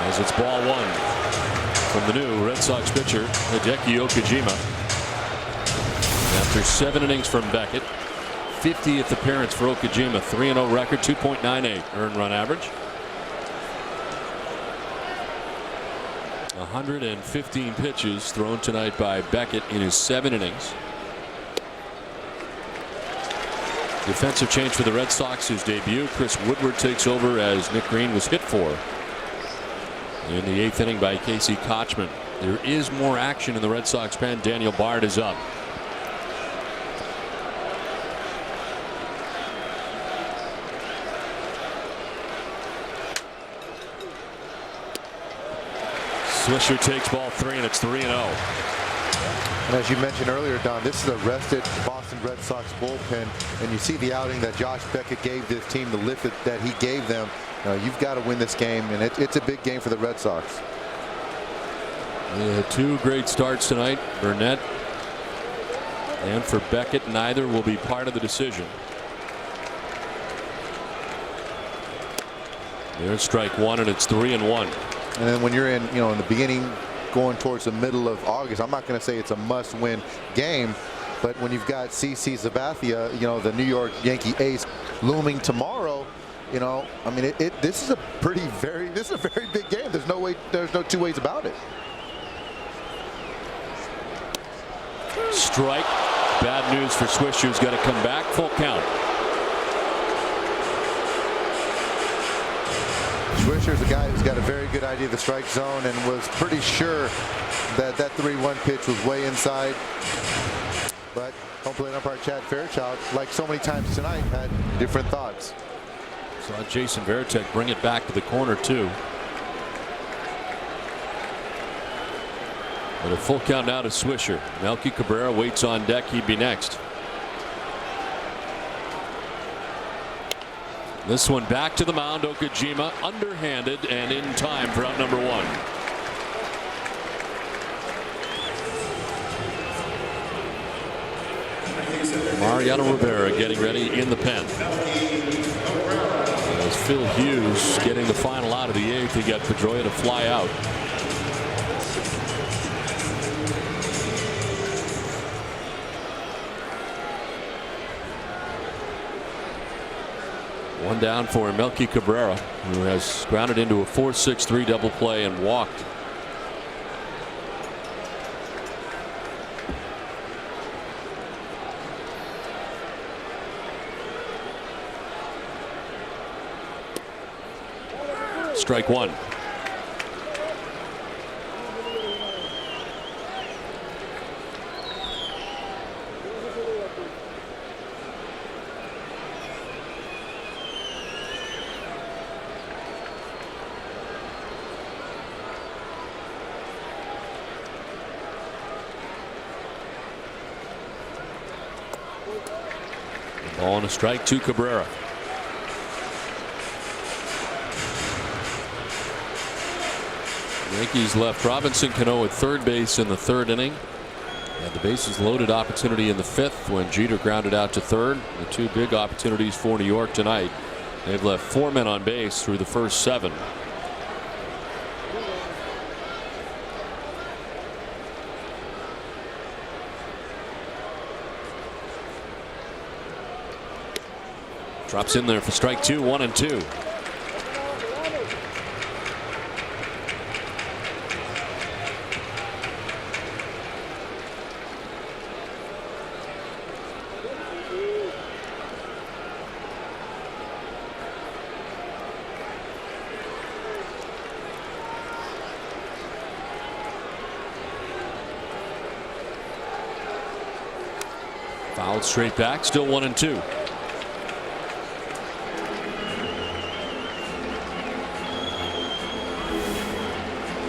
As it's ball 1 from the new Red Sox pitcher, Hideki Okajima. After 7 innings from Beckett, 50th appearance for Okajima, 3-0 record, 2.98 earned run average. 115 pitches thrown tonight by Beckett in his 7 innings. Defensive change for the Red Sox, whose debut. Chris Woodward takes over as Nick Green was hit for in the 8th inning by Casey Kochman. There is more action in the Red Sox pen. Daniel Bard is up. Swisher takes ball 3, and it's 3-0. And as you mentioned earlier, Don, this is a rested Boston Red Sox bullpen, and you see the outing that Josh Beckett gave this team, the lift that he gave them. You've got to win this game, and it's a big game for the Red Sox. They had 2 great starts tonight. Burnett and for Beckett, neither will be part of the decision. There's strike 1, and it's 3-1. And then when you're in the beginning, going towards the middle of August, I'm not going to say it's a must-win game, but when you've got CC Sabathia, the New York Yankee ace, looming tomorrow, I mean, this is a very big game. There's no two ways about it. Strike. Bad news for Swisher, who's got to come back. Full count. Swisher's a guy who's got a very good idea of the strike zone and was pretty sure that 3-1 pitch was way inside. But home plate umpire Chad Fairchild, like so many times tonight, had different thoughts. Saw Jason Varitek bring it back to the corner too. But a full count now to Swisher. Melky Cabrera waits on deck. He'd be next. This one back to the mound. Okajima underhanded and in time for out number 1. Mariano Rivera getting ready in the pen. As Phil Hughes getting the final out of the 8th. He got Pedroia to fly out. One down for Melky Cabrera, who has grounded into a 4-6-3 double play and walked. Strike 1. Ball and a strike to Cabrera. Yankees left Robinson Cano at third base in the 3rd inning. Had the bases loaded opportunity in the 5th when Jeter grounded out to 3rd. The 2 big opportunities for New York tonight. They've left 4 men on base through the first 7. Drops in there for strike 2, 1-2. Fouled straight back, still 1-2.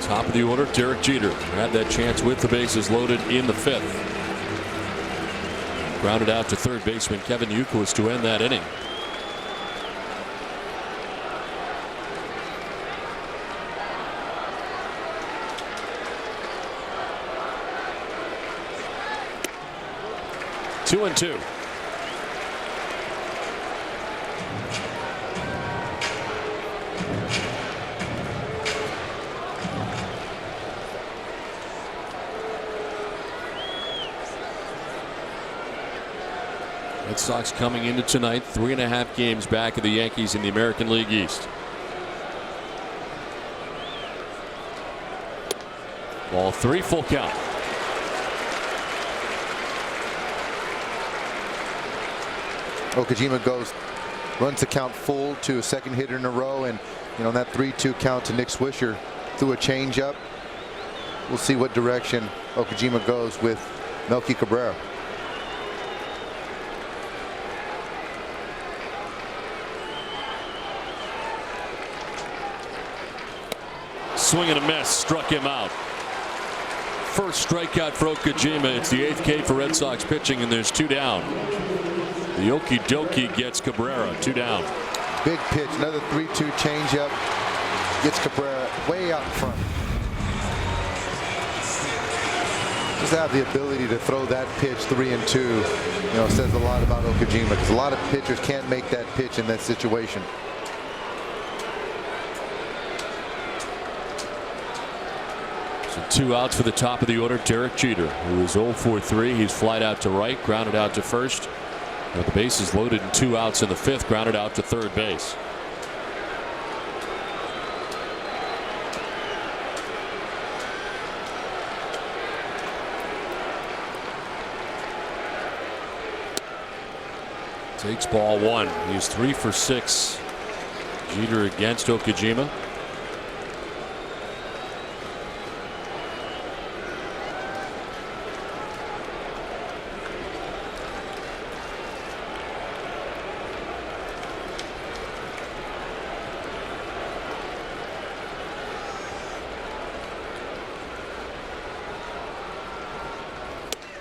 Top of the order, Derek Jeter had that chance with the bases loaded in the 5th. Grounded out to third baseman Kevin Youkilis to end that inning. Two and 2. Red Sox coming into tonight 3.5 games back of the Yankees in the American League East. Ball 3, full count. Okajima runs the count full to a second hitter in a row, and that 3-2 count to Nick Swisher threw a changeup. we'll see what direction Okajima goes with Melky Cabrera. Swing and a miss, struck him out. First strikeout for Okajima. It's the 8th K for Red Sox pitching, and there's 2 down. The okie dokie gets Cabrera, 2 down. Big pitch, another 3-2 changeup. Gets Cabrera way out in front. Just have the ability to throw that pitch 3-2, you know, says a lot about Okajima, because a lot of pitchers can't make that pitch in that situation. So 2 outs for the top of the order. Derek Jeter, who is 0 for 3. He's flied out to right, grounded out to first. With the bases loaded and 2 outs in the 5th, grounded out to third base. Takes ball 1. He's 3 for 6. Jeter against Okajima.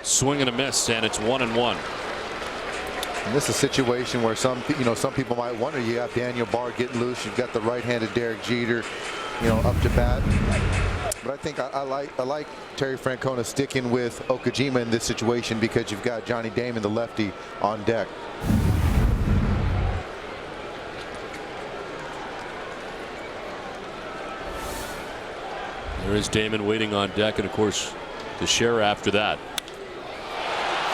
Swing and a miss, and it's 1-1. And this is a situation where some people might wonder. You have Daniel Bard getting loose. You've got the right-handed Derek Jeter, up to bat. But I think I like Terry Francona sticking with Okajima in this situation, because you've got Johnny Damon, the lefty, on deck. There is Damon waiting on deck, and of course the share after that.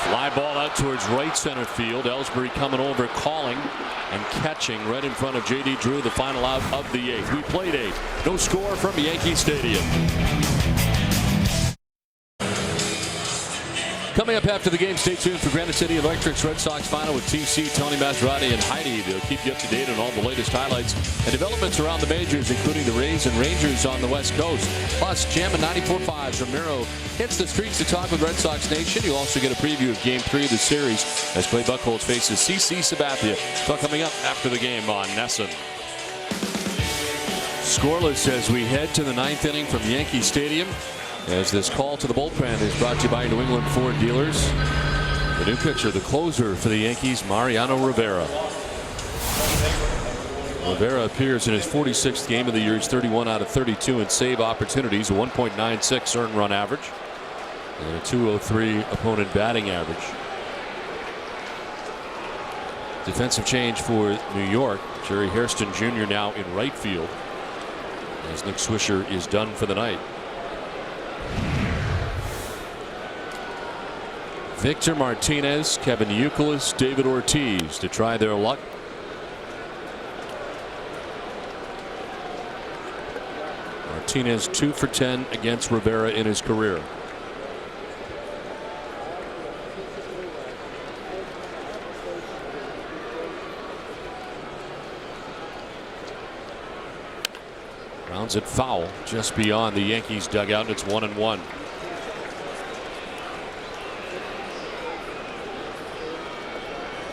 Fly ball out towards right center field. Ellsbury coming over, calling and catching right in front of J.D. Drew, the final out of the 8th. We played 8. No score from Yankee Stadium. Coming up after the game, stay tuned for Granite City Electric's Red Sox final with TC, Tony Masserati, and Heidi. They'll keep you up to date on all the latest highlights and developments around the majors, including the Rays and Rangers on the West Coast. Plus, Jam and 94.5's Ramiro hits the streets to talk with Red Sox Nation. You'll also get a preview of Game 3 of the series as Clay Buchholz faces CC Sabathia. It's all coming up after the game on NESN. Scoreless as we head to the 9th inning from Yankee Stadium, as this call to the bullpen is brought to you by New England Ford Dealers. The new pitcher, the closer for the Yankees, Mariano Rivera. Rivera appears in his 46th game of the year. He's 31 out of 32 in save opportunities, a 1.96 earned run average, and a 203 opponent batting average. Defensive change for New York. Jerry Hairston Jr. now in right field, as Nick Swisher is done for the night. Victor Martinez, Kevin Youkilis, David Ortiz to try their luck. Martinez 2 for 10 against Rivera in his career. Rounds it foul just beyond the Yankees dugout. It's 1-1.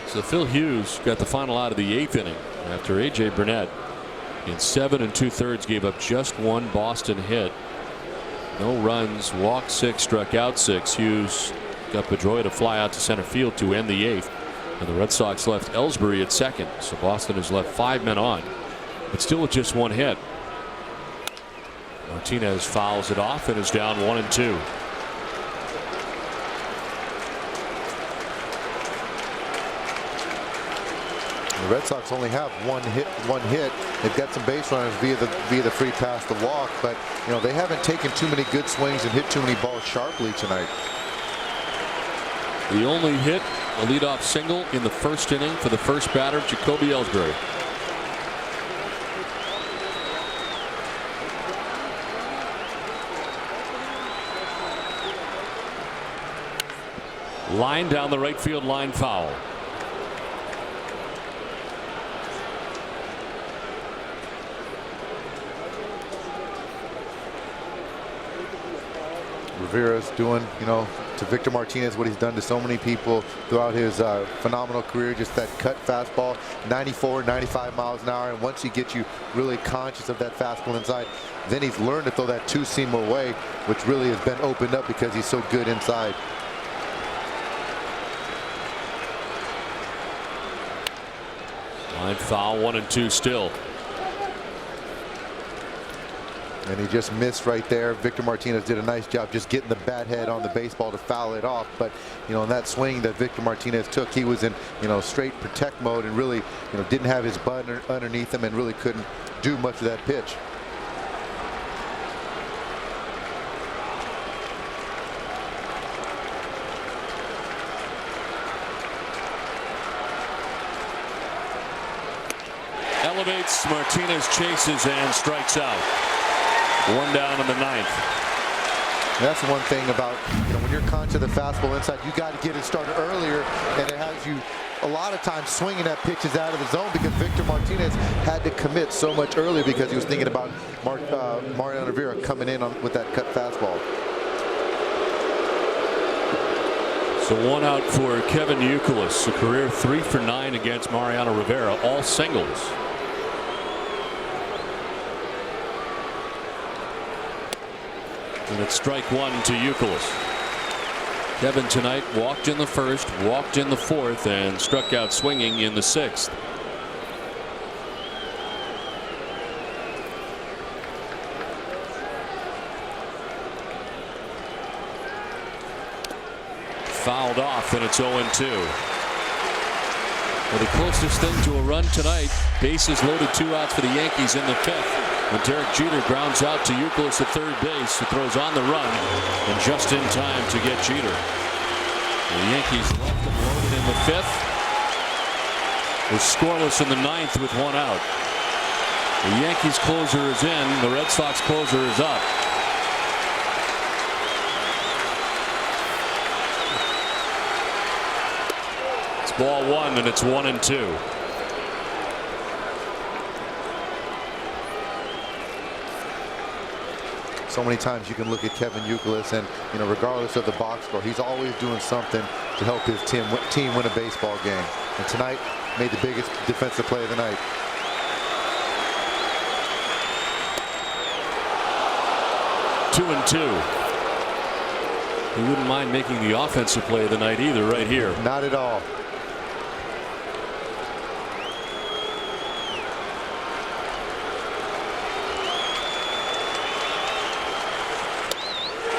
So Phil Hughes got the final out of the 8th inning after A.J. Burnett in 7 2/3 gave up just 1 Boston hit. No runs, walked 6, struck out 6. Hughes got Pedroia to fly out to center field to end the 8th. And the Red Sox left Ellsbury at second. So Boston has left 5 men on, but still with just 1 hit. Martinez fouls it off and is down 1-2. The Red Sox only have one hit. They've got some base runners via the free pass to walk, but they haven't taken too many good swings and hit too many balls sharply tonight. The only hit, a leadoff single in the 1st inning for the first batter, Jacoby Ellsbury. Line down the right field line, foul. Rivera's doing, to Victor Martinez what he's done to so many people throughout his phenomenal career. Just that cut fastball, 94, 95 miles an hour. And once he gets you really conscious of that fastball inside, then he's learned to throw that two-seam away, which really has been opened up because he's so good inside. Line foul, 1-2 still. And he just missed right there. Victor Martinez did a nice job just getting the bat head on the baseball to foul it off. But, in that swing that Victor Martinez took, he was in, straight protect mode and really, didn't have his butt underneath him and really couldn't do much of that pitch. Elevates, Martinez chases and strikes out. One down in the ninth. That's one thing about, when you're conscious of the fastball inside, you got to get it started earlier, and it has you a lot of times swinging at pitches out of the zone because Victor Martinez had to commit so much earlier because he was thinking about Mariano Rivera coming in with that cut fastball. So one out for Kevin Youkilis, a career 3 for 9 against Mariano Rivera, all singles. And it's strike one to Youkilis. Kevin tonight walked in the first, walked in the fourth, and struck out swinging in the sixth. Fouled off, and it's 0-2. Well, the closest thing to a run tonight, bases loaded, 2 outs for the Yankees in the fifth. When Derek Jeter grounds out to Youkilis at third base, who throws on the run and just in time to get Jeter. The Yankees left him loaded in the fifth. They're scoreless in the ninth with 1 out. The Yankees closer is in. The Red Sox closer is up. It's ball 1 and it's 1-2. So many times you can look at Kevin Youkilis and, regardless of the box score, he's always doing something to help his team win a baseball game. And tonight made the biggest defensive play of the night. Two and two. He wouldn't mind making the offensive play of the night either right here. Not at all.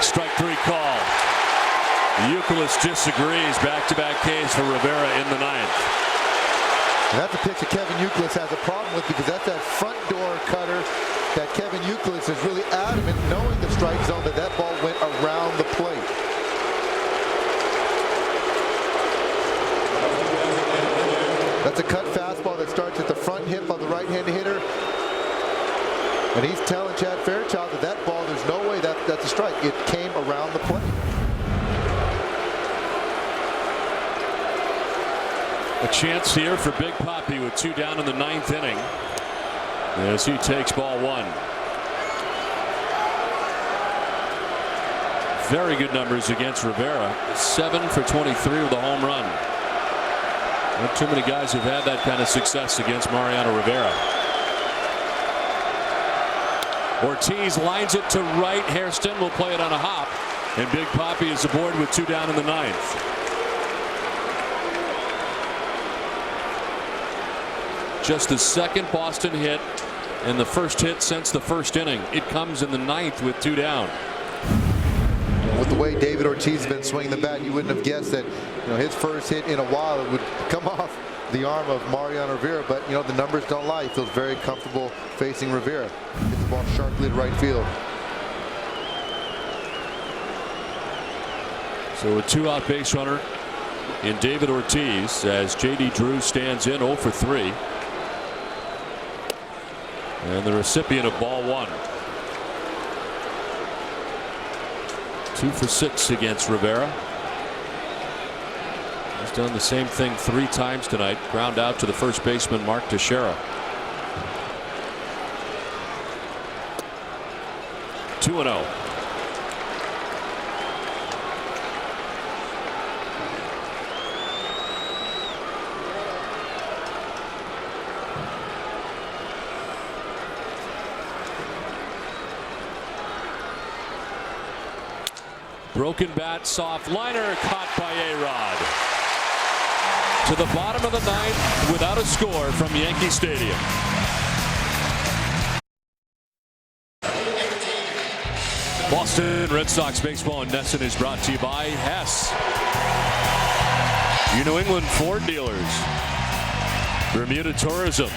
Strike 3 call. Youkilis disagrees. Back-to-back Ks for Rivera in the ninth. And that's a pitch that Kevin Youkilis has a problem with because that's that front door cutter that Kevin Youkilis is really adamant, knowing the strike zone, that ball went around the plate. That's a cut fastball that starts at the front hip of the right-handed hitter. And he's telling Chad Fairchild that ball, there's no way that's a strike. It came around the plate. A chance here for Big Papi with 2 down in the ninth inning as he takes ball 1. Very good numbers against Rivera. 7 for 23 with a home run. Not too many guys have had that kind of success against Mariano Rivera. Ortiz lines it to right. Hairston will play it on a hop, and Big Papi is aboard with 2 down in the ninth. Just the second Boston hit and the first hit since the first inning. It comes in the ninth with 2 down. With the way David Ortiz has been swinging the bat, you wouldn't have guessed that his first hit in a while would come off the arm of Mariano Rivera, but the numbers don't lie. He feels very comfortable facing Rivera. Hits the ball sharply to right field. So a 2-out base runner in David Ortiz as J.D. Drew stands in 0 for 3. And the recipient of ball 1. 2 for 6 against Rivera. He's done the same thing 3 times tonight. Ground out to the first baseman Mark Teixeira. 2-0. Broken bat, soft liner, caught by A-Rod. To the bottom of the ninth without a score from Yankee Stadium. Boston Red Sox baseball and NESN is brought to you by Hess. Your New England Ford dealers. Bermuda Tourism.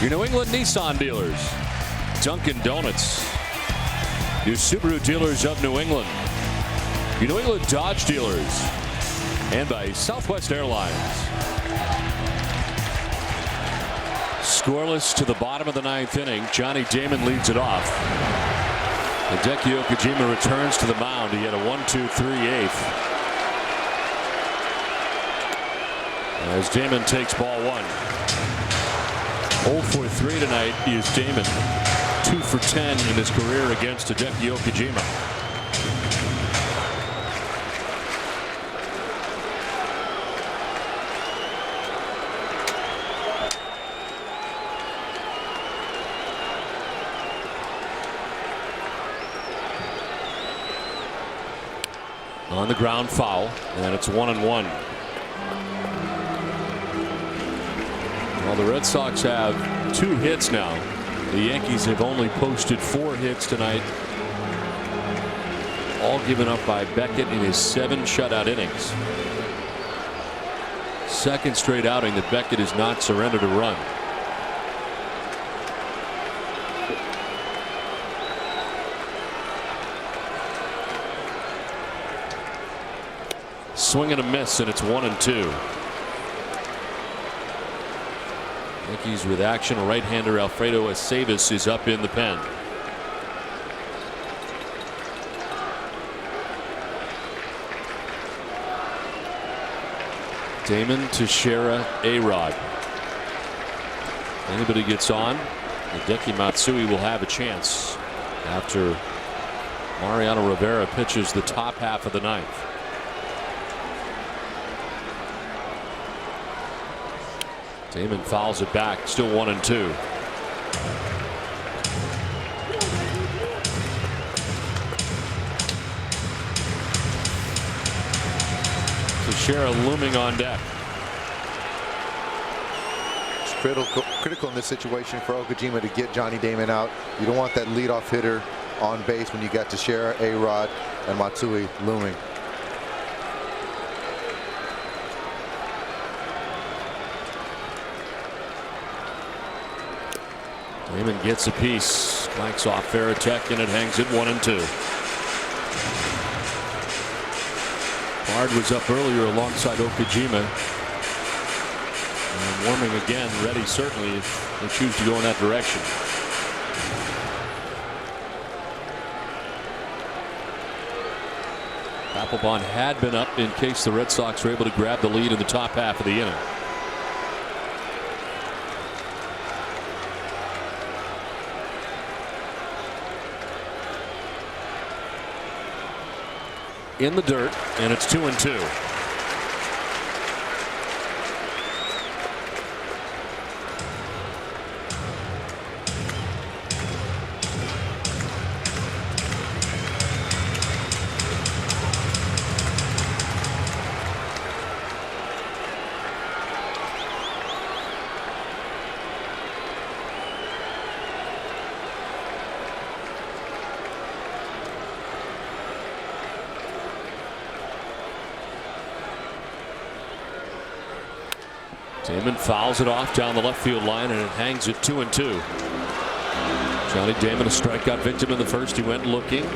Your New England Nissan dealers. Dunkin' Donuts. Your Subaru dealers of New England. Your New England Dodge dealers. And by Southwest Airlines. Scoreless to the bottom of the ninth inning. Johnny Damon leads it off. Hideki Okajima returns to the mound. He had a 1-2-3/8. As Damon takes ball one. 0 for 3 tonight is Damon. 2 for 10 in his career against Hideki Okajima. On the ground, foul, and it's 1-1. Well, the Red Sox have 2 hits now. The Yankees have only posted 4 hits tonight, all given up by Beckett in his 7 shutout innings. Second straight outing that Beckett has not surrendered a run. Swing and a miss, and it's 1-2. Yankees with action. Right-hander Alfredo Aceves is up in the pen. Damon, Teixeira, A-Rod. Anybody gets on, Hideki Matsui will have a chance after Mariano Rivera pitches the top half of the ninth. Damon fouls it back, still 1-2. Teixeira looming on deck. It's critical in this situation for Okajima to get Johnny Damon out. You don't want that leadoff hitter on base when you got Teixeira, A-Rod, and Matsui looming. Damon gets a piece, clanks off Veritek, and it hangs at 1-2. Bard was up earlier alongside Okajima. And warming again, ready certainly if they choose to go in that direction. Papelbon had been up in case the Red Sox were able to grab the lead in the top half of the inning. In the dirt, and it's 2-2. Damon fouls it off down the left field line, and it hangs at 2-2. Johnny Damon, a strikeout victim in the first. He went looking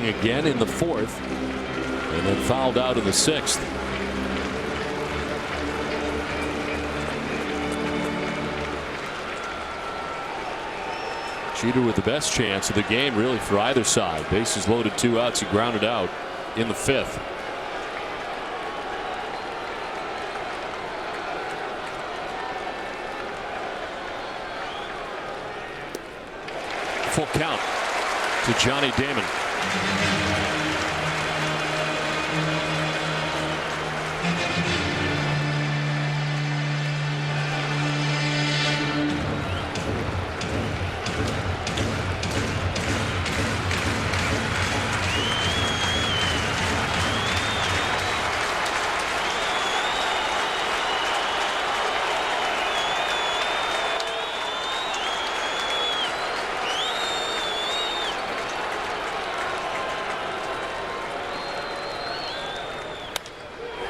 again in the fourth, and then fouled out in the sixth. Jeter with the best chance of the game, really, for either side. Bases loaded, 2 outs. He grounded out in the fifth. Full count to Johnny Damon.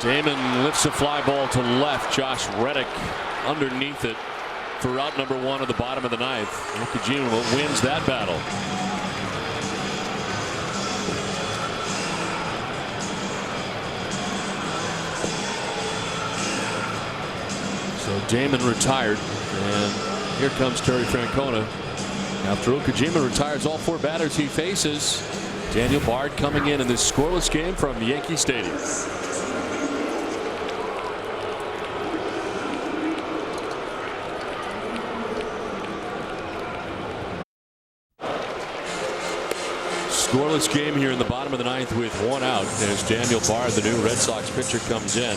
Damon lifts a fly ball to left. Josh Reddick underneath it for route number 1 at the bottom of the 9th. Okajima wins that battle. So Damon retired, and here comes Terry Francona. After Okajima retires all 4 batters he faces, Daniel Bard coming in this scoreless game from Yankee Stadium. Scoreless game here in the bottom of the 9th with 1 out as Daniel Bard, the new Red Sox pitcher, comes in.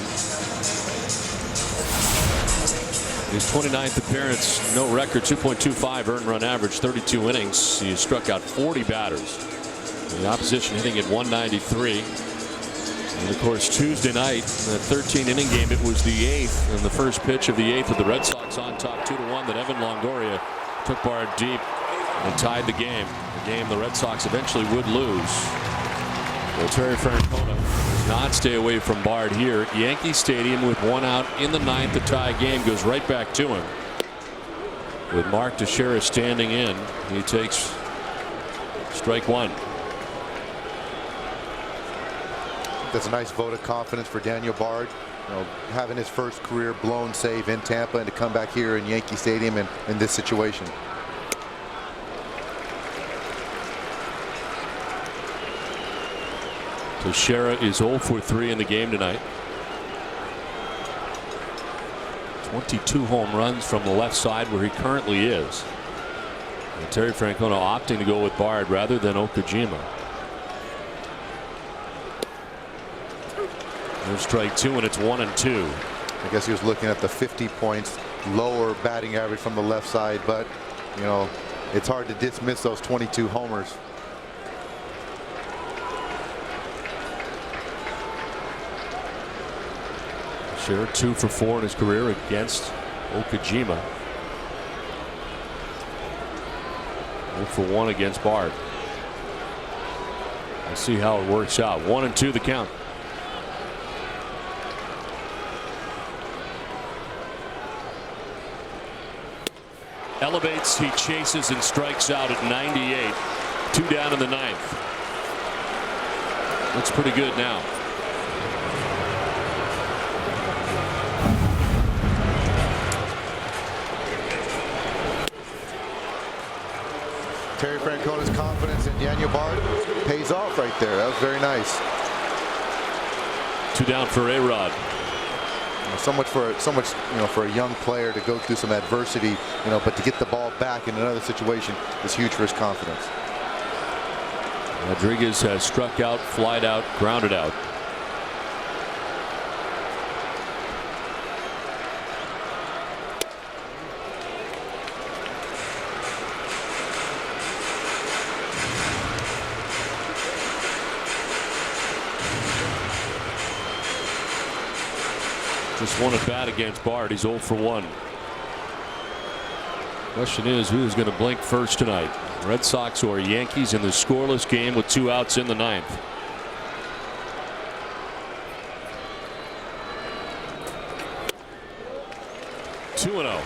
His 29th appearance, no record, 2.25 earned run average, 32 innings. He has struck out 40 batters. The opposition hitting at 193. And of course, Tuesday night, the 13-inning game, it was the 8th, and the first pitch of the 8th with the Red Sox on top 2-1 that Evan Longoria took Bard deep and tied the game. A game the Red Sox eventually would lose. Well, Terry Francona does not stay away from Bard here at Yankee Stadium with 1 out in the 9th. The tie game goes right back to him. With Mark Teixeira standing in, he takes strike 1. That's a nice vote of confidence for Daniel Bard. You know, having his first career blown save in Tampa and to come back here in Yankee Stadium in this situation. Teixeira is 0 for 3 in the game tonight. 22 home runs from the left side where he currently is. And Terry Francona opting to go with Bard rather than Okajima. There's strike 2 and it's 1-2. I guess he was looking at the 50 points lower batting average from the left side, but you know, it's hard to dismiss those 22 homers. Sure, 2 for 4 in his career against Okajima. 0 for 1 against Bard. We'll see how it works out. 1-2 the count. Elevates, he chases and strikes out at 98. 2 down in the 9th. Looks pretty good now. Terry Francona's confidence in Daniel Bard pays off right there. That was very nice. 2 down for A-Rod. So much for a young player to go through some adversity, but to get the ball back in another situation is huge for his confidence. Rodriguez has struck out, flied out, grounded out. Just one at bat against Bard. He's 0 for 1. Question is, who is going to blink first tonight? Red Sox or Yankees in the scoreless game with 2 outs in the 9th. Two and 0.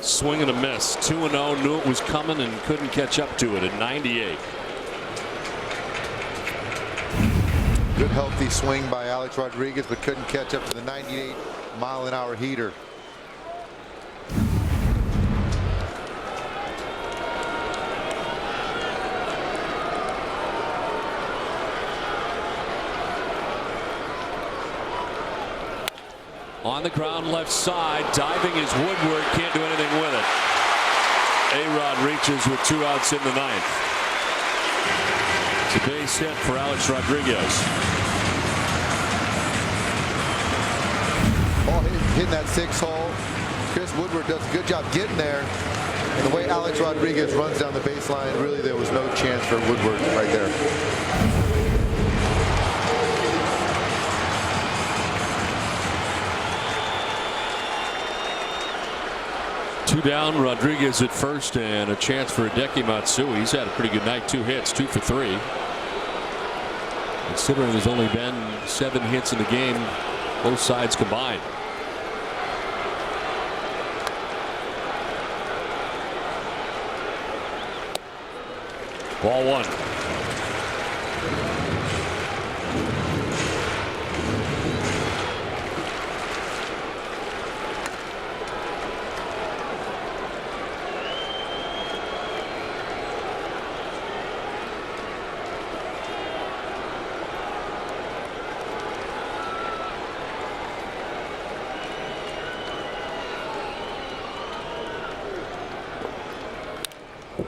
Swing and a miss. 2-0. Knew it was coming and couldn't catch up to it at 98. Good healthy swing by Alex Rodriguez, but couldn't catch up to the 98-mile-an-hour heater. On the ground left side, diving is Woodward, can't do anything with it. A-Rod reaches with 2 outs in the 9th. It's a base hit for Alex Rodriguez. Ball hitting that 6 hole. Chris Woodward does a good job getting there. And the way Alex Rodriguez runs down the baseline, really there was no chance for Woodward right there. Two down, Rodriguez at first, and a chance for Hideki Matsui. He's had a pretty good night. 2 hits, 2 for 3. Considering there's only been 7 hits in the game, both sides combined. Ball 1.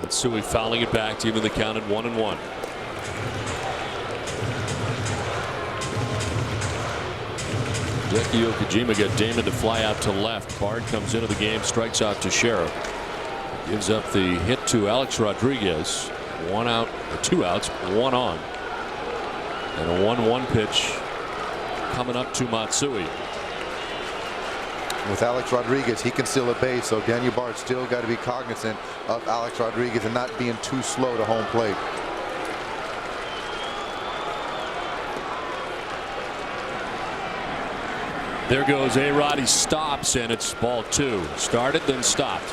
Matsui fouling it back to even the count at 1-1. Hideki Okajima got Damon to fly out to left. Bard comes into the game, strikes out to Sheriff. Gives up the hit to Alex Rodriguez. 1 out, 2 outs, 1 on. And a 1-1 pitch coming up to Matsui. With Alex Rodriguez, he can steal a base, so Daniel Bard still got to be cognizant of Alex Rodriguez and not being too slow to home plate. There goes A-Rod. He stops, and it's ball 2. Started, then stopped.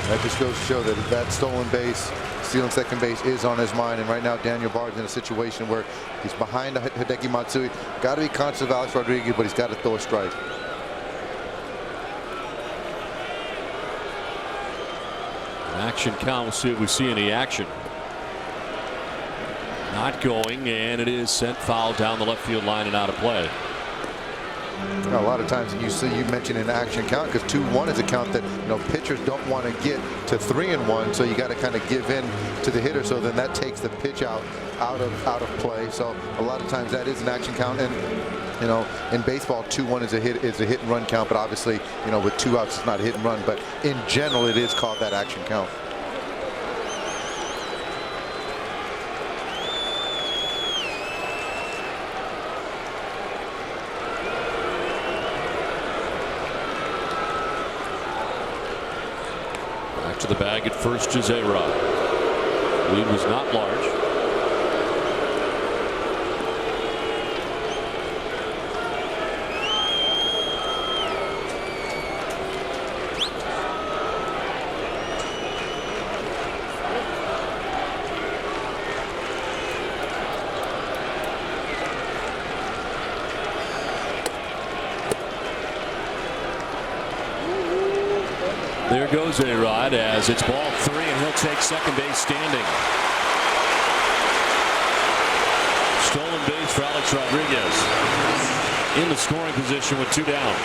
That just goes to show that that stolen base, stealing second base, is on his mind. And right now, Daniel Bard's in a situation where he's behind Hideki Matsui. Got to be conscious of Alex Rodriguez, but he's got to throw a strike. Action count. We'll see if we see any action. Not going, and it is sent foul down the left field line and out of play. A lot of times, and you mentioned an action count, because 2-1 is a count that pitchers don't want to get to 3-1, so you got to kind of give in to the hitter. So then that takes the pitch out of play. So a lot of times that is an action count, and in baseball, 2-1 is a hit and run count. But obviously, with 2 outs, it's not a hit and run. But in general, it is called that action count. To the bag at first is A-Rod. Lead was not large. There goes A-Rod as it's ball 3, and he'll take second base standing. Stolen base for Alex Rodriguez. In the scoring position with 2 down.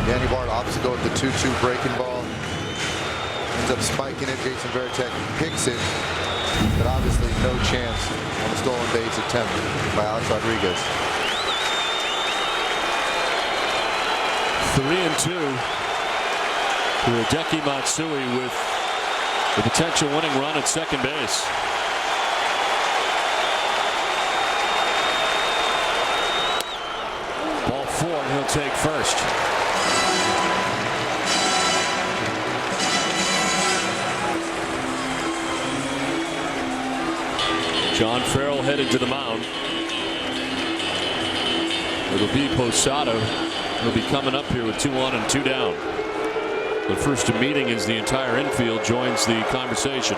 Danny Bard opts to go with the 2-2 breaking ball. Ends up spiking it. Jason Varitek picks it. But obviously no chance on the stolen base attempt by Alex Rodriguez. 3-2 to Hideki Matsui with the potential winning run at second base. Ball 4, and he'll take first. John Farrell headed to the mound. It'll be Posada. He'll be coming up here with 2 on and 2 down. But first to meeting as the entire infield joins the conversation.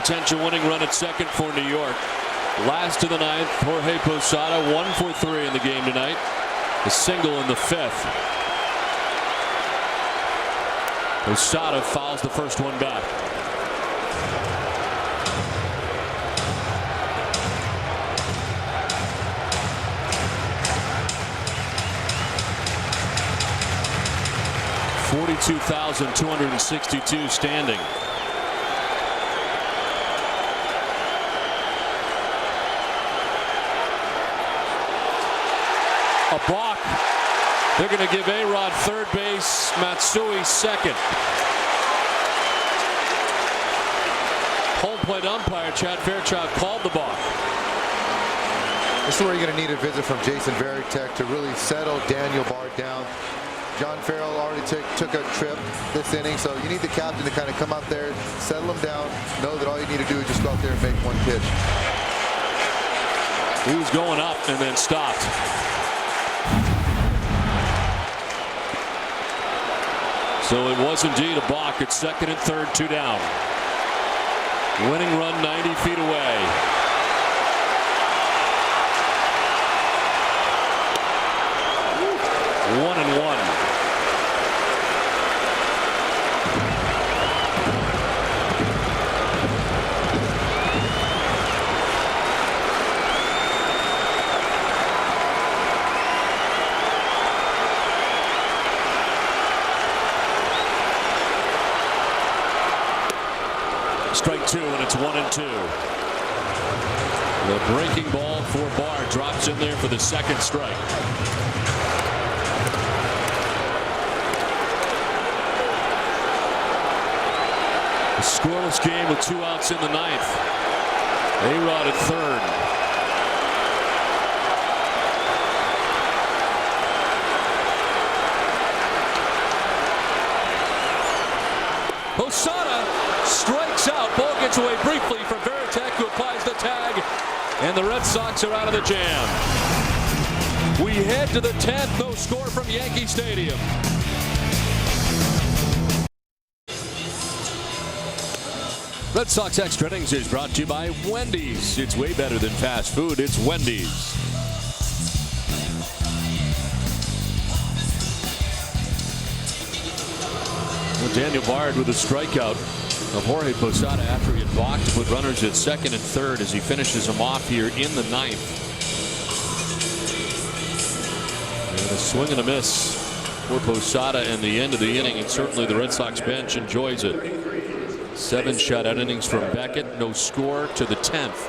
potential winning run at second for New York. Last of the ninth, Jorge Posada 1 for 3 in the game tonight. A single in the fifth. Posada fouls the first one back. $42,262 standing. A block. They're going to give A-Rod third base, Matsui second. Home plate umpire Chad Fairchild called the balk. This is where you're going to need a visit from Jason Varitek to really settle Daniel Bard down. John Farrell already took a trip this inning, so you need the captain to kind of come out there, settle him down, know that all you need to do is just go out there and make one pitch. He was going up and then stopped. So it was indeed a balk at second and third, 2 down. Winning run 90 feet away. One and one. Strike 2, and it's 1 and 2. The breaking ball for Bard drops in there for the second strike. A scoreless game with 2 outs in the ninth. A-Rod at third. Posada strikes out. Ball gets away briefly from Varitek, who applies the tag, and the Red Sox are out of the jam. We head to the 10th. No score from Yankee Stadium. Red Sox Extra Innings is brought to you by Wendy's. It's way better than fast food. It's Wendy's. Well, Daniel Bard with a strikeout of Jorge Posada after he had balked to put runners at second and third as he finishes them off here in the ninth. And a swing and a miss for Posada in the end of the inning, and certainly the Red Sox bench enjoys it. 7 shutout innings from Beckett. No score to the 10th.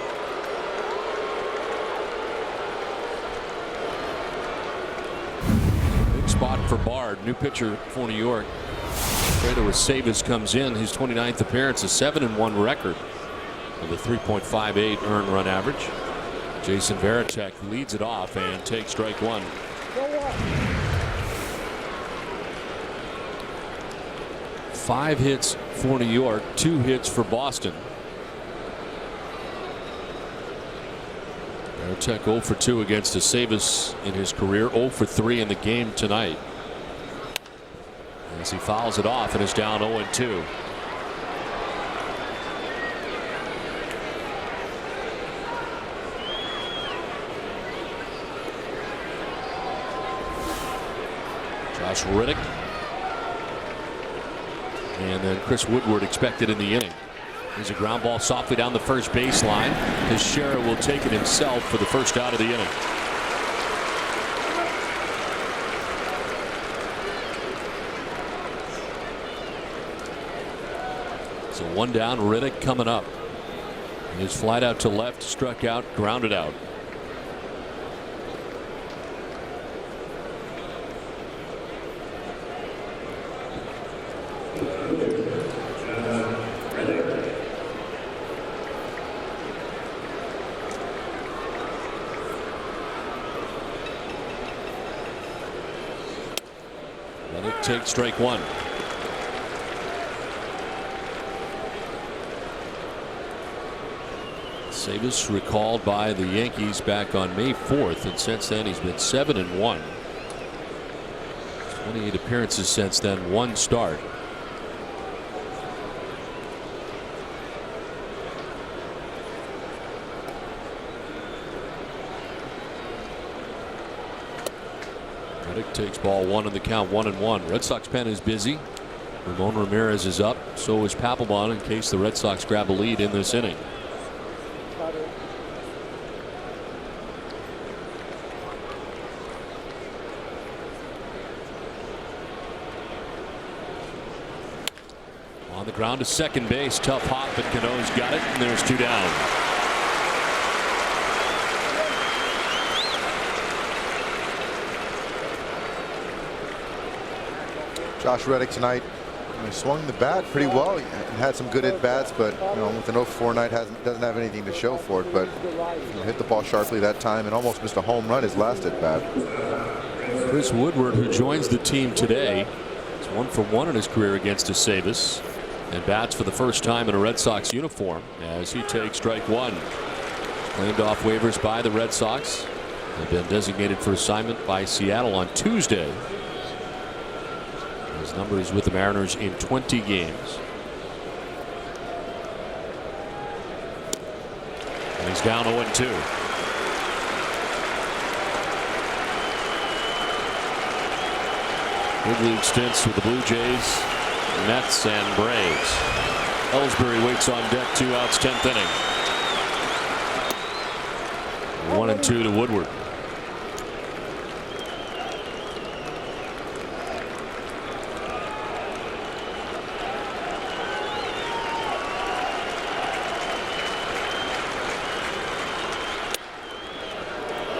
Big spot for Bard. New pitcher for New York. Fredo Aceves comes in. His 29th appearance, a 7-1 record with a 3.58 earned run average. Jason Varitek leads it off and takes strike 1. Five hits for New York, 2 hits for Boston. Varitek 0 for 2 against Aceves in his career, 0 for 3 in the game tonight. As he fouls it off and is down 0-2. Josh Riddick. And then Chris Woodward expected in the inning. There's a ground ball softly down the first baseline. Teixeira will take it himself for the first out of the inning. So 1 down, Riddick coming up. And his flight out to left, struck out, grounded out. Riddick takes strike 1. Aceves recalled by the Yankees back on May 4th, and since then he's been 7-1. 28 appearances since then, 1 start. Reddick takes ball one in the count, 1-1. Red Sox pen is busy. Ramon Ramirez is up. So is Papelbon in case the Red Sox grab a lead in this inning. On the ground to second base. Tough hop, but Cano's got it, and there's 2 down. Josh Reddick tonight, he swung the bat pretty well. He had some good at bats, but with an 0-4 night doesn't have anything to show for it. But hit the ball sharply that time and almost missed a home run his last at bat. Chris Woodward, who joins the team today, is 1 for 1 in his career against DeSavis, and bats for the first time in a Red Sox uniform as he takes strike 1. Claimed off waivers by the Red Sox. They've been designated for assignment by Seattle on Tuesday. His numbers with the Mariners in 20 games. And he's down 0-2. Big league stints with the Blue Jays, Mets, and Braves. Ellsbury waits on deck, 2 outs, 10th inning. 1-2 to Woodward.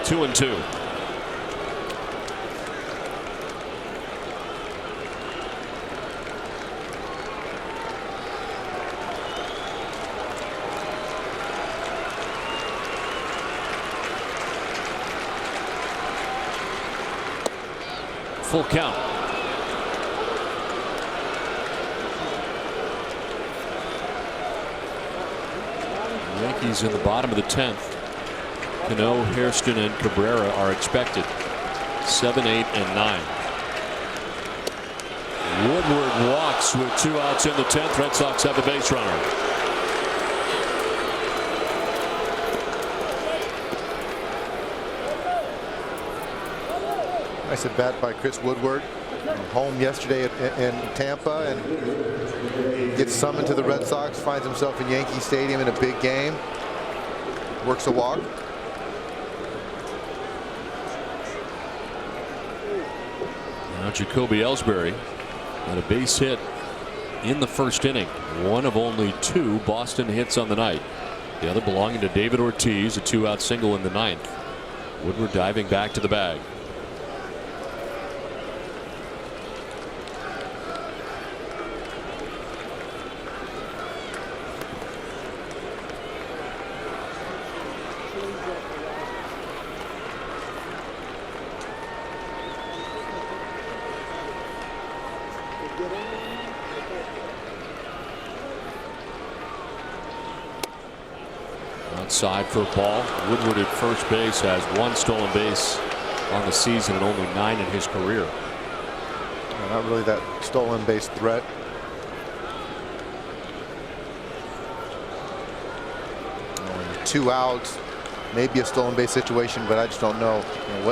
Two and 2. Full count. The Yankees in the bottom of the 10th. Cano, Hairston, and Cabrera are expected. 7, 8, and 9. Woodward walks with 2 outs in the 10th. Red Sox have a base runner. Nice at bat by Chris Woodward. Home yesterday in Tampa and gets summoned to the Red Sox. Finds himself in Yankee Stadium in a big game. Works a walk. Now Jacoby Ellsbury had a base hit in the first inning. One of only 2 Boston hits on the night. The other belonging to David Ortiz, a 2-out single in the 9th. Woodward diving back to the bag. Outside for a ball. Woodward at first base has 1 stolen base on the season and only 9 in his career. Not really that stolen base threat. Only 2 outs, maybe a stolen base situation, but I just don't know,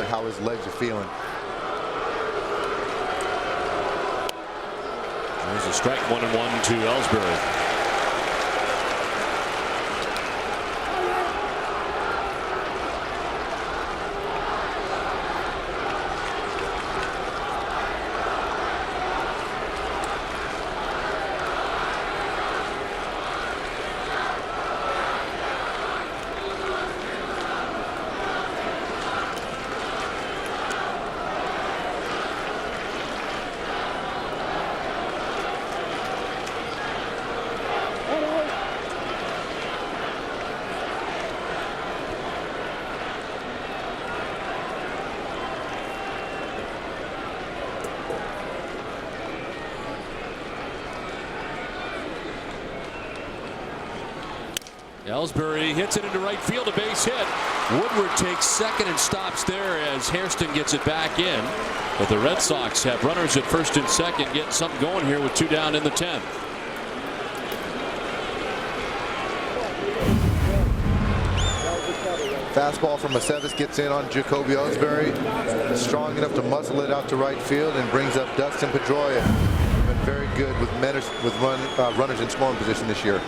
how his legs are feeling. There's a strike, 1-1 to Ellsbury. Ellsbury hits it into right field, a base hit. Woodward takes second and stops there as Hairston gets it back in. But the Red Sox have runners at first and second, getting something going here with 2 down in the 10th. Fastball from Aceves gets in on Jacoby Ellsbury. Strong enough to muzzle it out to right field and brings up Dustin Pedroia. Been very good with runners in scoring position this year.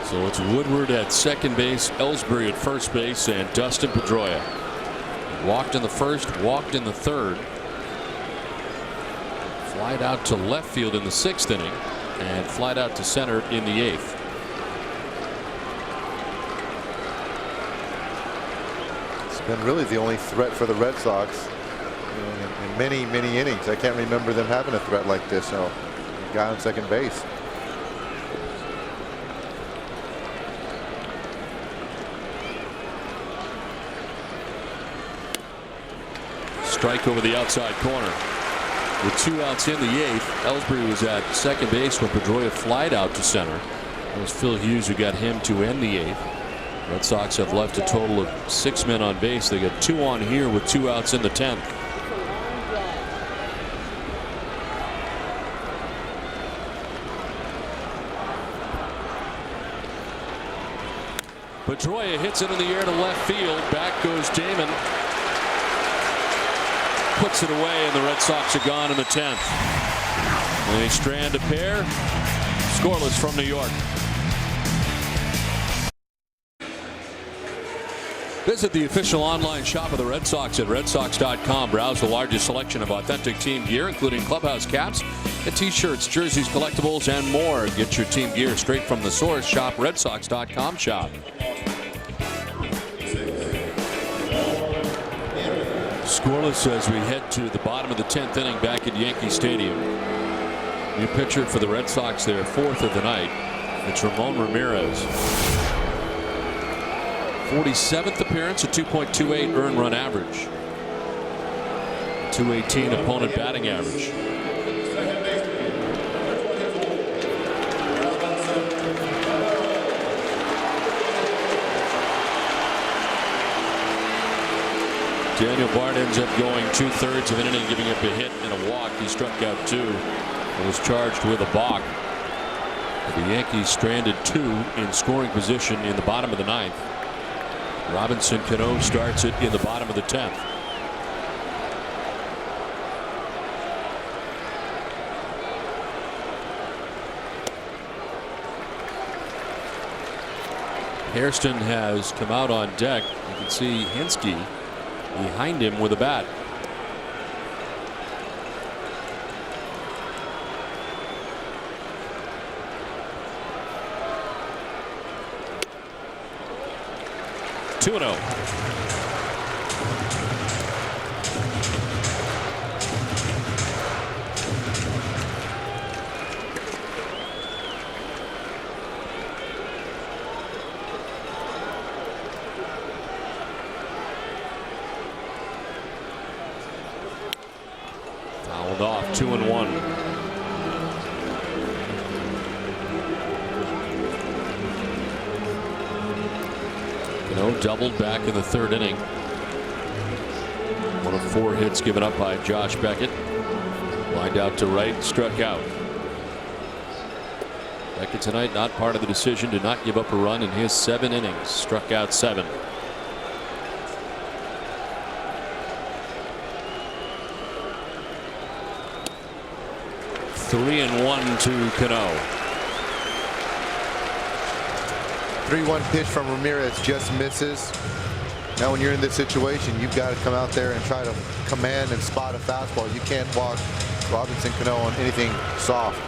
So it's Woodward at second base, Ellsbury at first base, and Dustin Pedroia. Walked in the first, walked in the third. Flied out to left field in the 6th inning, and flied out to center in the 8th. It's been really the only threat for the Red Sox in many, many innings. I can't remember them having a threat like this. So, guy on second base. Strike over the outside corner. With 2 outs in the 8th, Ellsbury was at second base when Pedroia flied out to center. It was Phil Hughes who got him to end the 8th. Red Sox have left a total of 6 men on base. They got 2 on here with 2 outs in the 10th. Pedroia hits it in the air to left field. Back goes Damon. Puts it away, and the Red Sox are gone in the 10th. They strand a pair. Scoreless from New York. Visit the official online shop of the Red Sox at redsox.com. Browse the largest selection of authentic team gear, including clubhouse caps and t-shirts, jerseys, collectibles, and more. Get your team gear straight from the source. Shop redsox.com shop. Scoreless as we head to the bottom of the 10th inning back at Yankee Stadium. New pitcher for the Red Sox, their 4th of the night. It's Ramon Ramirez. 47th appearance, a 2.28 earned run average. 218 opponent batting average. Daniel Bard ends up going 2/3 of an inning, giving up a hit and a walk. He struck out 2 and was charged with a balk. The Yankees stranded 2 in scoring position in the bottom of the 9th. Robinson Cano starts it in the bottom of the 10th. Hairston has come out on deck. You can see Hensky behind him with a bat. Two and 0. Fouled off. 2-1. Doubled back in the 3rd inning. One of 4 hits given up by Josh Beckett. Lined out to right, struck out. Beckett tonight not part of the decision to not give up a run in his 7 innings. Struck out 7. Three and 1 to Cano. 3-1 pitch from Ramirez just misses. Now when you're in this situation, you've got to come out there and try to command and spot a fastball. You can't walk Robinson Cano on anything soft.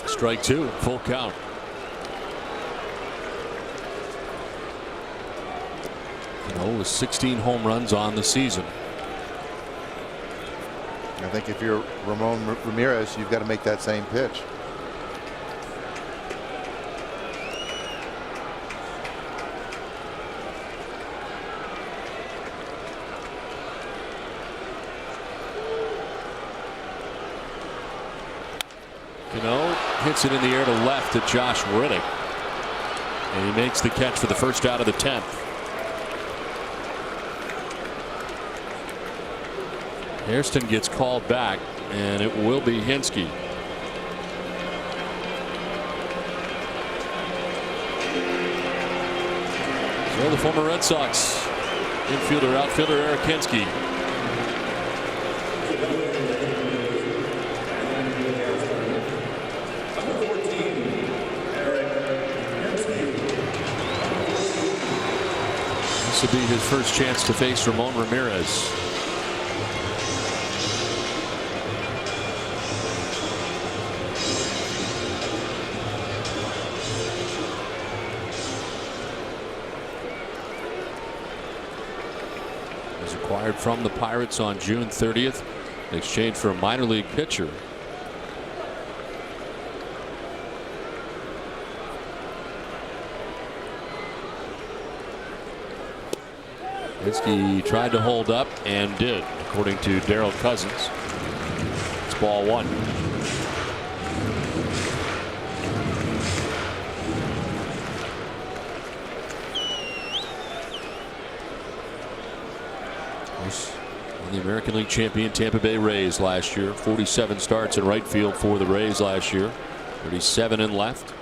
Strike 2, full count. Cano with 16 home runs on the season. I think if you're Ramon Ramirez, you've got to make that same pitch. Cano hits it in the air to left to Josh Riddick. And he makes the catch for the first out of the 10th. Hairston gets called back, and it will be Hinske. So the former Red Sox infielder, outfielder Eric Hinske. This will be his first chance to face Ramon Ramirez. Acquired from the Pirates on June 30th in exchange for a minor league pitcher. Hinske tried to hold up and did, according to Darryl Cousins. It's ball one. The American League champion Tampa Bay Rays last year. 47 starts in right field for the Rays last year. 37 in left.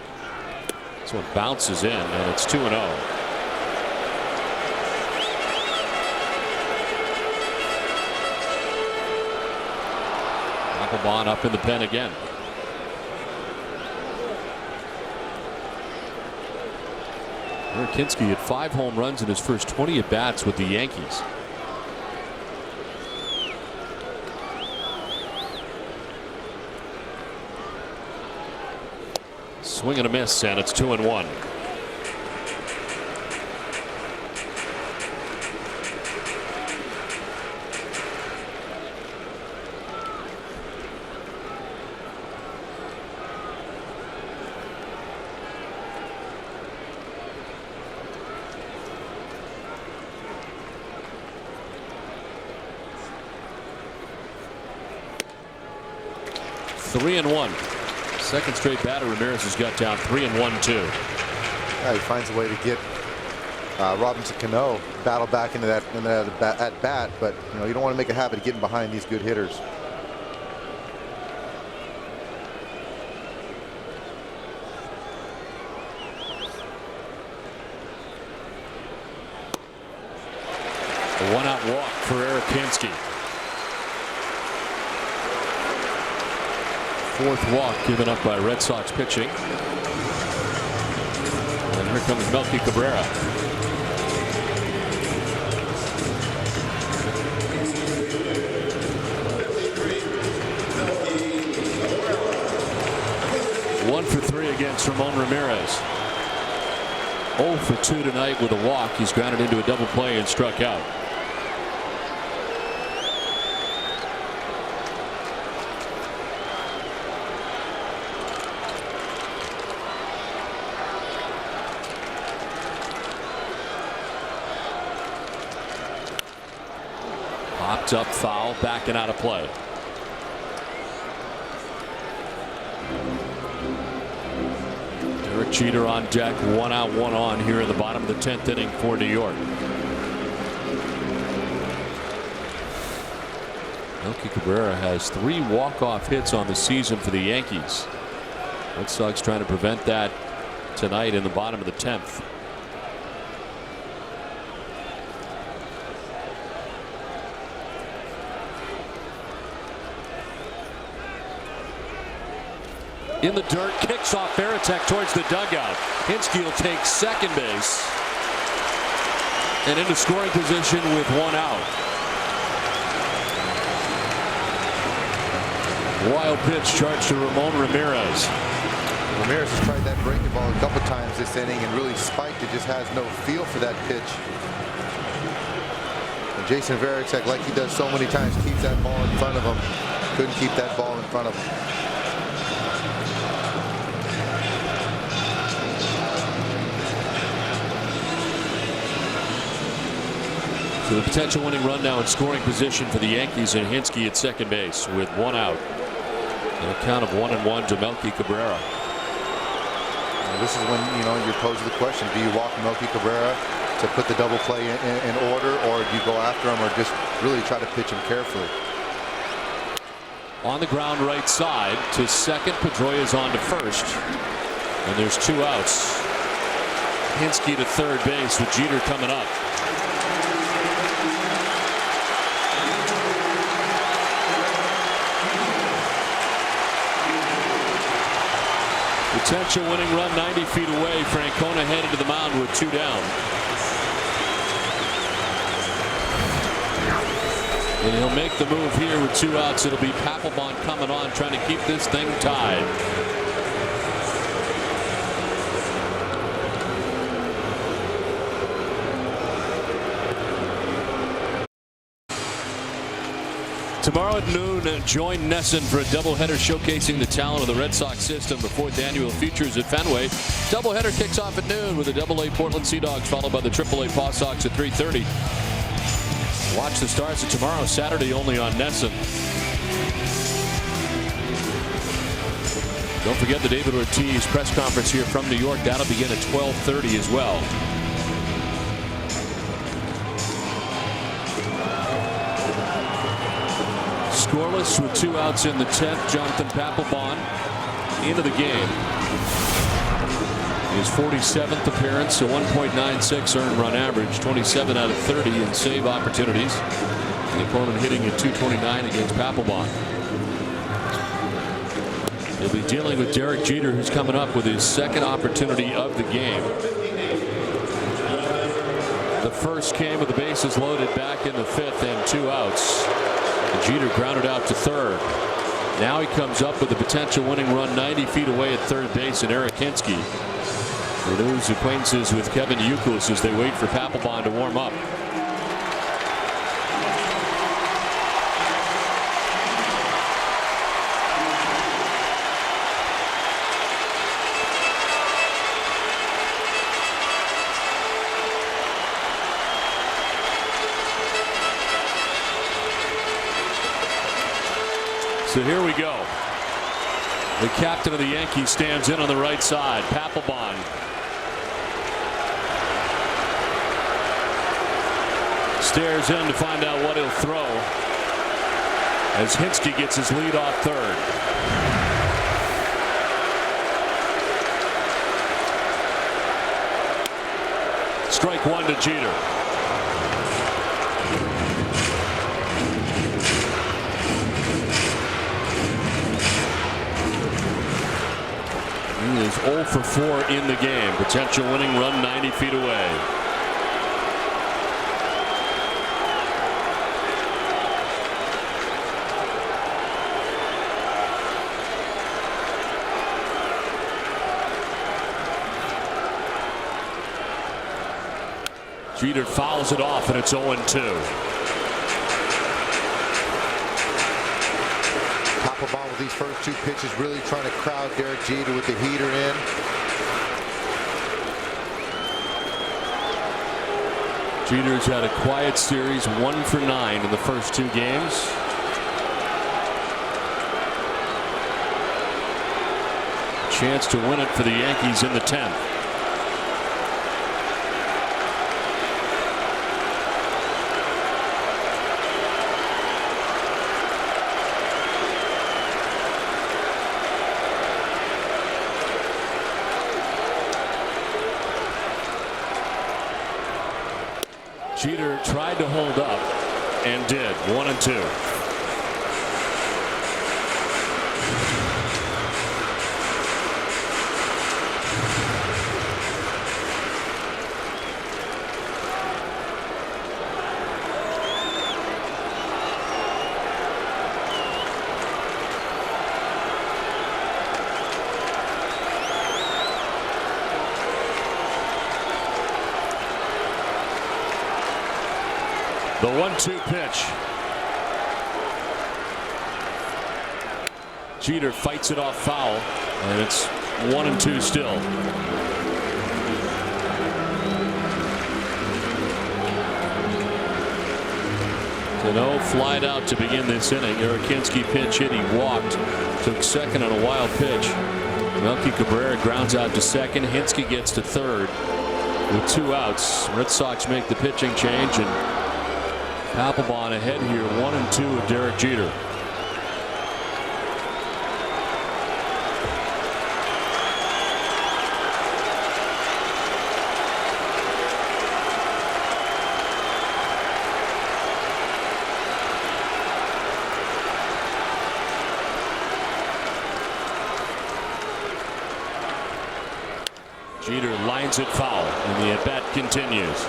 This one bounces in, and it's 2-0. Applebaum up in the pen again. Eric Hinske had 5 home runs in his first 20 at bats with the Yankees. Swing and a miss, and it's 2-1. Three and one. Second straight batter Ramirez has got down 3-1-2. Yeah, he finds a way to get Robinson Cano battle back into that at bat, but you don't want to make a habit of getting behind these good hitters. A one-out walk for Eric Hinske. Fourth walk given up by Red Sox pitching. And here comes Melky Cabrera. One for 3 against Ramon Ramirez. 0 for 2 tonight with a walk. He's grounded into a double play and struck out. Popped up foul, backing out of play. Derek Jeter on deck, 1 out, 1 on here in the bottom of the 10th inning for New York. Melky Cabrera has 3 walk-off hits on the season for the Yankees. Red Sox trying to prevent that tonight in the bottom of the 10th. In the dirt, kicks off Veritek towards the dugout. Hinske will take second base and into scoring position with 1 out. Wild pitch charged to Ramon Ramirez. Ramirez has tried that breaking ball a couple times this inning and really spiked it. Just has no feel for that pitch. And Jason Veritek, like he does so many times, keeps that ball in front of him. Couldn't keep that ball in front of him. So the potential winning run now in scoring position for the Yankees, and Hinske at second base with 1 out. And a count of 1-1 to Melky Cabrera. This is when you're posed the question: do you walk Melky Cabrera to put the double play in order, or do you go after him, or just really try to pitch him carefully? On the ground right side to second. Pedroia's on to first, and there's 2 outs. Hinske to third base with Jeter coming up. Potential winning run 90 feet away. Francona headed to the mound with 2 down. And he'll make the move here with 2 outs. It'll be Papelbon coming on, trying to keep this thing tied. Tomorrow at noon, join NESN for a doubleheader showcasing the talent of the Red Sox system. The 4th annual Futures at Fenway. Doubleheader kicks off at noon with the AA Portland Sea Dogs, followed by the AAA Paw Sox at 3:30. Watch the Stars of tomorrow, Saturday, only on NESN. Don't forget the David Ortiz press conference here from New York. That'll begin at 12:30 as well. Scoreless with 2 outs in the 10th. Jonathan Papelbon into the game. His 47th appearance, a 1.96 earned run average, 27 out of 30 in save opportunities. The opponent hitting at .229 against Papelbon. He'll be dealing with Derek Jeter, who's coming up with his 2nd opportunity of the game. The first came with the bases loaded back in the 5th and 2 outs. Jeter grounded out to third. Now he comes up with a potential winning run 90 feet away at third base in Eric Hinske. Renews acquaintances with Kevin Youkilis as they wait for Papelbon to warm up. So here we go. The captain of the Yankees stands in on the right side. Papelbon. Stares in to find out what he'll throw as Hinske gets his lead off third. Strike 1 to Jeter. He is 0 for 4 in the game. Potential winning run 90 feet away. Jeter fouls it off, and it's 0-2. Papelbon with these first 2 pitches really trying to crowd Derek Jeter with the heater in. Jeter's had a quiet series, 1 for 9 in the first 2 games. Chance to win it for the Yankees in the 10th. Jeter tried to hold up and did. 1-2. The 1-2 pitch. Jeter fights it off foul, and it's 1-2 still. Cano flied out to begin this inning. Urakinski pinch hit. He walked. Took second on a wild pitch. Melky Cabrera grounds out to second. Hinske gets to third. With 2 outs, Red Sox make the pitching change, and Papelbon ahead here, 1-2 with Derek Jeter. Jeter lines it foul, and the at-bat continues.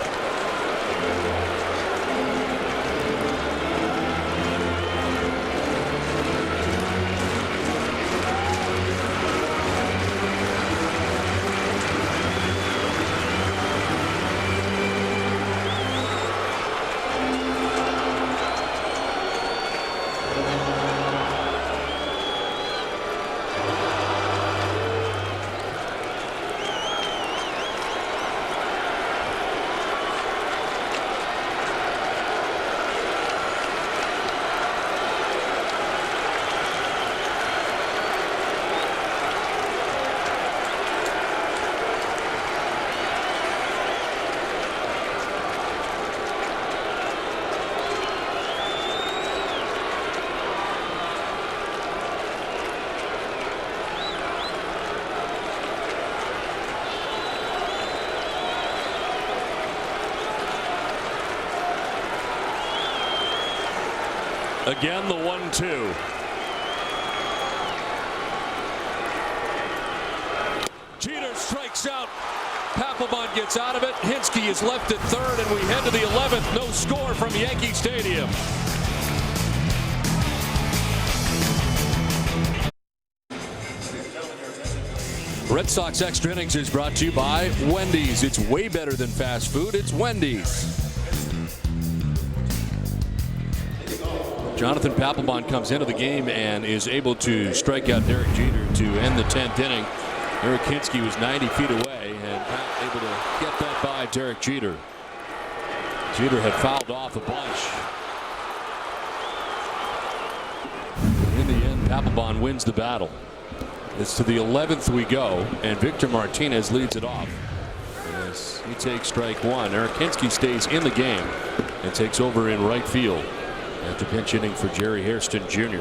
Again, the 1-2. Jeter strikes out. Papelbon gets out of it. Hinske is left at third, and we head to the 11th. No score from Yankee Stadium. Red Sox Extra Innings is brought to you by Wendy's. It's way better than fast food. It's Wendy's. Jonathan Papelbon comes into the game and is able to strike out Derek Jeter to end the 10th inning. Urakinski was 90 feet away and able to get that by Derek Jeter. Jeter had fouled off a bunch. In the end, Papelbon wins the battle. It's to the 11th we go, and Victor Martinez leads it off. As he takes strike one, Urakinski stays in the game and takes over in right field after pinch hitting for Jerry Hairston Jr.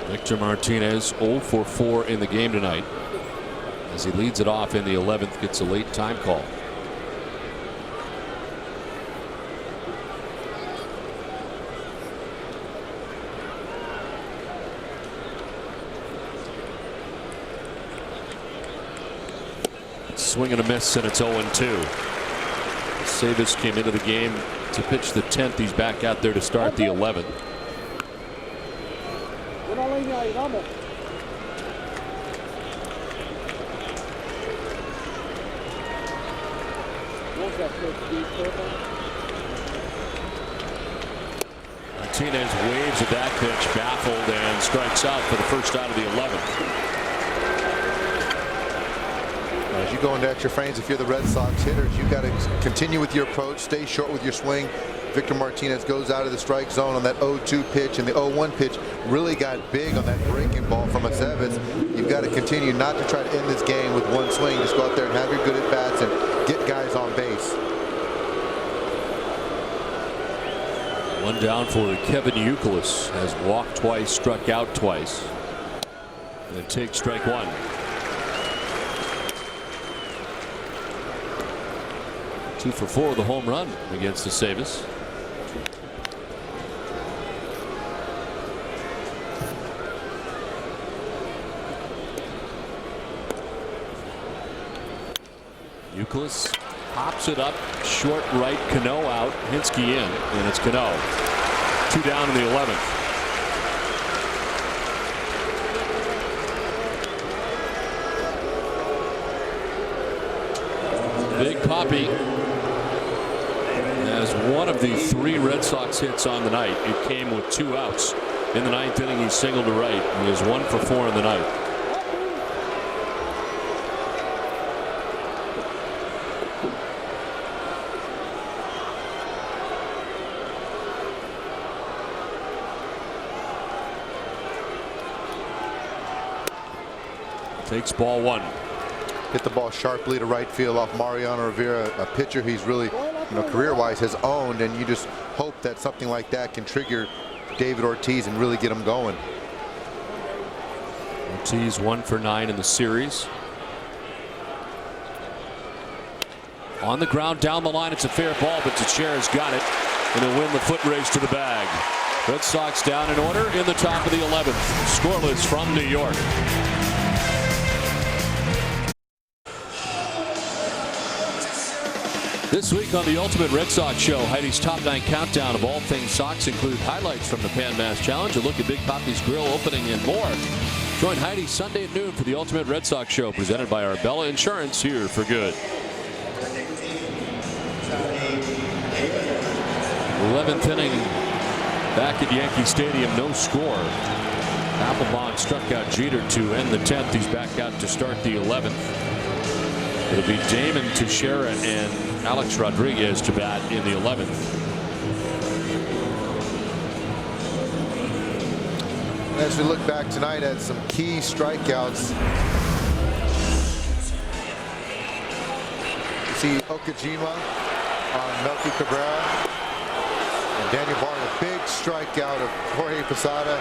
Victor Martinez 0 for 4 in the game tonight as he leads it off in the 11th, gets a late time call. Swing and a miss, and it's 0-2. Savis came into the game to pitch the 10th. He's back out there to start the 11th. Martinez waves at that pitch, baffled, and strikes out for the first out of the 11th. As you go into extra frames, if you're the Red Sox hitters, you've got to continue with your approach, stay short with your swing. Victor Martinez goes out of the strike zone on that 0-2 pitch, and the 0-1 pitch really got big on that breaking ball from Aceves. You've got to continue not to try to end this game with one swing. Just go out there and have your good at-bats and get guys on base. One down for Kevin Youkilis. Has walked twice, struck out twice, and then takes strike one. Two for 4 with a home run against the Savis. Youkilis pops it up, short right, Cano out, Hinske in, and it's Cano. 2 down in the 11th. Big Papi has one of the 3 Red Sox hits on the night. It came with 2 outs. In the 9th inning, he singled to right. He is 1 for 4 in the night. Takes ball one. Hit the ball sharply to right field off Mariano Rivera, a pitcher he's really, career-wise has owned, and you just hope that something like that can trigger David Ortiz and really get him going. Ortiz 1 for 9 in the series. On the ground, down the line, it's a fair ball, but Teixeira's got it, and he'll win the foot race to the bag. Red Sox down in order in the top of the 11th. Scoreless from New York. This week on the Ultimate Red Sox Show, Heidi's Top 9 countdown of all things Sox include highlights from the Pan Mass Challenge, a look at Big Papi's Grill opening, and more. Join Heidi Sunday at noon for the Ultimate Red Sox Show, presented by Arbella Insurance, here for good. 11th inning back at Yankee Stadium, no score. Papelbon struck out Jeter to end the 10th. He's back out to start the 11th. It'll be Damon, Teixeira, and Alex Rodriguez to bat in the 11th. As we look back tonight at some key strikeouts, you see Okajima on Melky Cabrera, and Daniel Bard, a big strikeout of Jorge Posada.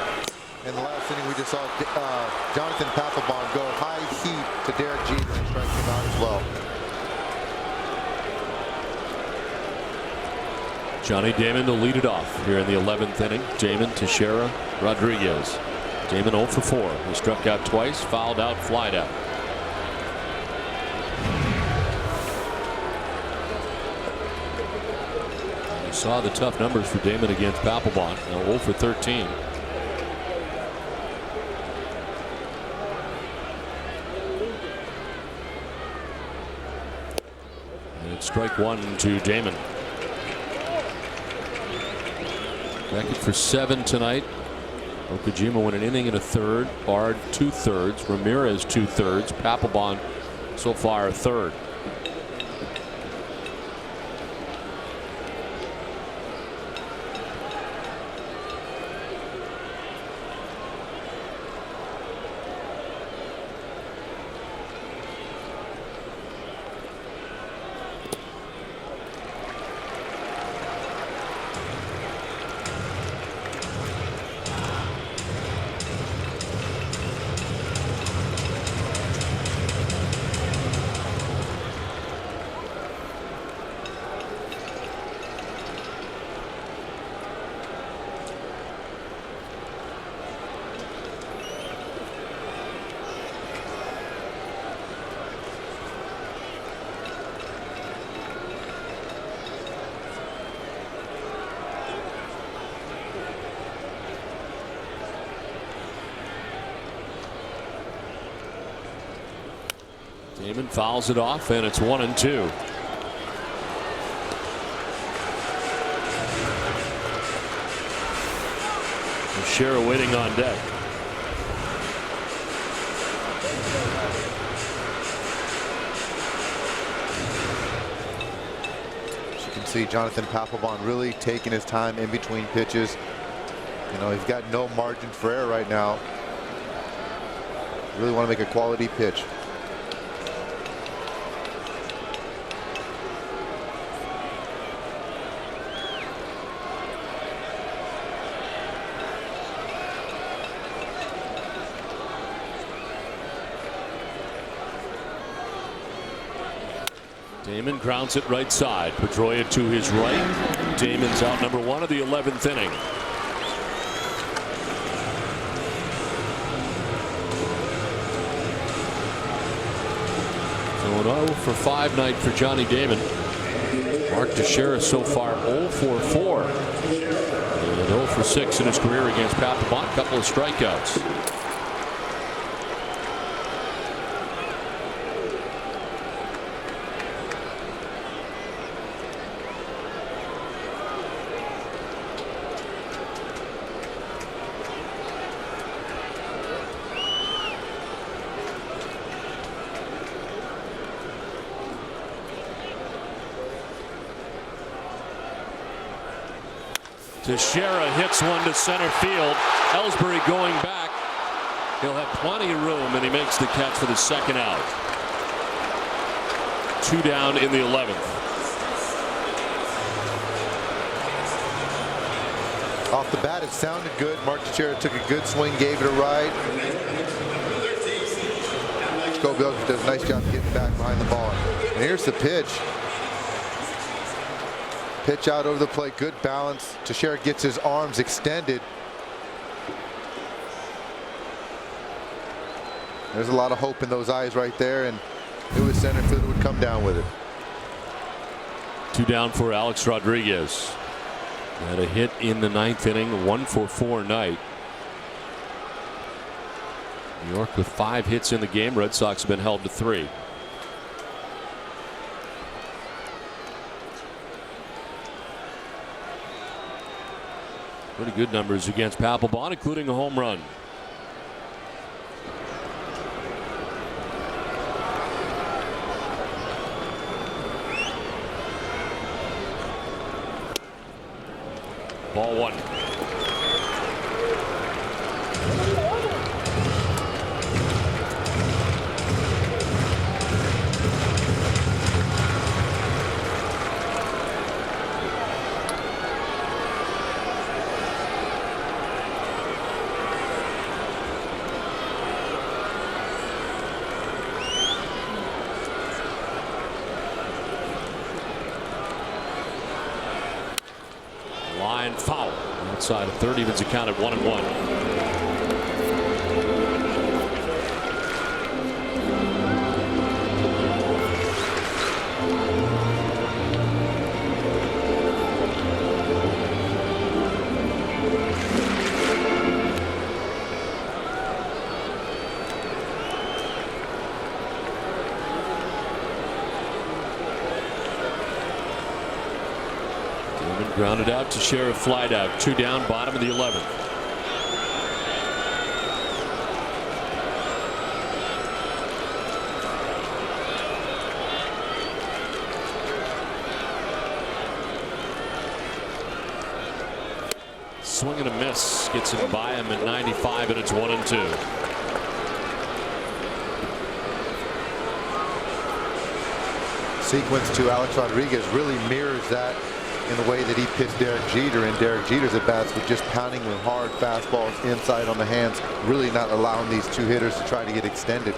In the last inning, we just saw Jonathan Papelbon go high heat to Derek Jeter and strike him out as well. Johnny Damon to lead it off here in the 11th inning. Damon, Teixeira, Rodriguez. Damon 0 for 4. He struck out twice, fouled out, flied out. You saw the tough numbers for Damon against Papelbon. Now 0 for 13. And it's strike one to Damon. Beckett for 7 tonight. Okajima went an inning and a third. Bard 2/3. Ramirez 2/3. Papelbon so far a third. Damon fouls it off, and it's 1-2. Teixeira waiting on deck. As you can see, Jonathan Papelbon really taking his time in between pitches. He's got no margin for error right now. Really want to make a quality pitch. Damon grounds it right side. Pedroia to his right. Damon's out number 1 of the 11th inning. So an 0 for 5 night for Johnny Damon. Mark Teixeira so far 0 for 4. And 0 for 6 in his career against Papelbon. A couple of strikeouts. Teixeira hits one to center field. Ellsbury going back. He'll have plenty of room, and he makes the catch for the second out. 2 down in the 11th. Off the bat, it sounded good. Mark Teixeira took a good swing, gave it a ride. Scobell does a nice job getting back behind the ball. And here's the pitch. Pitch out over the plate, good balance. Teixeira gets his arms extended. There's a lot of hope in those eyes right there, and it was center fielder would come down with it. 2 down for Alex Rodriguez. Had a hit in the 9th inning, 1 for 4 night. New York with 5 hits in the game. Red Sox have been held to 3. Pretty good numbers against Papelbon, including a home run. Ball 1. Line foul. Outside of third, evens the count at 1-1. Grounded out to Sheriff, flied out. 2 down, bottom of the 11th. Swing and a miss, gets him by him at 95, and it's 1-2. Sequence to Alex Rodriguez really mirrors that in the way that he pitched Derek Jeter, and Derek Jeter's at bats with just pounding with hard fastballs inside on the hands, really not allowing these two hitters to try to get extended.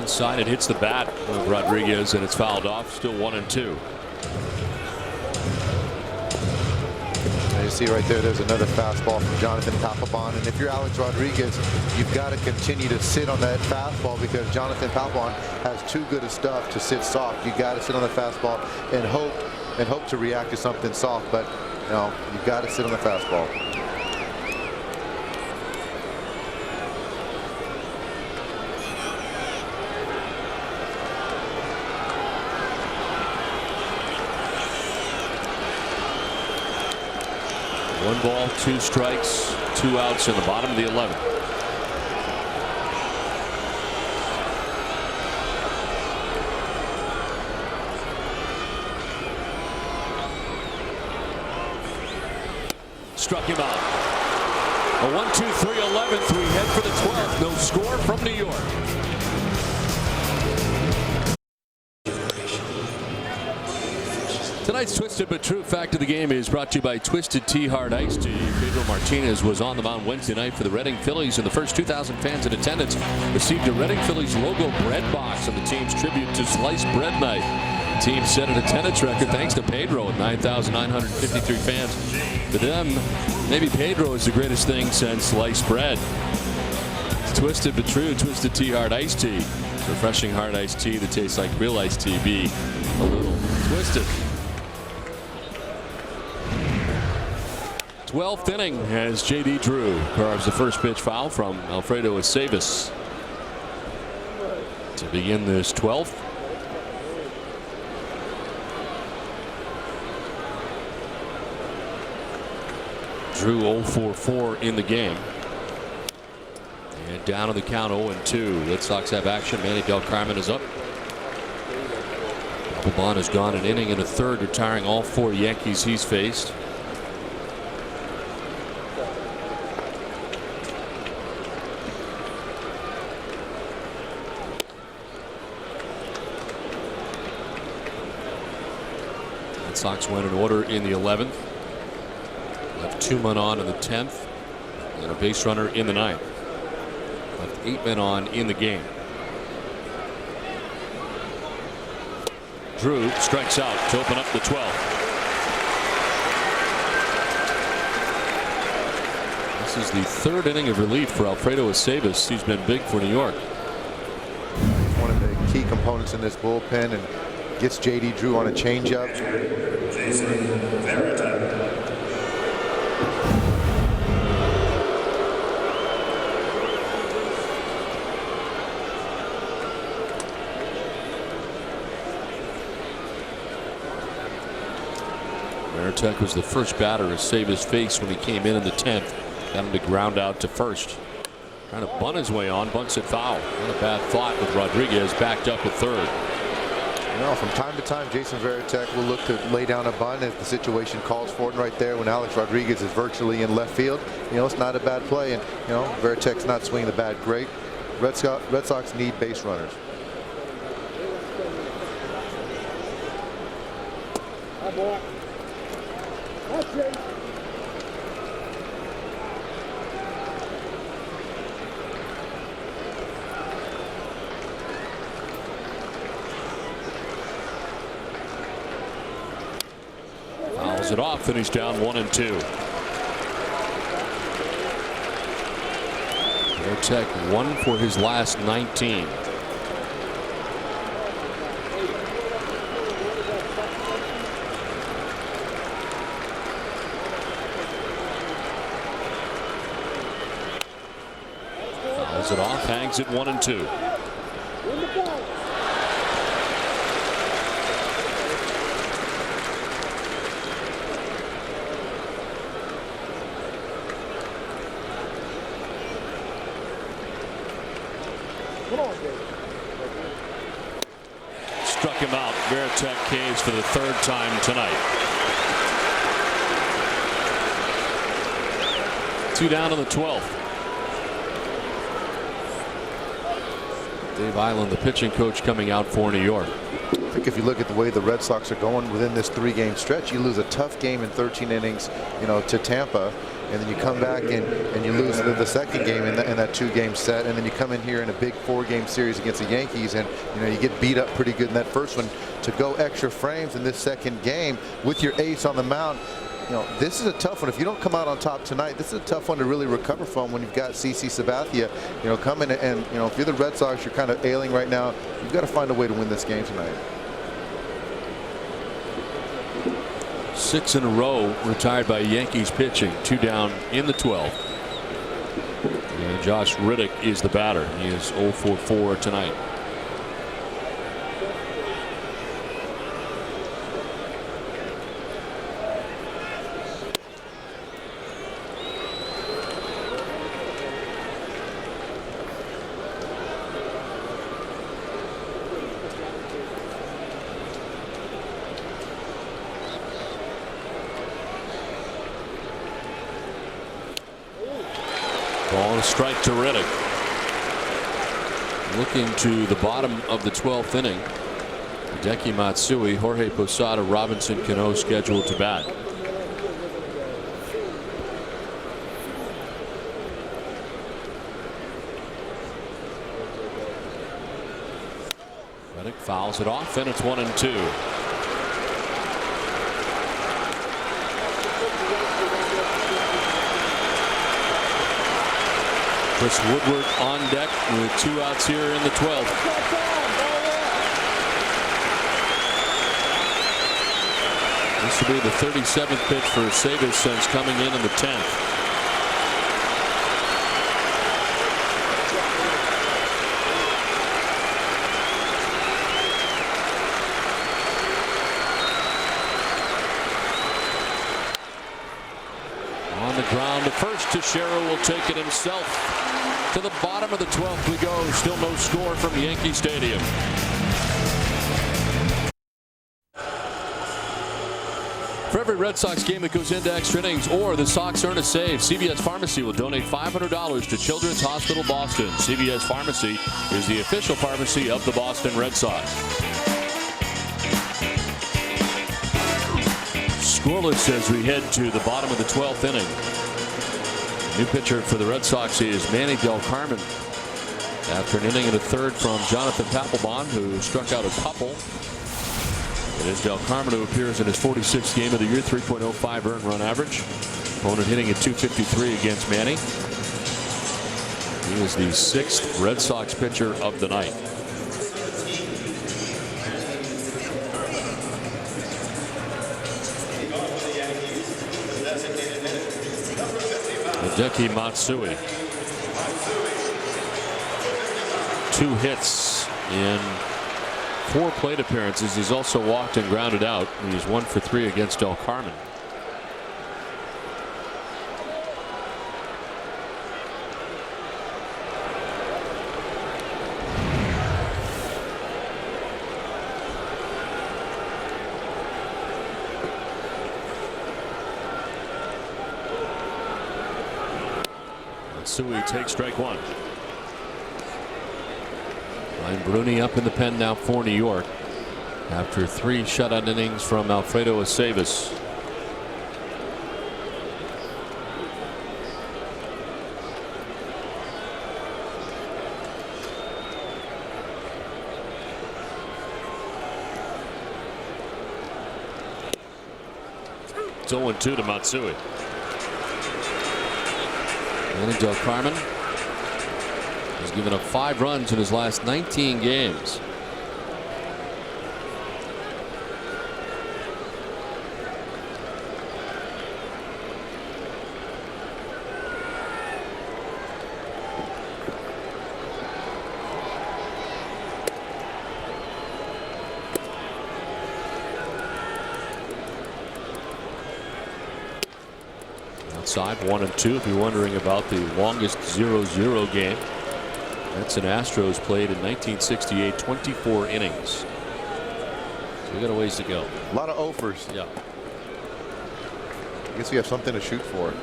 Inside, it hits the bat of Rodriguez, and it's fouled off. Still 1-2. You see right there, there's another fastball from Jonathan Papelbon, and if you're Alex Rodriguez, you've got to continue to sit on that fastball because Jonathan Papelbon has too good of stuff to sit soft. You got to sit on the fastball and hope to react to something soft, but you know, you've got to sit on the fastball. One ball, 2 strikes, 2 outs in the bottom of the 11th. Struck him out. A 1-2-3 11th. We head for the 12th. No score from New York. Tonight's Twisted but True Fact of the Game is brought to you by Twisted Tea Hard Iced Tea. Pedro Martinez was on the mound Wednesday night for the Reading Phillies, and the first 2,000 fans in attendance received a Reading Phillies logo bread box on the team's tribute to Sliced Bread Night. The team set an attendance record thanks to Pedro with 9,953 fans. For them, maybe Pedro is the greatest thing since sliced bread. It's Twisted but True, Twisted Tea Hard Iced Tea. It's refreshing hard iced tea that tastes like real iced tea. Be a little twisted. 12th inning as J.D. Drew carves the first pitch foul from Alfredo Aceves to begin this 12th. Drew 0 for 4 in the game. And down on the count 0-2. Red Sox have action. Manny Del Carmen is up. Papelbon has gone an inning and a third, retiring all 4 Yankees he's faced. Red Sox went in order in the 11th. Left 2 men on in the 10th and a base runner in the 9th. Left 8 men on in the game. Drew strikes out to open up the 12th. This is the 3rd inning of relief for Alfredo Aceves. He's been big for New York. He's one of the key components in this bullpen and gets J.D. Drew on a changeup. Veritek was the first batter Aceves faced when he came in the 10th. Got him to ground out to first. Trying to bunt his way on, bunts it foul. Not a bad thought with Rodriguez backed up at third. You know, from time to time, Jason Veritek will look to lay down a bunt if the situation calls for it. Right there, when Alex Rodriguez is virtually in left field, you know, it's not a bad play. And, you know, Veritek's not swinging the bat great. Red Sox need base runners. Fouls it off, and he's down 1-2. Veritek 1 for his last 19. Fouls it off, hangs at 1-2. Struck him out. Veritek K's for the 3rd time tonight. 2 down to the 12th. Dave Island, the pitching coach, coming out for New York. I think if you look at the way the Red Sox are going within this 3-game stretch, you lose a tough game in 13 innings, you know, to Tampa, and then you come back and you lose the second game in that 2-game set, and then you come in here in a big 4-game series against the Yankees, and you know you get beat up pretty good in that first one. To go extra frames in this second game with your ace on the mound, you know, this is a tough one. If you don't come out on top tonight, this is a tough one to really recover from when you've got CC Sabathia, you know, coming, and you know, if you're the Red Sox, you're kind of ailing right now. You've got to find a way to win this game tonight. 6 in a row retired by Yankees pitching. 2 down in the 12th. And Josh Riddick is the batter. He is 0 for 4 tonight. Ball and strike to Riddick. Looking to the bottom of the 12th inning. Hideki Matsui, Jorge Posada, Robinson Cano scheduled to bat. Riddick fouls it off, and it's 1-2. Chris Woodward on deck with 2 outs here in the 12th. This will be the 37th pitch for Savas since coming in the 10th. On the ground to first. Teixeira will take it himself. To the bottom of the 12th we go. Still no score from Yankee Stadium. For every Red Sox game that goes into extra innings or the Sox earn a save, CVS Pharmacy will donate $500 to Children's Hospital Boston. CVS Pharmacy is the official pharmacy of the Boston Red Sox. Scoreless as we head to the bottom of the 12th inning. New pitcher for the Red Sox is Manny Del Carmen. After an inning and a third from Jonathan Papelbon, who struck out a couple. It is Del Carmen who appears in his 46th game of the year, 3.05 earned run average. Opponent hitting at .253 against Manny. He is the 6th Red Sox pitcher of the night. Hideki Matsui. 2 hits in 4 plate appearances. He's also walked and grounded out. He's 1 for 3 against Del Carmen. Matsui takes strike 1. Ryan Bruni up in the pen now for New York after 3 shutout innings from Alfredo Aceves. It's 0-2 to Matsui. Manny Del Carmen has given up 5 runs in his last 19 games. Outside 1-2. If you're wondering about the longest 0-0 game, that's an Astros played in 1968, 24 innings. So we got a ways to go. A lot of offers. Yeah. I guess we have something to shoot for.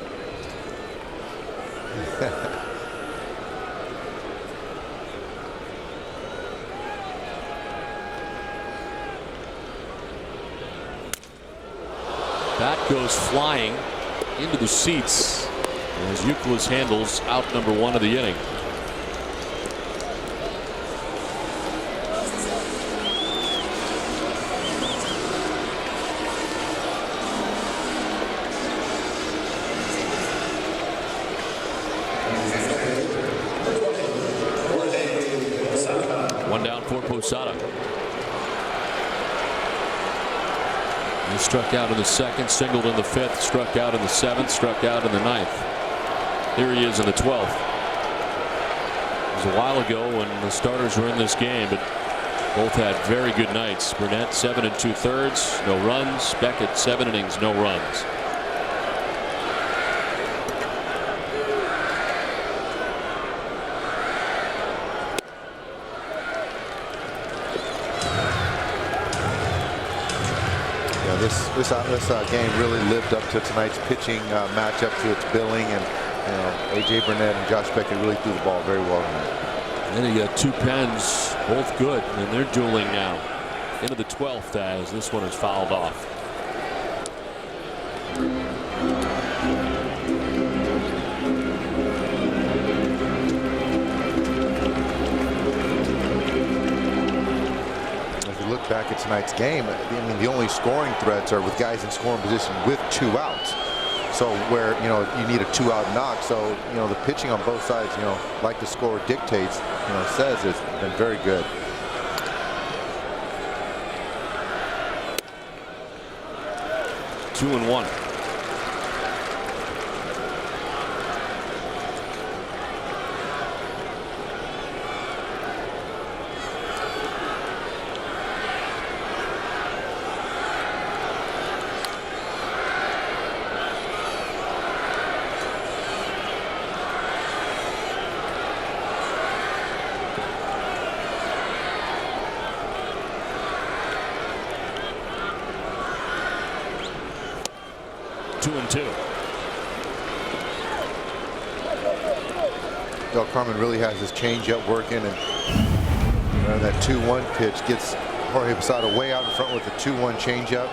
Bat goes flying into the seats as Euclid handles out number 1 of the inning. One down for Posada. He struck out in the 2nd, singled in the 5th, struck out in the 7th, struck out in the 9th. Here he is in the 12th. It was a while ago when the starters were in this game, but both had very good nights. Burnett 7 2/3, no runs. Beckett 7 innings, no runs. This game really lived up to tonight's pitching matchup, to its billing, and A.J. Burnett and Josh Beckett really threw the ball very well tonight. And you got 2 pens, both good, and they're dueling now into the 12th as this one is fouled off. Back at tonight's game, I mean, the only scoring threats are with guys in scoring position with 2 outs. So where you need a 2-out knock. So the pitching on both sides, like the score dictates, says it's been very good. 2-1. Del Carmen really has his changeup working, and that 2-1 pitch gets Jorge Posada way out in front with the 2-1 changeup.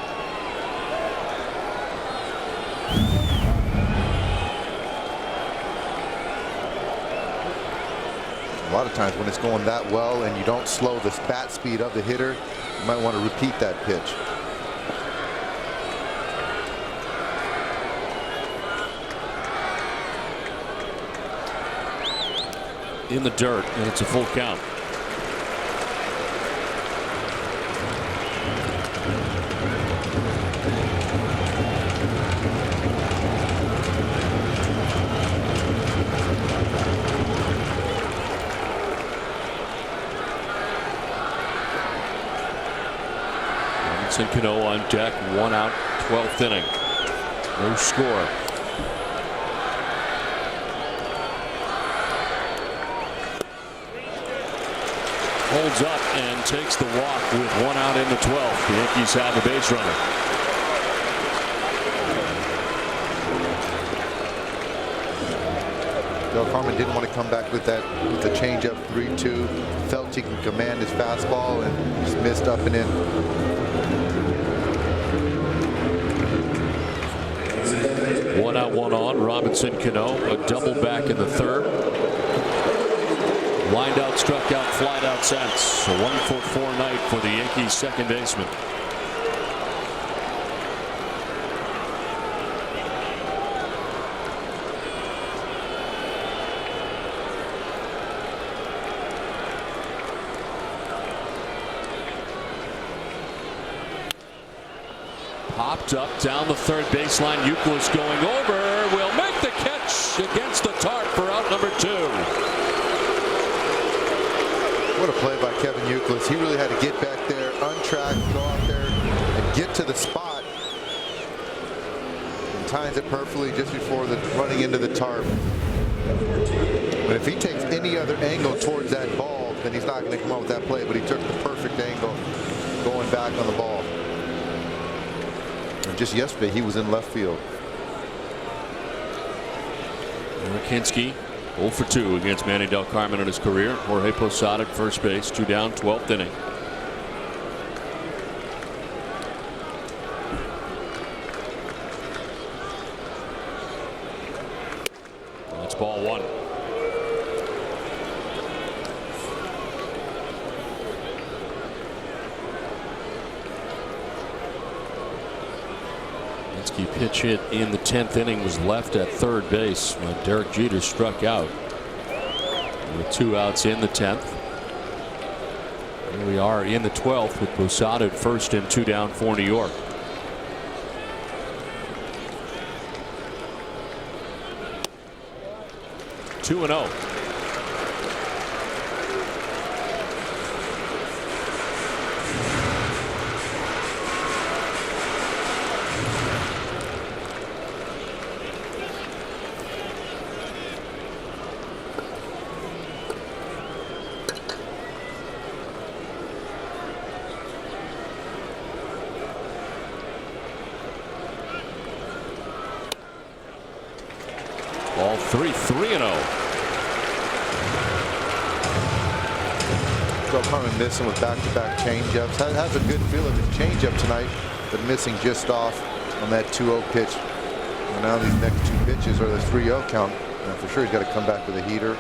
A lot of times when it's going that well and you don't slow the bat speed of the hitter, you might want to repeat that pitch. In the dirt, and it's a full count. Robinson Cano on deck, 1 out, 12th inning. No score. Holds up and takes the walk with 1 out in the 12th. The Yankees have a base runner. Del Carmen didn't want to come back with the changeup 3-2. Felt he could command his fastball and just missed up and in. One out, one on. Robinson Cano, a double back in the third. Lined out, struck out, flied out sense. A 1-for-4 night for the Yankees second baseman. Popped up down the third baseline. Euclid going over. Will make the catch against the tarp for out number 2. What a play by Kevin Euclid. He really had to get back there, untracked, go out there and get to the spot. And times it perfectly just before running into the tarp. But if he takes any other angle towards that ball, then he's not going to come up with that play. But he took the perfect angle going back on the ball. And just yesterday, he was in left field. Kinski 0 for 2 against Manny Del Carmen in his career. Jorge Posada at first base, 2 down, 12th inning. That's ball 1. Pitch hit in the 10th inning was left at third base when Derek Jeter struck out. With 2 outs in the 10th. Here we are in the 12th with Posada at first and 2 down for New York. Two and 0. Ball 3, 3-0. Del Carmen missing with back-to-back changeups. Has a good feel of his changeup tonight, but missing just off on that 2-0 pitch. And now these next 2 pitches are the 3-0 count. And for sure, he's got to come back with a heater.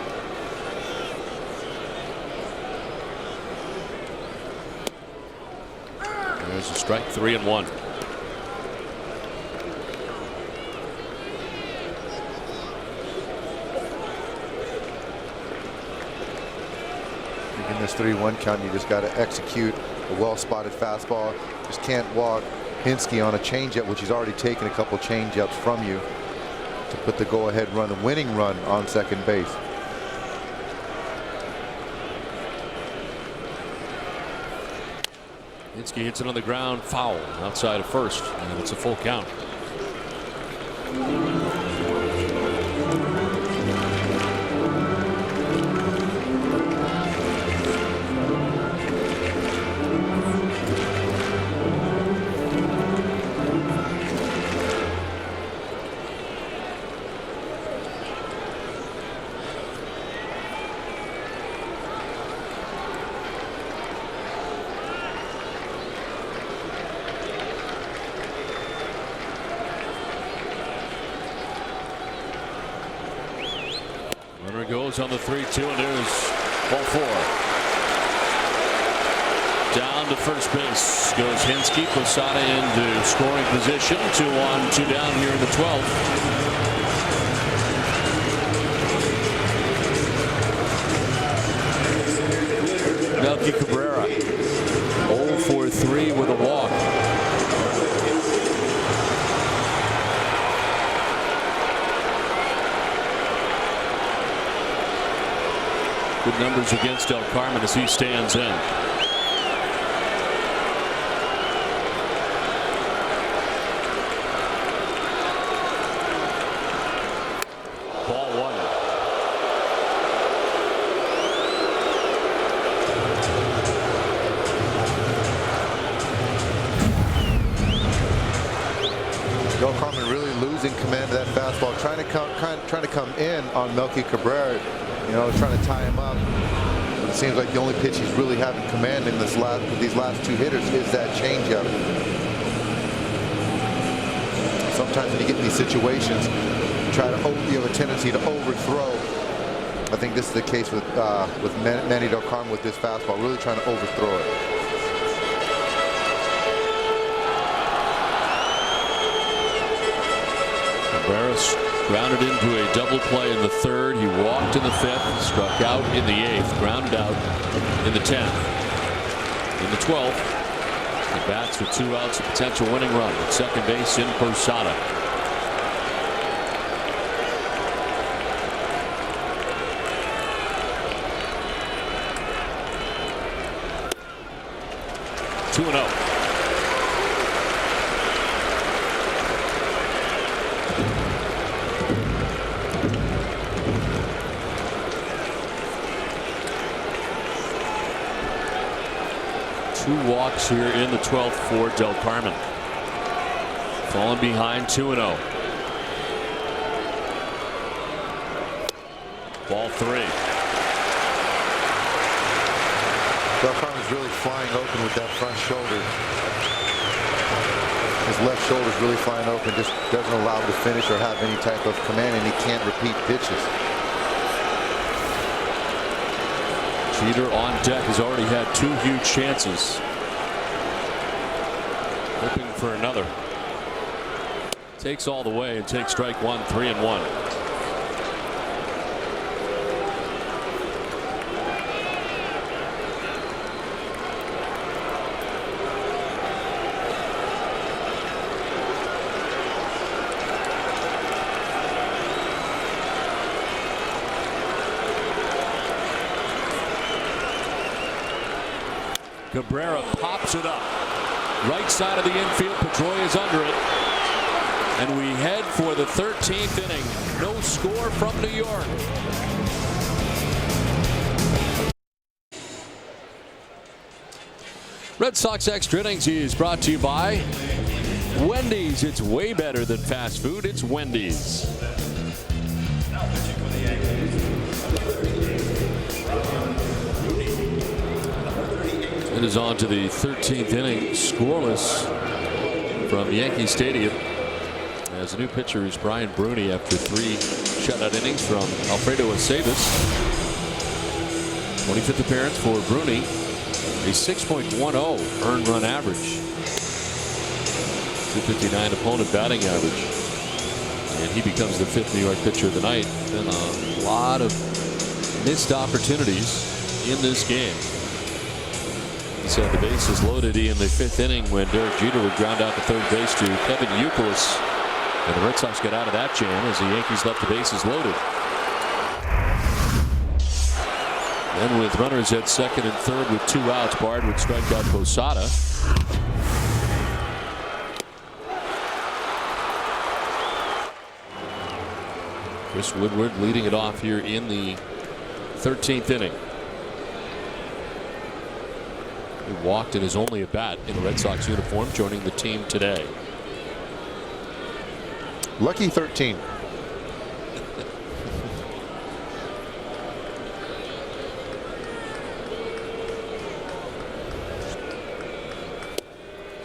There's a strike, 3-1. In this 3-1 count, you just got to execute a well-spotted fastball. Just can't walk Hinske on a changeup, which he's already taken a couple changeups from you, to put the go-ahead run, the winning run on second base. Hinske hits it on the ground, foul outside of first, and it's a full count. Runner goes on the 3-2, and there's ball 4. Down to first base goes Hinske. Posada into scoring position. 2 on, 2 down here in the 12th. Melky Cabrera 0 for 3 with a walk. Good numbers against Del Carmen as he stands in. Ball 1. Del Carmen really losing command of that fastball, trying to come in on Melky Cabrera. You know, trying to tie him up. But it seems like the only pitch he's really having command in these last 2 hitters is that changeup. Sometimes when you get in these situations, you have a tendency to overthrow. I think this is the case with Manny Del Carmen with this fastball, really trying to overthrow it. Cabrera's grounded into a double play in the 3rd. He walked in the 5th, struck out in the 8th, grounded out in the 10th. In the 12th, he bats with 2 outs, a potential winning run at second base in Posada. Two and 0. Two walks here in the 12th for Del Carmen. Falling behind 2-0. Ball 3. Del Carmen's really flying open with that front shoulder. His left shoulder's really flying open, just doesn't allow him to finish or have any type of command, and he can't repeat pitches. Jeter on deck has already had 2 huge chances. Hoping for another. Takes all the way and takes strike 1, 3-1. Cabrera pops it up. Right side of the infield. Pedroia is under it. And we head for the 13th inning. No score from New York. Red Sox Extra Innings is brought to you by Wendy's. It's way better than fast food. It's Wendy's. It is on to the 13th inning, scoreless from Yankee Stadium. As a new pitcher is Brian Bruni after 3 shutout innings from Alfredo Aceves. 25th appearance for Bruni, a 6.10 earned run average, 259 opponent batting average, and he becomes the 5th New York pitcher of the night. Been a lot of missed opportunities in this game. Yankees had the bases loaded in the 5th inning when Derek Jeter would ground out to third base to Kevin Youkilis. And the Red Sox got out of that jam as the Yankees left the bases loaded. Then with runners at second and third with 2 outs, Bard would strike out Posada. Chris Woodward leading it off here in the 13th inning. He walked in his only at bat in a Red Sox uniform, joining the team today. Lucky 13.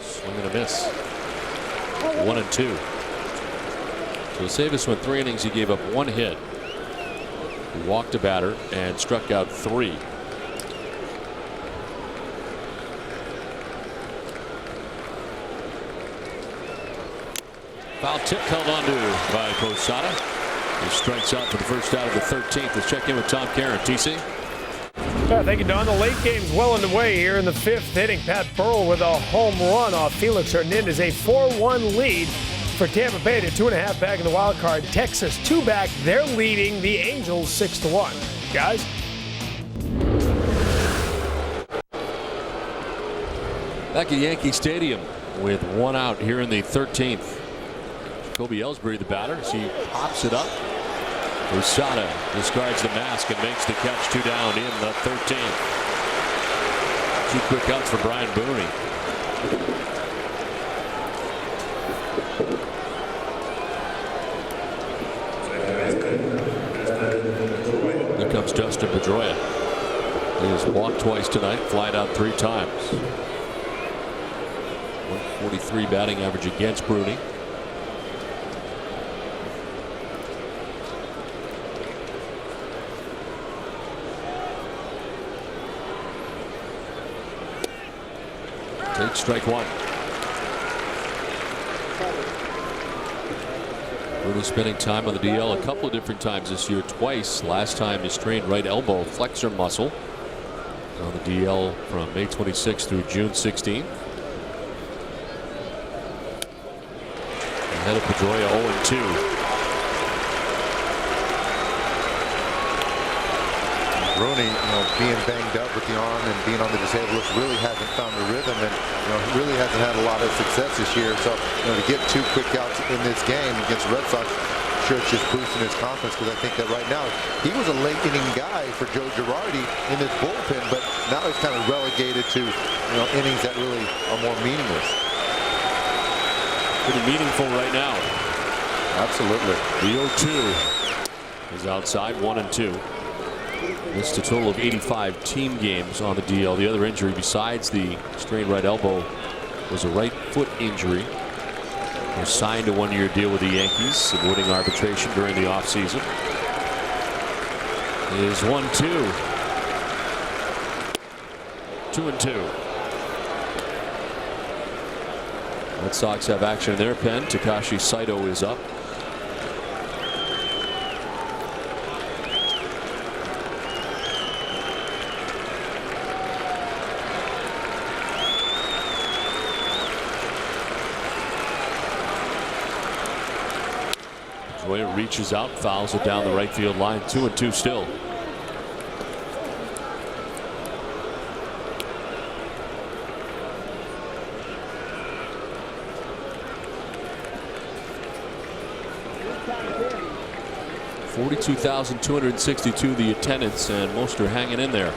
Swing and a miss. 1-2. So Savas went 3 innings. He gave up 1 hit. He walked a batter and struck out 3. Foul tip held onto by Posada. He strikes out for the first out of the 13th. Let's check in with Tom Caron. TC. Thank you, Don. The late game's well underway here in the 5th inning. Pat Burrell with a home run off Felix Hernandez. A 4-1 lead for Tampa Bay. They're 2.5 back in the wild card. Texas 2 back. They're leading the Angels 6-1. Guys. Back at Yankee Stadium with 1 out here in the 13th. Kobe Ellsbury, the batter, as he pops it up. Posada discards the mask and makes the catch. 2 down in the 13th. 2 quick outs for Brian Booney. Here comes Justin Pedroia. He has walked twice tonight, flied out 3 times. 143 batting average against Bruni. Take strike 1. Bruni spending time on the DL a couple of different times this year. Twice. Last time he strained right elbow flexor muscle on the DL from May 26th through June 16th. Ahead of Pedroia, 0-2. Bruni, being banged up with the arm and being on the disabled list, really hasn't found the rhythm, and really hasn't had a lot of success this year. So to get 2 quick outs in this game against the Red Sox, sure it's just boosting his confidence, because I think that right now he was a late inning guy for Joe Girardi in this bullpen, but now he's kind of relegated to innings that really are more meaningless. Pretty meaningful right now. Absolutely. The 0-2 is outside. 1-2. Missed a total of 85 team games on the DL. The other injury besides the strained right elbow was a right foot injury. He signed a 1-year deal with the Yankees, avoiding arbitration during the offseason. Is 1-2. 2-2. Red Sox have action in their pen. Takashi Saito is up. Pedroia reaches out, fouls it down the right field line. 2-2 still. $42,262 the attendance, and most are hanging in there.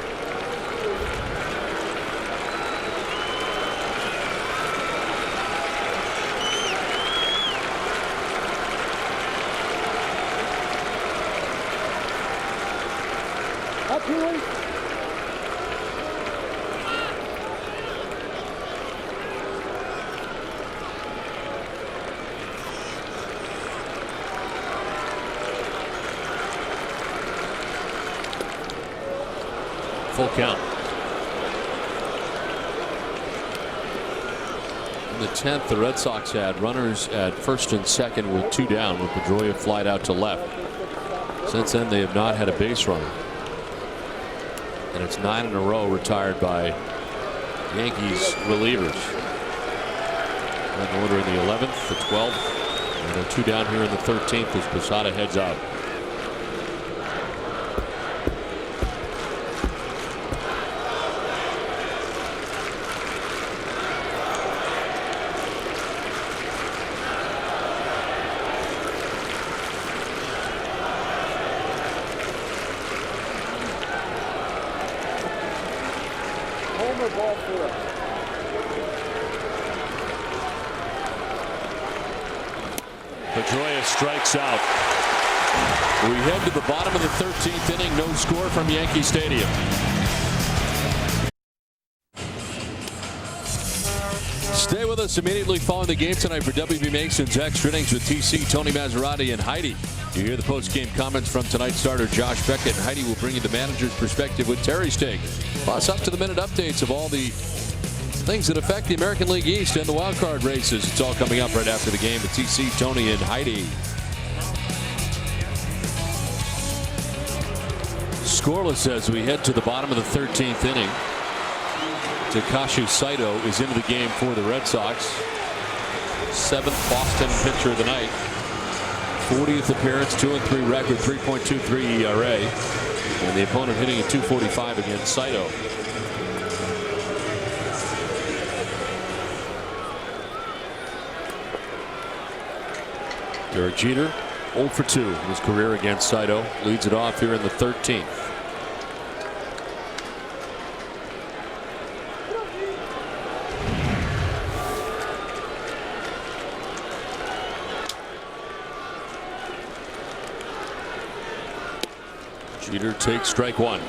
Full count. In the 10th, the Red Sox had runners at first and second with 2 down when Pedroia flied out to left. Since then, they have not had a base runner. And it's 9 in a row retired by Yankees relievers. In order in the 11th, the 12th, and then 2 down here in the 13th as Posada heads out. Homer, ball 4. Pedroia strikes out. We head to the bottom of the 13th inning. No score from Yankee Stadium. Stay with us immediately following the game tonight for WB Mason's Extra Innings with TC, Tony Maserati, and Heidi. You hear the post-game comments from tonight's starter Josh Beckett, and Heidi will bring you the manager's perspective with Terry Stig. Plus up-to-the-minute updates of all the things that affect the American League East and the wild card races. It's all coming up right after the game with TC, Tony, and Heidi. Scoreless as we head to the bottom of the 13th inning. Takashi Saito is into the game for the Red Sox. 7th Boston pitcher of the night. 40th appearance, 2-3 record, 3.23 ERA. And the opponent hitting at .245 against Saito. Derek Jeter, 0 for 2 in his career against Saito. Leads it off here in the 13th. Jeter takes strike 1.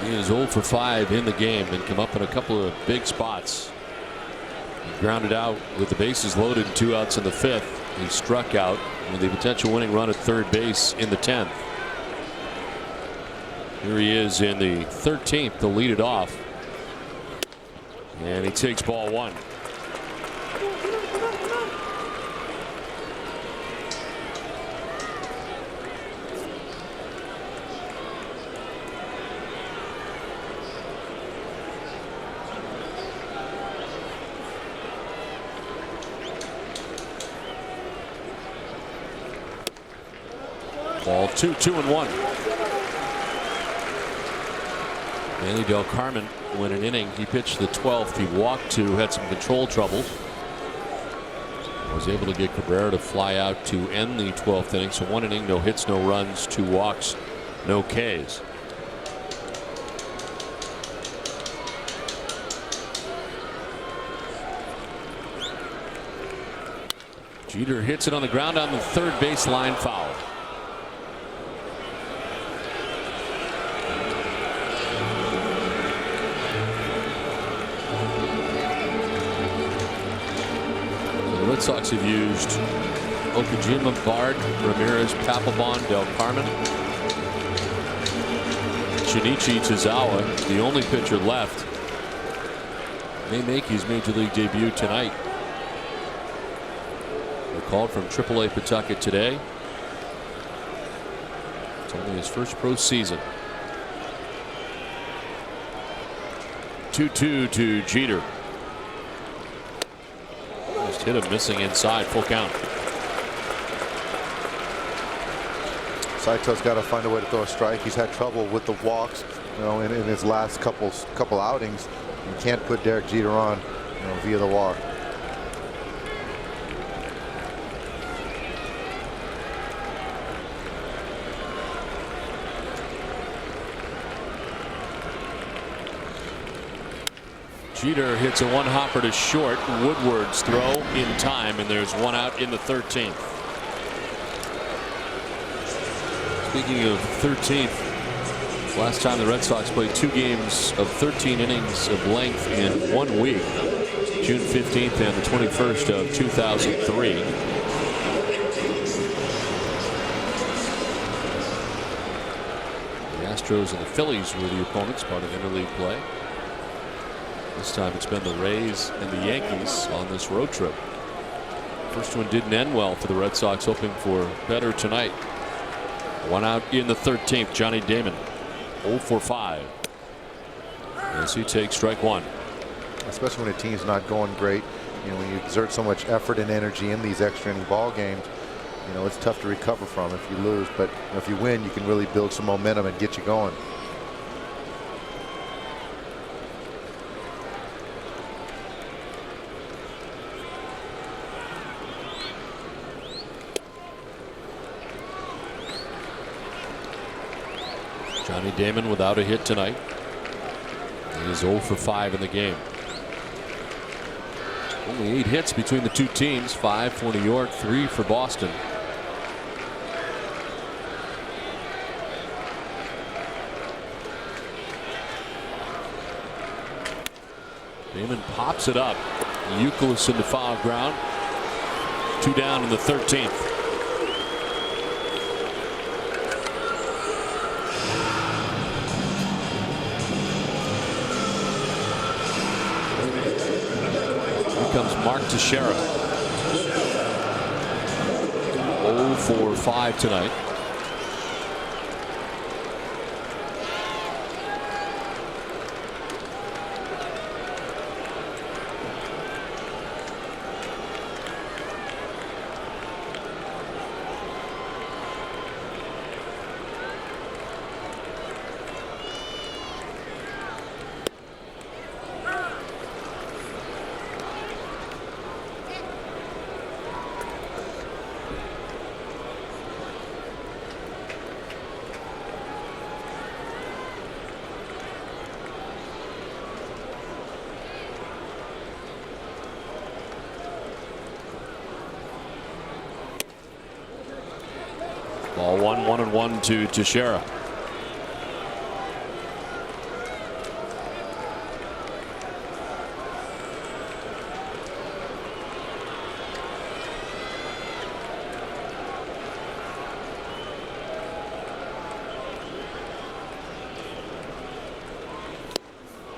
He is 0 for 5 in the game and come up in a couple of big spots. He grounded out with the bases loaded and 2 outs in the 5th. He struck out with a potential winning run at third base in the 10th. Here he is in the 13th to lead it off. And he takes ball 1. Ball 2, 2-1. Manny Del Carmen went an inning. He pitched the 12th. He walked 2, had some control troubles. Was able to get Cabrera to fly out to end the 12th inning. So 1 inning, no hits, no runs, 2 walks, no Ks. Jeter hits it on the ground on the third baseline, foul. The Red Sox have used Okajima, Bard, Ramirez, Papelbon, Del Carmen, Shinichi Tozawa, the only pitcher left. May make his major league debut tonight. Called from AAA Pawtucket today. It's only his first pro season. 2-2 to Jeter. Just hit him missing inside, full count. Saito's got to find a way to throw a strike. He's had trouble with the walks, in his last couple outings. You can't put Derek Jeter on, via the walk. Jeter hits a 1-hopper to short. Woodward's throw in time, and there's 1 out in the 13th. Speaking of 13th, last time the Red Sox played 2 games of 13 innings of length in 1 week, June 15th and the 21st of 2003. The Astros and the Phillies were the opponents, part of interleague play. This time it's been the Rays and the Yankees on this road trip. First one didn't end well for the Red Sox, hoping for better tonight. 1 out in the 13th. Johnny Damon 0 for 5. as he takes strike one. Especially when a team's not going great. You know, when you exert so much effort and energy in these extra inning ball games, you know, it's tough to recover from if you lose. But you know, if you win, you can really build some momentum and get you going. Johnny Damon without a hit tonight. He is 0 for 5 in the game. Only 8 hits between the two teams, 5 for New York, 3 for Boston. Damon pops it up. Youkilis into foul ground. 2 down in the 13th. Comes Mark Teixeira. 0 for 5 tonight. Ball 1-1 to Teixeira.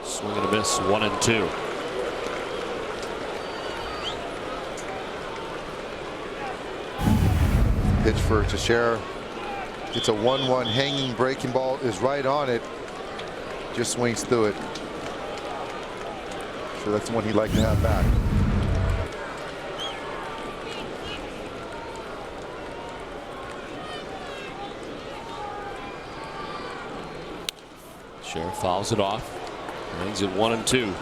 Swing and a miss, 1-2. Pitch for Teixeira. It's a 1-1 hanging breaking ball, is right on it. Just swings through it. So that's the one he'd like to have back. Teixeira fouls it off. Hangs it 1-2.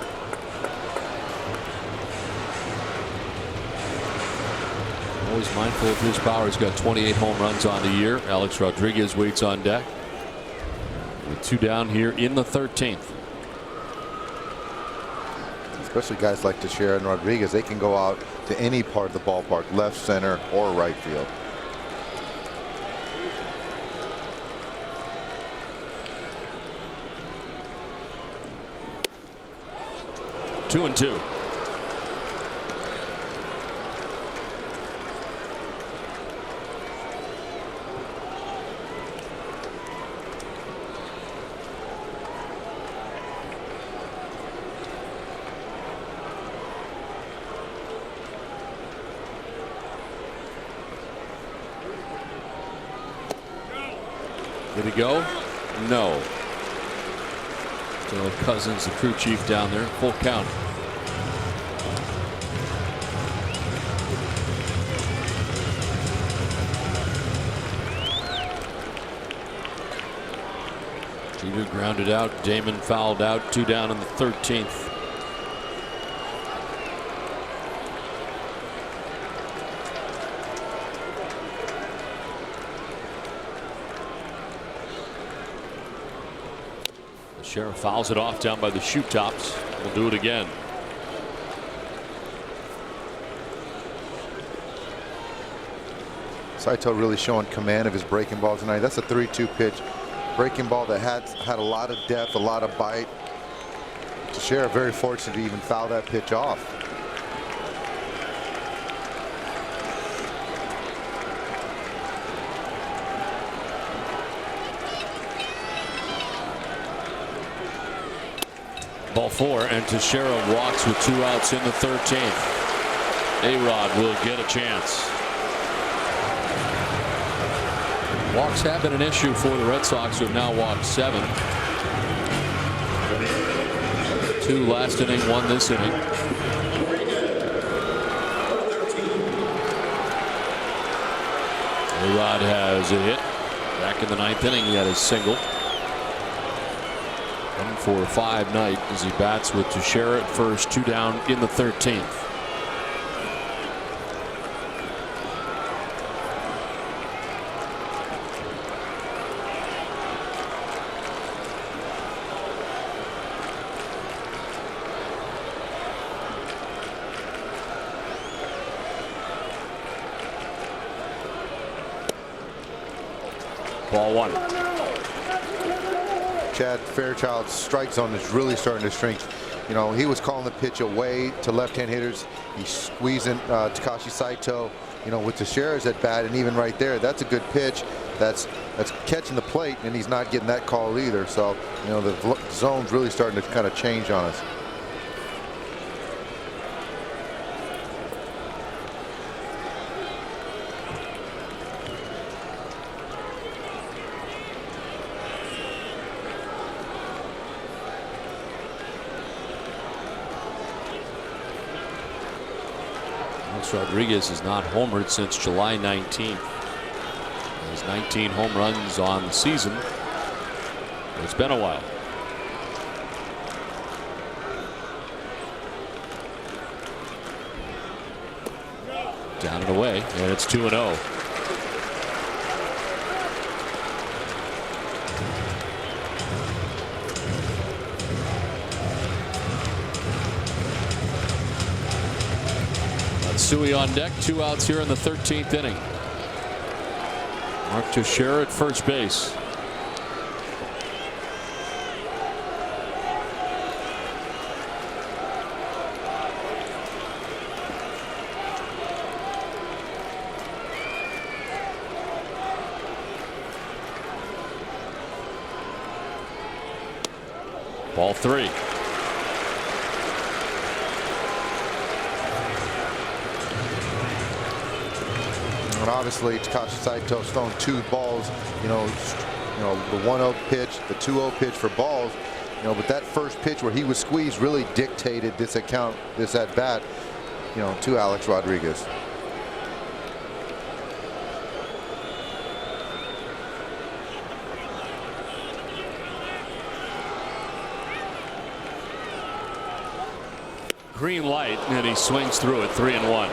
Always mindful of his power. He's got 28 home runs on the year. Alex Rodriguez waits on deck. With 2 down here in the 13th. Especially guys like Teixeira and Rodriguez, they can go out to any part of the ballpark, left, center, or right field. Two and two. Did he go? No. Still Cousins, the crew chief down there. Full count. Jeter grounded out. Damon fouled out. 2 down in the 13th. Sheriff fouls it off down by the shoot tops. We'll do it again. Saito really showing command of his breaking ball tonight. That's a 3-2 pitch. Breaking ball that had a lot of depth, a lot of bite. Teixeira very fortunate to even foul that pitch off. Ball 4, and Teixeira walks with 2 outs in the 13th. A-Rod will get a chance. Walks have been an issue for the Red Sox, who have now walked 7. 2 last inning, 1 this inning. A-Rod has a hit. Back in the 9th inning, he had a single. 1-for-5 night as he bats with Teixeira at first, 2 down in the 13th. Ball 1. Chad Fairchild's strike zone is really starting to shrink. You know, he was calling the pitch away to left-hand hitters. He's squeezing Takashi Saito, you know, with Teixeira's at bat, and even right there, that's a good pitch. That's catching the plate, and he's not getting that call either. So, you know, the zone's really starting to kind of change on us. Rodriguez has not homered since July 19th. He has 19 home runs on the season. It's been a while. Down and away, and it's 2-0. Matsui on deck, 2 outs here in the 13th inning. Mark Teixeira at first base. Ball 3. And obviously Takashi Saito's thrown 2 balls, you know, the 1-0 pitch, the 2-0 pitch for balls, you know, but that first pitch where he was squeezed really dictated this at bat, you know, to Alex Rodriguez. Green light, and he swings through it. 3-1.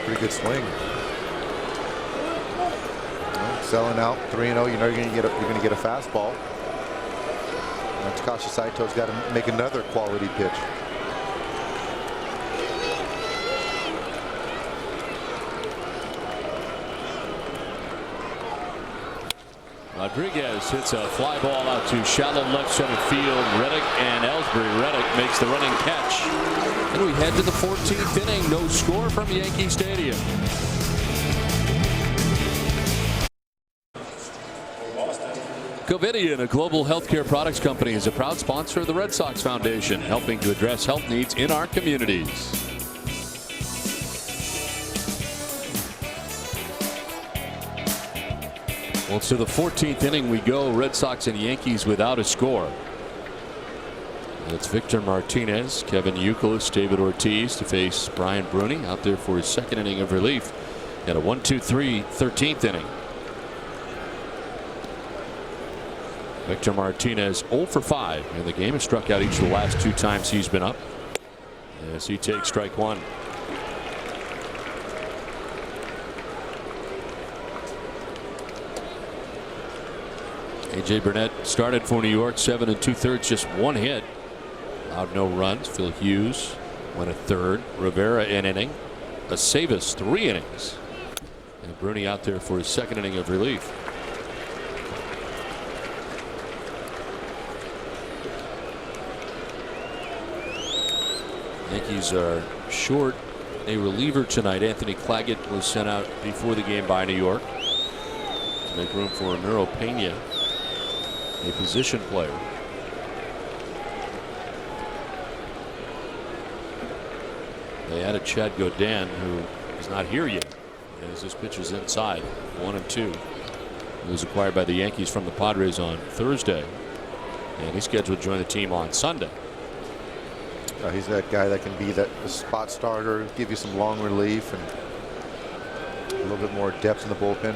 Pretty good swing. Well, selling out 3-0. You know you're going to get a fastball. And Takashi Saito's got to make another quality pitch. Rodriguez hits a fly ball out to shallow left center field. Reddick and Ellsbury. Reddick makes the running catch. And we head to the 14th inning. No score from Yankee Stadium. Covidien, a global healthcare products company, is a proud sponsor of the Red Sox Foundation, helping to address health needs in our communities. Well, to the 14th inning we go. Red Sox and Yankees without a score. It's Victor Martinez, Kevin Youkilis, David Ortiz to face Brian Bruni out there for his second inning of relief. Got a 1-2-3 13th inning. Victor Martinez 0 for 5 in the game. Has struck out each of the last 2 times he's been up as he takes strike 1. A.J. Burnett started for New York, 7 2/3, just 1 hit. Allowed no runs. Phil Hughes went a third. Rivera an inning. Aceves 3 innings. And Bruni out there for his second inning of relief. Yankees are short a reliever tonight. Anthony Claggett was sent out before the game by New York to make room for Ramiro Pena, a position player. They added Chad Godin, who is not here yet, as this pitch is inside. 1-2. He was acquired by the Yankees from the Padres on Thursday, and he's scheduled to join the team on Sunday. He's that guy that can be that spot starter, give you some long relief and a little bit more depth in the bullpen.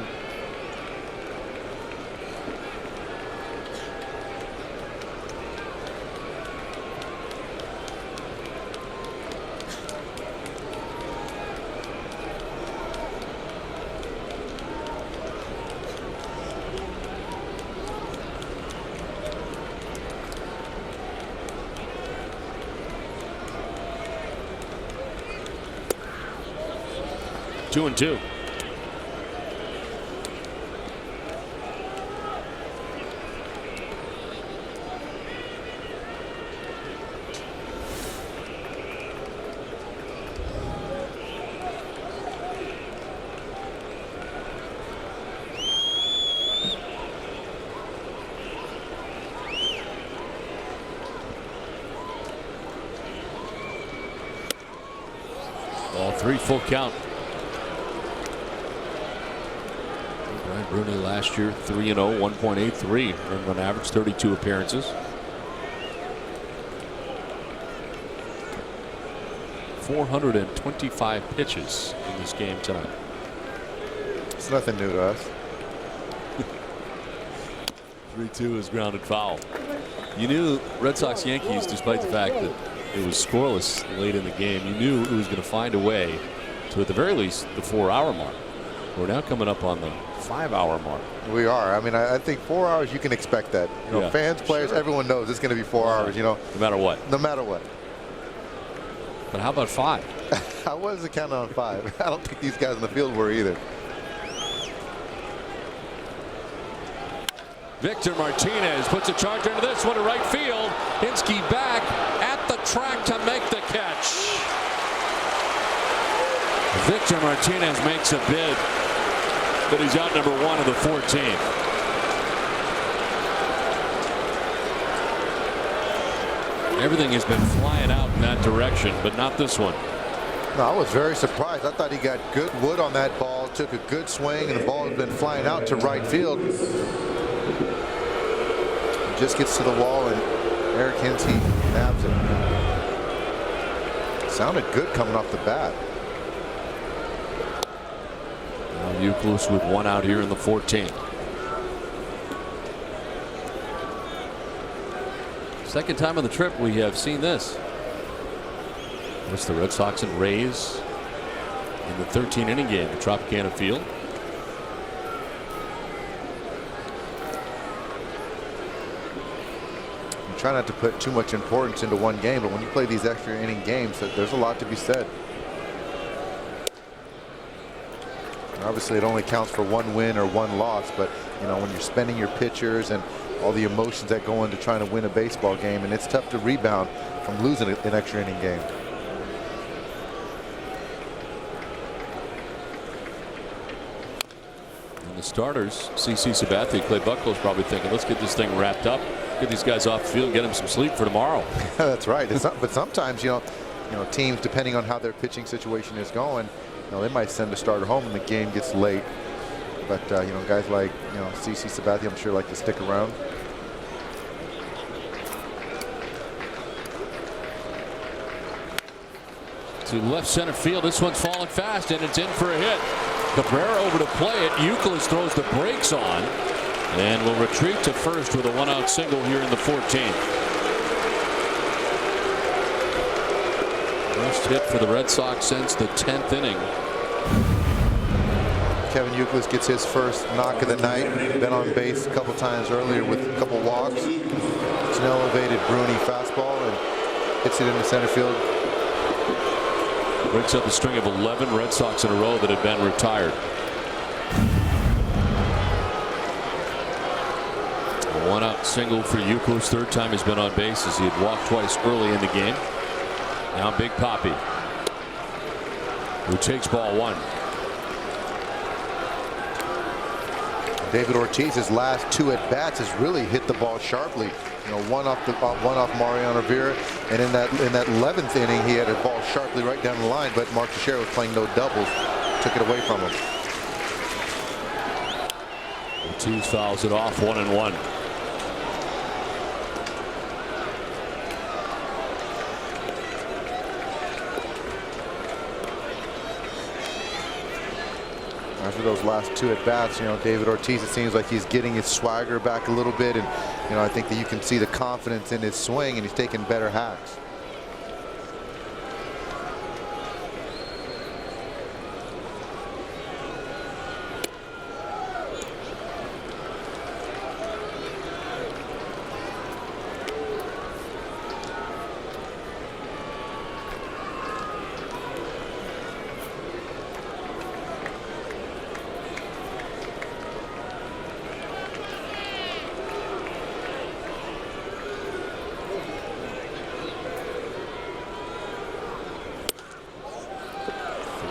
Two and two. Ball three, full count. Rooney last year 3-0, 1.83 run average, 32 appearances. 425 pitches in this game tonight. It's nothing new to us. 3-2 is grounded foul. You knew Red Sox Yankees, despite the fact that it was scoreless late in the game, you knew it was going to find a way to, at the very least, the 4-hour mark. We're now coming up on the 5-hour mark. We are. I mean, I think 4 hours, you can expect that. You know, fans, players, everyone knows it's going to be 4 hours, you know. No matter what. No matter what. But how about 5? I wasn't counting on 5. I don't think these guys in the field were either. Victor Martinez puts a charge into this one to right field. Hinsky back at the track to make the catch. Victor Martinez makes a bid, but he's out number 1 of the 14. Everything has been flying out in that direction, but not this one. No, I was very surprised. I thought he got good wood on that ball, took a good swing, and the ball has been flying out to right field. Just gets to the wall, and Eric Hinsky nabs it. Sounded good coming off the bat. Youkilis with 1 out here in the 14th. Second time on the trip we have seen this. It's the Red Sox and Rays in the 13-inning game at Tropicana Field. You try not to put too much importance into one game, but when you play these extra inning games, there's a lot to be said. Obviously, it only counts for 1 win or 1 loss, but you know, when you're spending your pitchers and all the emotions that go into trying to win a baseball game, and it's tough to rebound from losing an extra inning game. And the starters, CC Sabathia, Clay Buckler's probably thinking, let's get this thing wrapped up, get these guys off the field, get them some sleep for tomorrow. That's right. It's not, but sometimes, you know, teams, depending on how their pitching situation is going, you know, they might send a starter home and the game gets late. But you know, guys like, you know, CC Sabathia, I'm sure, like to stick around. To left center field. This one's falling fast, and it's in for a hit. Cabrera over to play it. Youkilis throws the brakes on and will retreat to first with a 1-out single here in the 14th. First hit for the Red Sox since the 10th inning. Kevin Youkilis gets his first knock of the night. Been on base a couple times earlier with a couple walks. It's an elevated Bruni fastball and hits it into center field. Breaks up a string of 11 Red Sox in a row that had been retired. A 1-out single for Youkilis. Third time he's been on base, as he had walked twice early in the game. Now Big Papi, who takes ball 1. David Ortiz's last 2 at-bats has really hit the ball sharply. one off Mariano Rivera, and in that 11th inning he had a ball sharply right down the line, but Mark Teixeira was playing no doubles, took it away from him. Ortiz fouls it off, 1-1. After those last 2 at bats, David Ortiz, it seems like he's getting his swagger back a little bit, and I think that you can see the confidence in his swing, and he's taking better hacks.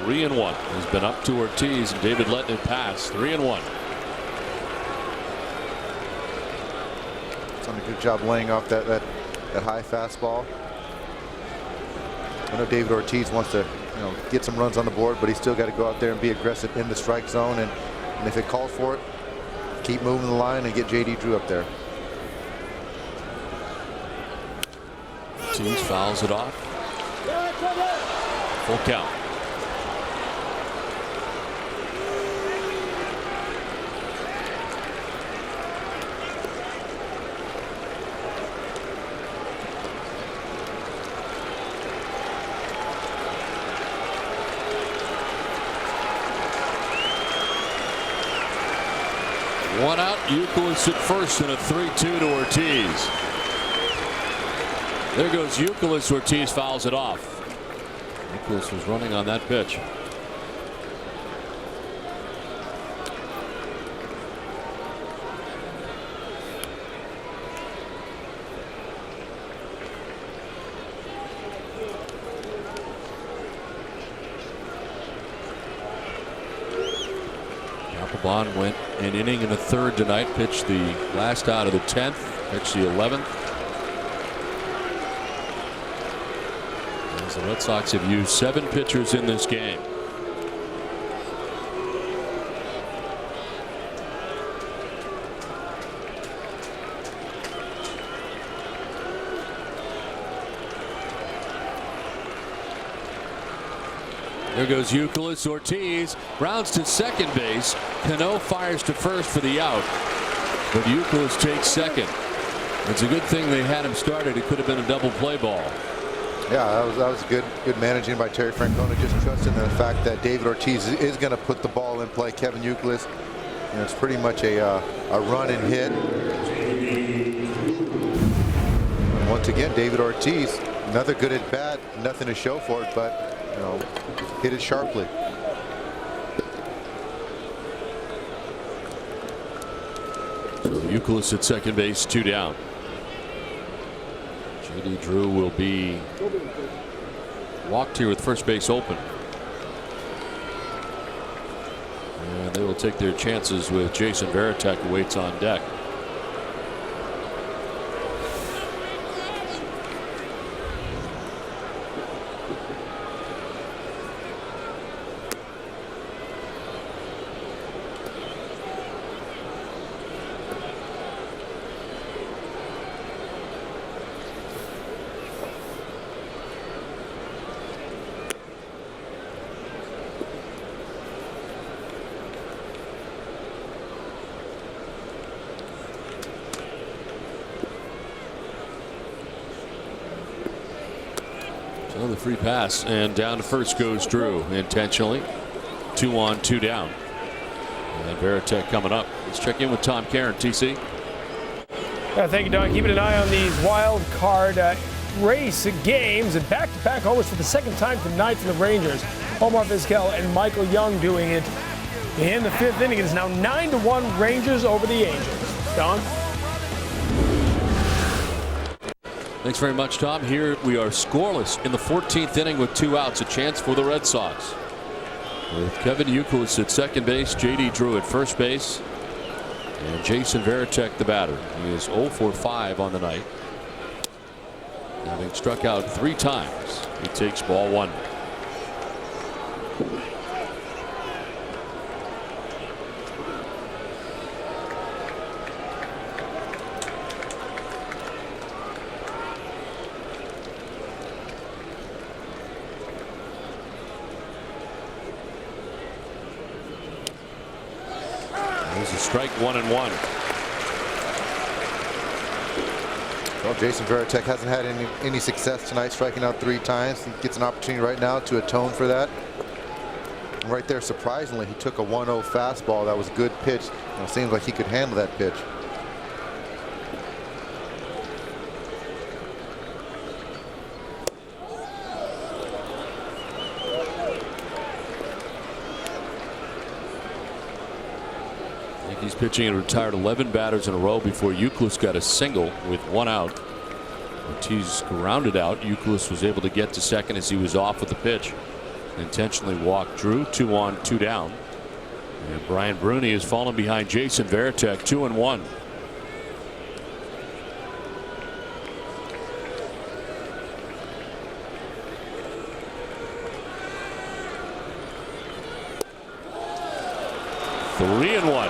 Three and one. He's been up to Ortiz, and David letting it pass. 3-1. He's done a good job laying off that high fastball. I know David Ortiz wants to get some runs on the board, but he's still got to go out there and be aggressive in the strike zone, and if it calls for it, keep moving the line and get J.D. Drew up there. Ortiz fouls it off. Full count. One out, Youkilis at first, and a 3-2 to Ortiz. There goes Youkilis. Ortiz fouls it off. Youkilis was running on that pitch. Bond went an inning and a third tonight, pitched the last out of the 10th, pitched the 11th. As the Red Sox have used 7 pitchers in this game. There goes Youkilis. Ortiz rounds to second base. Cano fires to first for the out, but Youkilis takes second. It's a good thing they had him started. It could have been a double play ball. Yeah, that was good managing by Terry Francona, just trusting in the fact that David Ortiz is going to put the ball in play. Kevin Youkilis, it's pretty much a run and hit. And once again, David Ortiz, another good at bat, nothing to show for it, but hit it sharply. So Youkilis at second base, 2 down. J.D. Drew will be walked here with first base open. And they will take their chances with Jason Varitek, who waits on deck. The free pass, and down to first goes Drew intentionally. 2 on, 2 down. And Varitek coming up. Let's check in with Tom Caron, TC. Thank you, Don. Keeping an eye on these wild card race games, and back-to-back homers for the second time tonight for the Rangers. Omar Vizquel and Michael Young doing it in the 5th inning. It is now 9-1 Rangers over the Angels. Don? Thanks very much, Tom. Here we are scoreless in the 14th inning with 2 outs. A chance for the Red Sox. With Kevin Youkilis at second base, J.D. Drew at first base. And Jason Varitek, the batter. He is 0 for 5 on the night. Having struck out 3 times, he takes ball 1. There's a strike, 1-1. Well, Jason Varitek hasn't had any success tonight, striking out 3 times. He gets an opportunity right now to atone for that. And right there, surprisingly, he took a 1-0 fastball. That was a good pitch. It seems like he could handle that pitch. Yankees pitching and retired 11 batters in a row before Youkilis got a single with 1 out. Ortiz grounded out. Youkilis was able to get to second as he was off with the pitch. Intentionally walked Drew. 2 on, 2 down. And Brian Bruni has fallen behind Jason Varitek. 2-1. Three and 1.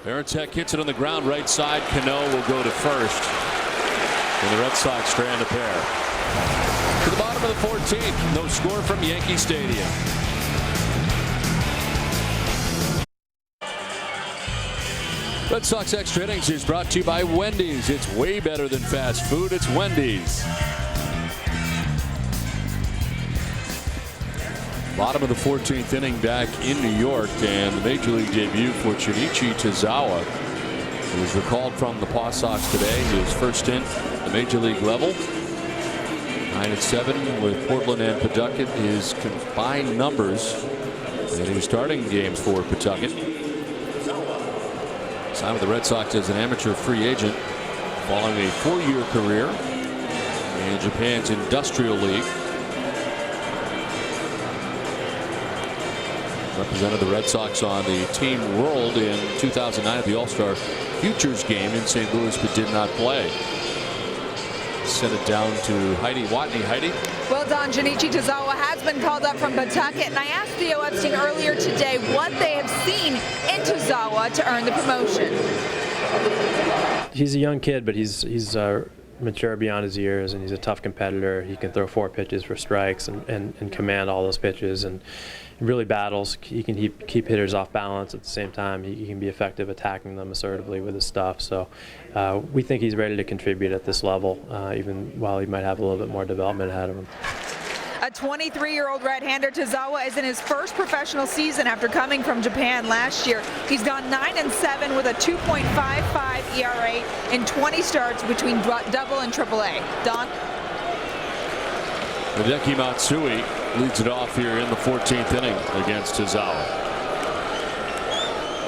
Varitek hits it on the ground right side. Cano will go to first. And the Red Sox strand a pair. To the bottom of the 14th. No score from Yankee Stadium. Red Sox Extra Innings is brought to you by Wendy's. It's way better than fast food. It's Wendy's. Bottom of the 14th inning back in New York, and the major league debut for Shinichi Tozawa, who was recalled from the Paw Sox today. He was first in the major league level. 9-7 with Portland and Pawtucket, his combined numbers, and he was starting games for Pawtucket. Signed with the Red Sox as an amateur free agent following a 4-year career in Japan's Industrial League. Represented the Red Sox on the Team World in 2009 at the All-Star Futures game in St. Louis, but did not play. Sent it down to Heidi Watney. Heidi? Well, Don, Shinichi Tozawa has been called up from Pawtucket, and I asked Theo Epstein earlier today what they have seen in Tozawa to earn the promotion. He's a young kid, but he's mature beyond his years, and he's a tough competitor. He can throw 4 pitches for strikes and command all those pitches, and really battles. He can keep hitters off balance at the same time. He can be effective attacking them assertively with his stuff. So we think he's ready to contribute at this level, even while he might have a little bit more development ahead of him. A 23-year-old right-hander, Tozawa is in his first professional season after coming from Japan last year. He's gone 9-7 with a 2.55 ERA in 20 starts between Double and AAA. Don? Hideki Matsui leads it off here in the 14th inning against Tozawa.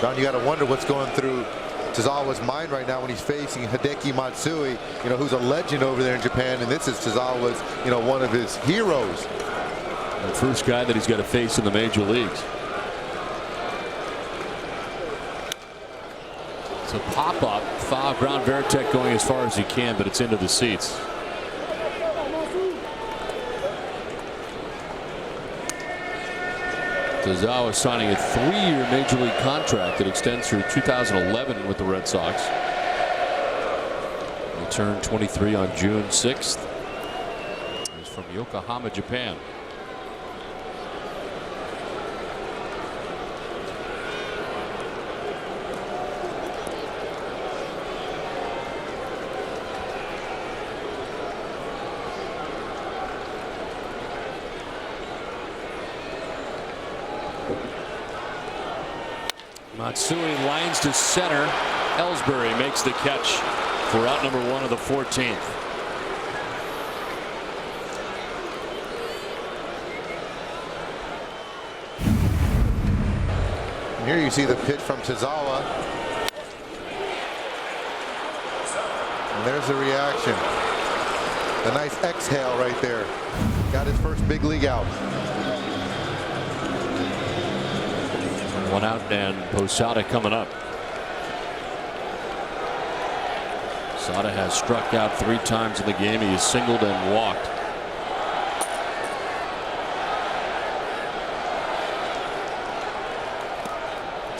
Don, you got to wonder what's going through Tozawa's mind right now when he's facing Hideki Matsui, who's a legend over there in Japan, and this is Tozawa's, one of his heroes. The first guy that he's got to face in the major leagues. It's a pop-up, foul ground. Varitek going as far as he can, but it's into the seats. Tozawa signing a 3-year major league contract that extends through 2011 with the Red Sox. He turned 23 on June 6th. He's from Yokohama, Japan. Matsui lines to center. Ellsbury makes the catch for out number 1 of the 14th. here you see the pitch from Tozawa. And there's the reaction. A nice exhale right there. Got his first big league out. One out and Posada coming up. Posada has struck out 3 times in the game. He has singled and walked.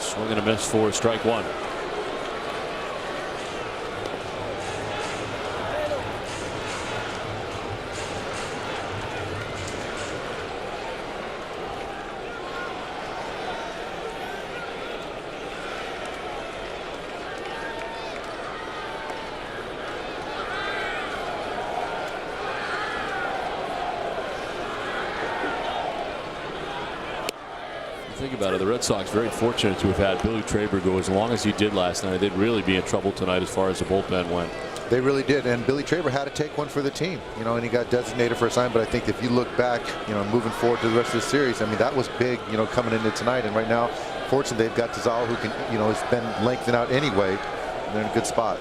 Swing and a miss for strike 1. Think about it, the Red Sox very fortunate to have had Billy Traber go as long as he did last night. They'd really be in trouble tonight as far as the bullpen went. They really did, and Billy Traber had to take one for the team, you know, and he got designated for a sign. But I think if you look back, you know, moving forward to the rest of the series, I mean, that was big, you know, coming into tonight. And right now, fortunately, they've got Tozawa, who can, you know, has been lengthened out anyway. And they're in a good spot.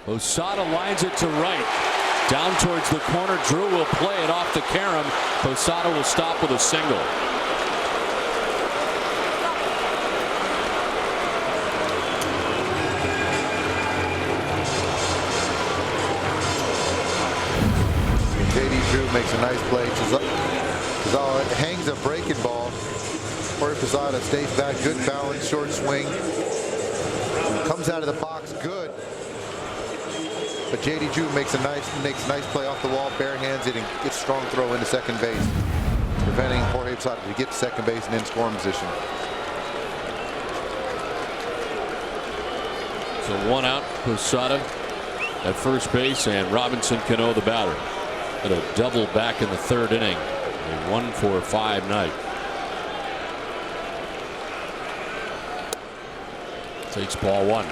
Posada lines it to right. Down towards the corner. Drew will play it off the carom. Posada will stop with a single. Drew makes a nice play. Tozawa hangs a breaking ball. Jorge Posada stays back, good balance, short swing. Comes out of the box, good. But J.D. Drew makes a nice play off the wall, bare hands it, and gets strong throw into second base, preventing Jorge Posada to get to second base and in scoring position. So 1 out, Posada at first base, and Robinson Cano the batter. At a double back in the 3rd inning. A 1-for-5 night. Takes ball 1.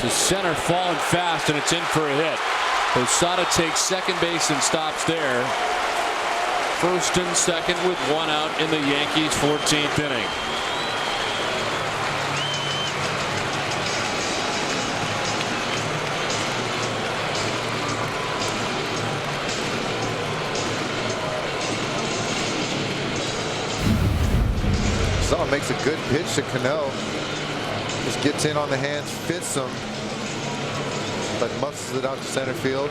To center, falling fast, and it's in for a hit. Posada takes second base and stops there. First and second with 1 out in the Yankees' 14th inning. Posada makes a good pitch to Cano. Just gets in on the hands, fits him, but muscles it out to center field.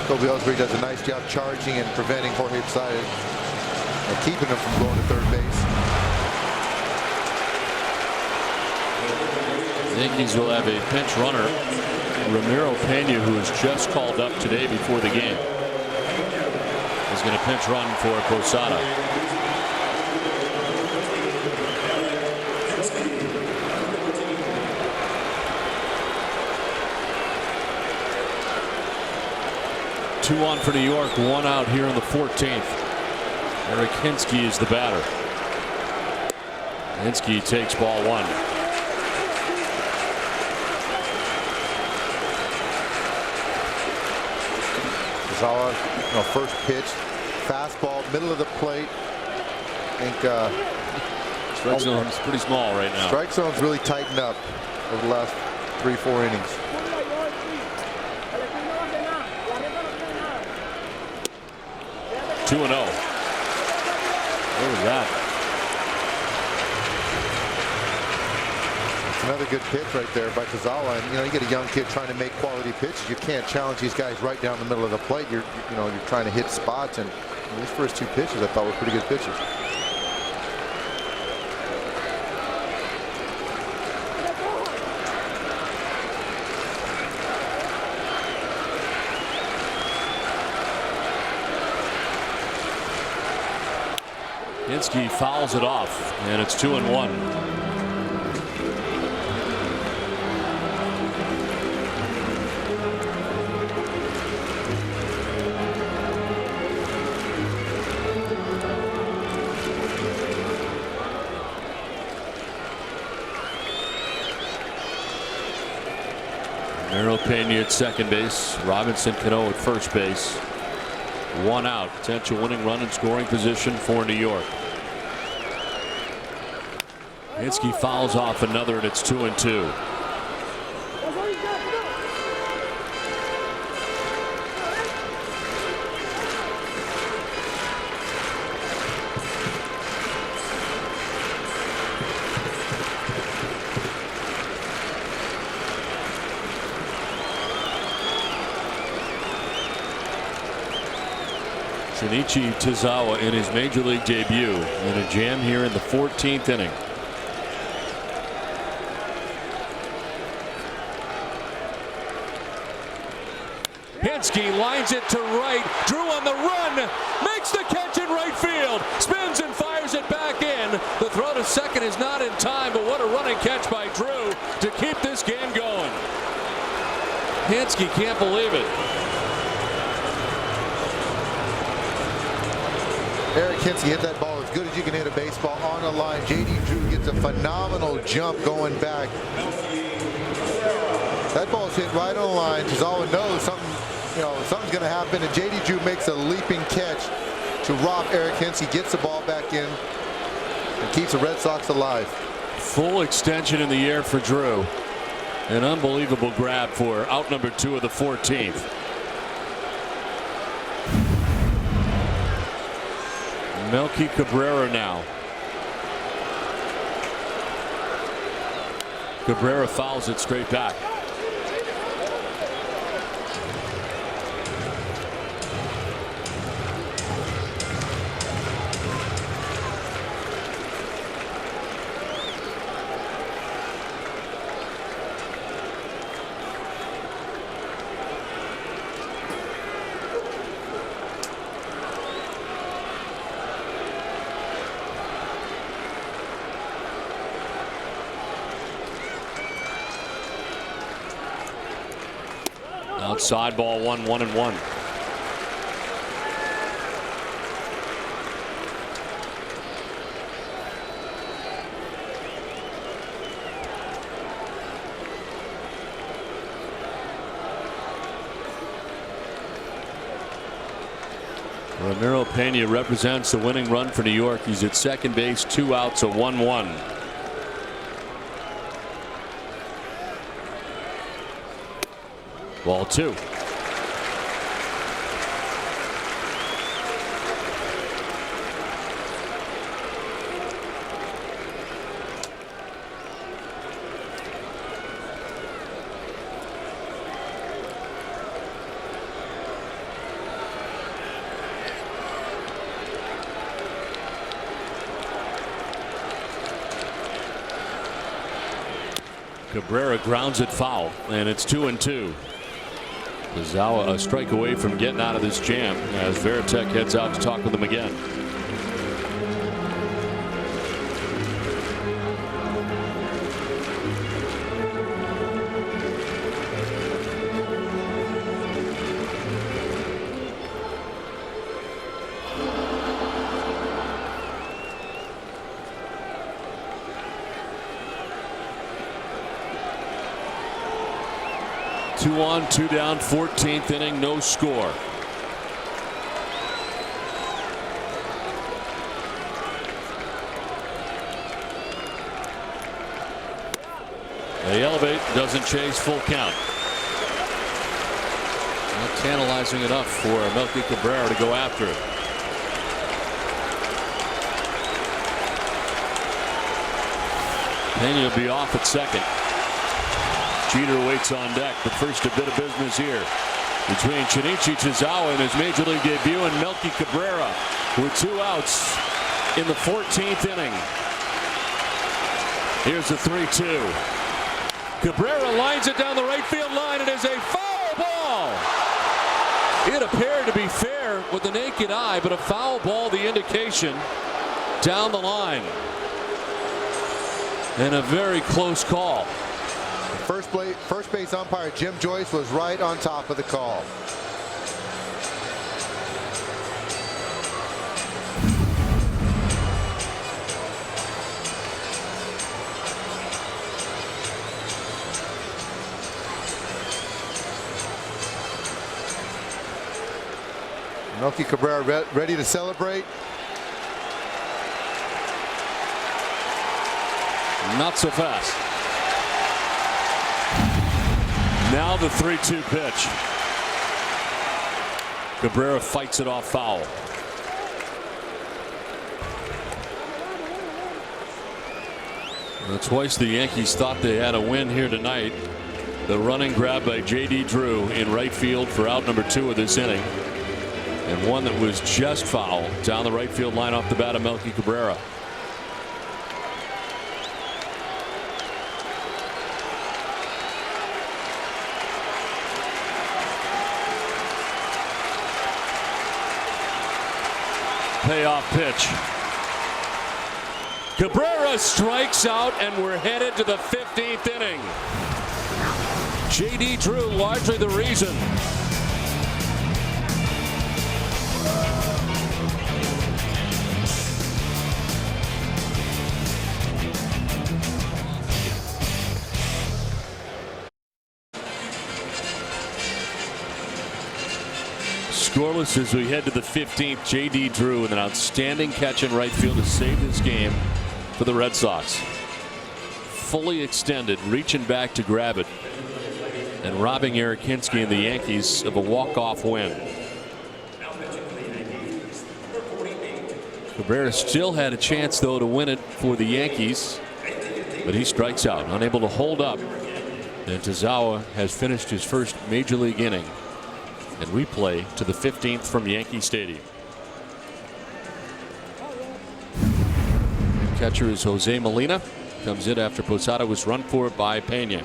Kobe Ellsbury does a nice job charging and preventing Jorge Posada and keeping him from going to third base. The Yankees will have a pinch runner, Ramiro Pena, who was just called up today before the game. Is going to pinch run for Posada. Two on for New York, 1 out here in the 14th. Eric Hinsky is the batter. Hinsky takes ball 1. Tozawa, you know, first pitch, fastball, middle of the plate. I think strike zone's pretty small right now. Strike zone's really tightened up over the last 3-4 innings. Two and 0. What was that? It's another good pitch right there by Tozawa. And you know, you get a young kid trying to make quality pitches. You can't challenge these guys right down the middle of the plate. You're trying to hit spots. And these first 2 pitches I thought were pretty good pitches. Hinsky fouls it off, and it's 2-1. Pena at second base. Robinson Cano at first base. 1 out. Potential winning run in scoring position for New York. Hinske fouls off another, and it's 2-2. Shinichi Tozawa in his major league debut in a jam here in the 14th inning. Hinske lines it to right. Drew on the run, makes the catch in right field, spins and fires it back in. The throw to second is not in time, but what a running catch by Drew to keep this game going. Hinske can't believe it. Eric Hinske hit that ball as good as you can hit a baseball on the line. J.D. Drew gets a phenomenal jump going back. That ball's hit right on the line. Tozawa knows something's going to happen, and J.D. Drew makes a leaping catch to rob Eric Hinske, gets the ball back in, and keeps the Red Sox alive. Full extension in the air for Drew. An unbelievable grab for out number 2 of the 14th. Melky Cabrera now. Cabrera fouls it straight back. Outside ball 1-1-1. Ramiro Pena represents the winning run for New York. He's at second base, 2 outs, a 1-1. Ball 2. Cabrera grounds it foul, and it's 2-2. Tozawa a strike away from getting out of this jam as Varitek heads out to talk with him again. Two on, 2 down, 14th inning, no score. They elevate, doesn't chase, full count. Not tantalizing enough for Melky Cabrera to go after it. Pena will be off at second. Jeter waits on deck, but first a bit of business here between Shinichi Tozawa in his major league debut and Melky Cabrera with 2 outs in the 14th inning. Here's the 3-2. Cabrera lines it down the right field line. It is a foul ball. It appeared to be fair with the naked eye, but a foul ball, the indication down the line. And a very close call. First base umpire Jim Joyce was right on top of the call. Melky Cabrera ready to celebrate. Not so fast. Now the 3-2 pitch. Cabrera fights it off foul. Twice the Yankees thought they had a win here tonight. The running grab by J.D. Drew in right field for out number 2 of this inning. And one that was just foul down the right field line off the bat of Melky Cabrera. Payoff pitch. Cabrera strikes out, and we're headed to the 15th inning. J.D. Drew largely the reason. Scoreless as we head to the 15th. J.D. Drew with an outstanding catch in right field to save this game for the Red Sox. Fully extended, reaching back to grab it, and robbing Eric Hinske and the Yankees of a walk-off win. Cabrera still had a chance, though, to win it for the Yankees, but he strikes out, unable to hold up. And Tazawa has finished his first major league inning. And we play to the 15th from Yankee Stadium. Catcher is Jose Molina. Comes in after Posada was run for by Pena.